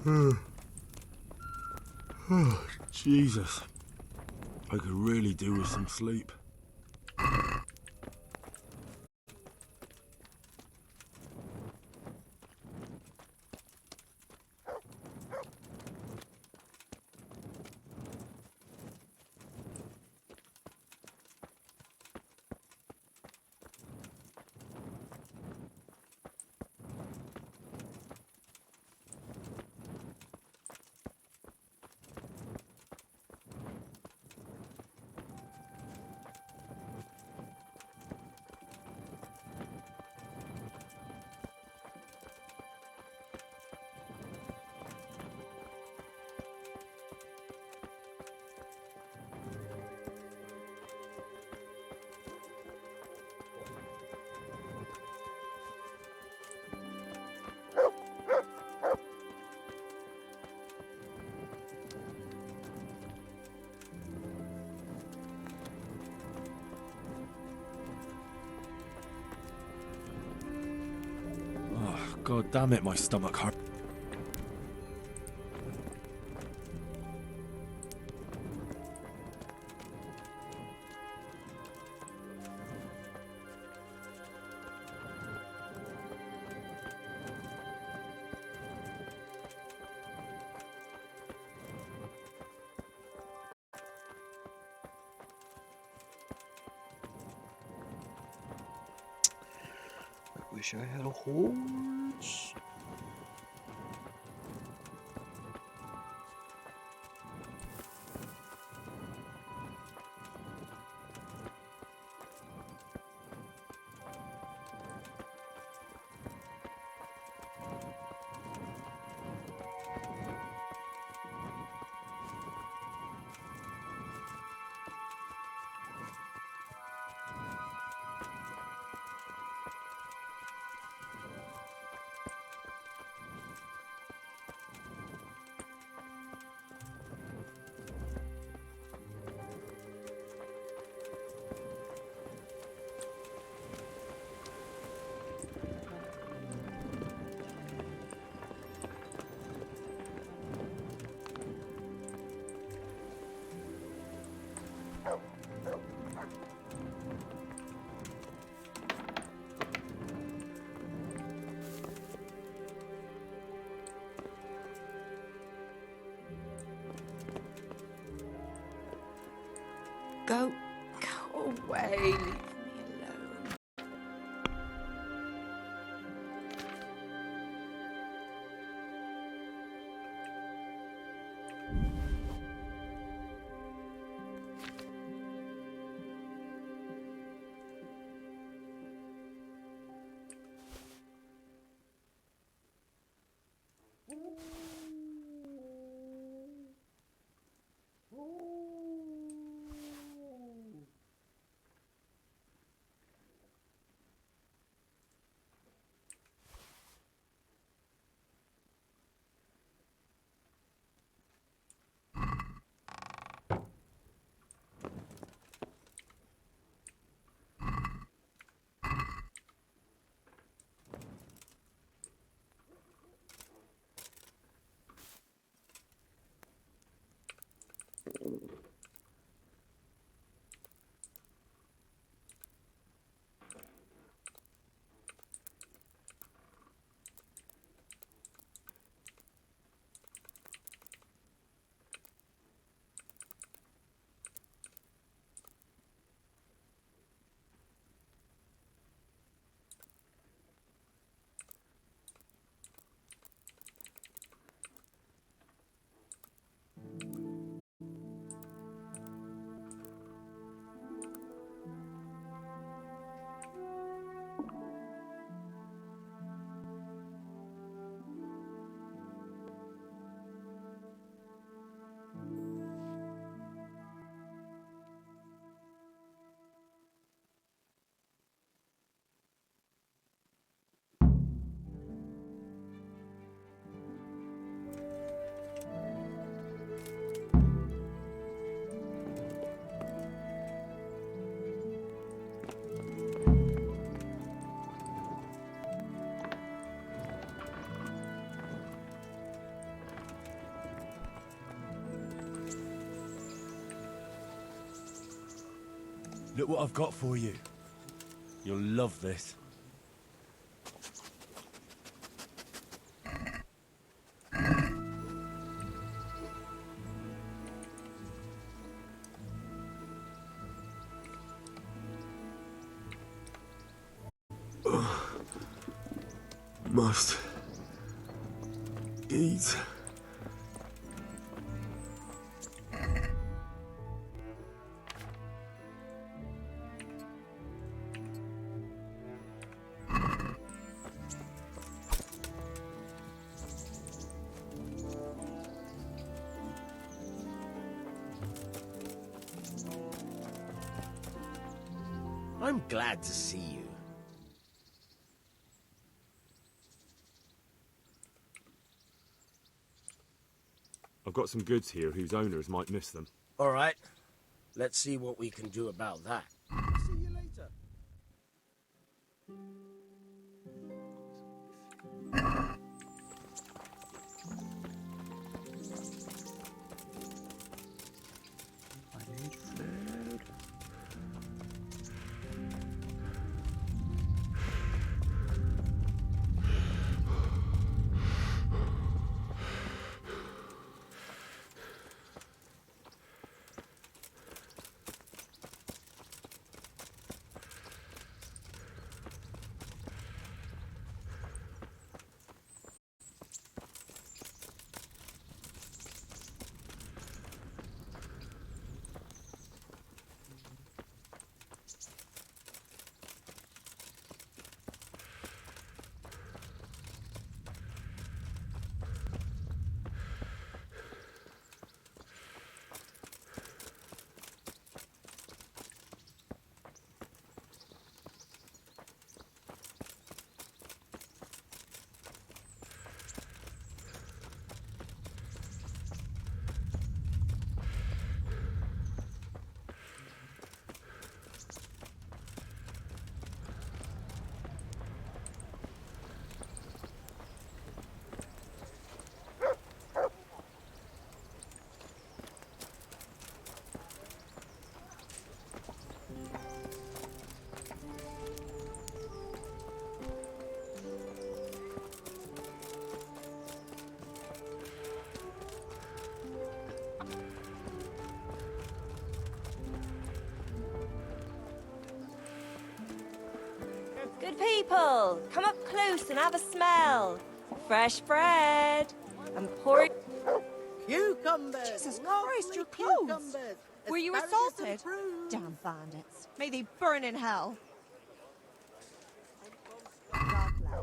Oh, Jesus. I could really do with some sleep. Oh, God damn it, my stomach hurts.
I wish I had a horse.
Go away. Leave me alone.
Look what I've got for you. You'll love this. Must eat.
I'm glad to see you.
I've got some goods here whose owners might miss them.
All right. Let's see what we can do about that.
See you later.
I need food.
Good people, come up close and have a smell. Fresh bread and pork.
Cucumbers!
Jesus
lovely
Christ, your clothes!
cucumbers,
Were you
asparagus and
assaulted?
prunes.
Damn bandits. May they burn in hell.
God bless.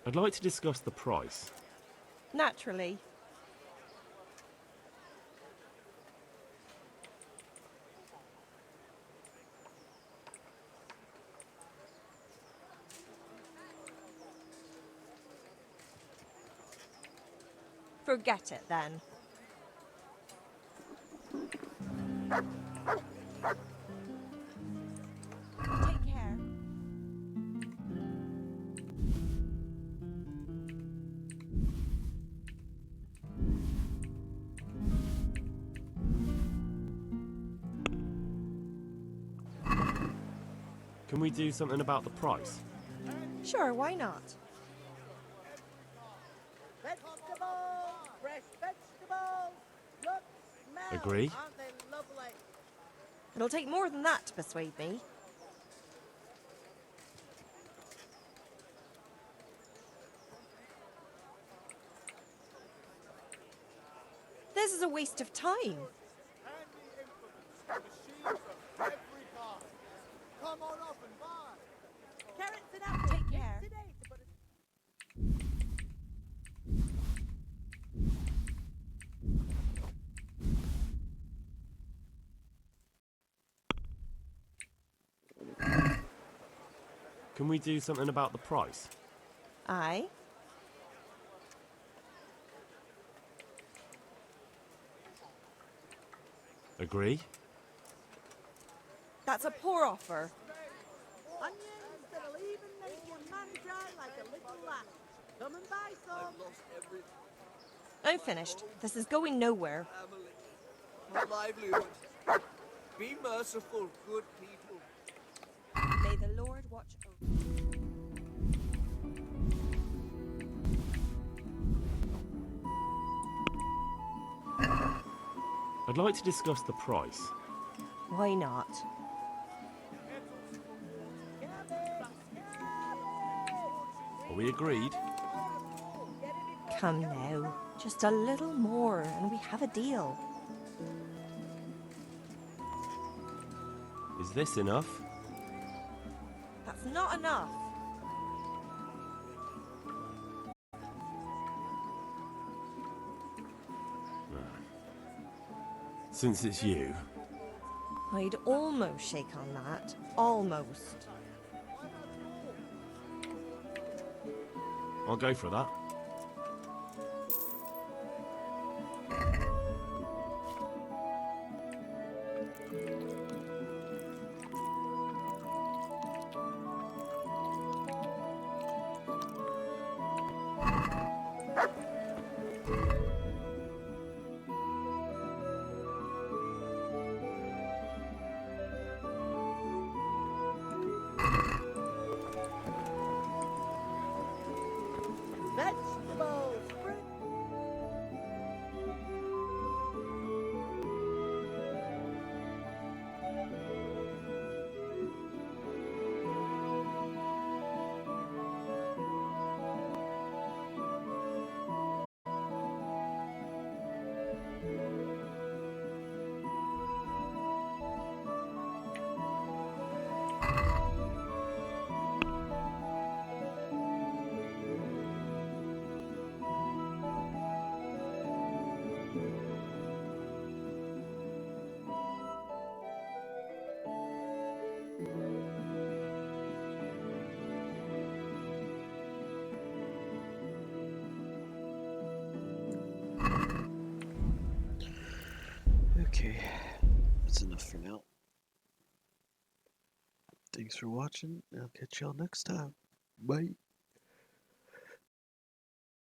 I'd like to discuss the price.
Naturally. Forget it then. Take care.
Can we do something about the price?
Sure, why not?
Vegetables! Fresh vegetables! Look, smell!
Agree.
Aren't they lovely?
It'll take more than that to persuade me. This is a waste of time.
Machines of every kind. Come on up and buy.
Carrots and apples!
Take care.
Today
Can we do something about the price?
Aye.
Agree?
That's a poor offer.
Onions that'll even make your man cry like a little lamb. Come and buy some.
I'm finished. This is going nowhere.
My livelihood. Be merciful, good people.
May the Lord watch over.
I'd like to discuss the price.
Why not?
Are we agreed?
Come now. Just a little more and we have a deal.
Is this enough?
That's not enough.
Since it's you,
I'd almost shake on that. Almost.
I'll go for that.
Vegetables, fruit.
Okay, that's enough for now. Thanks for watching. I'll catch y'all next time. Bye.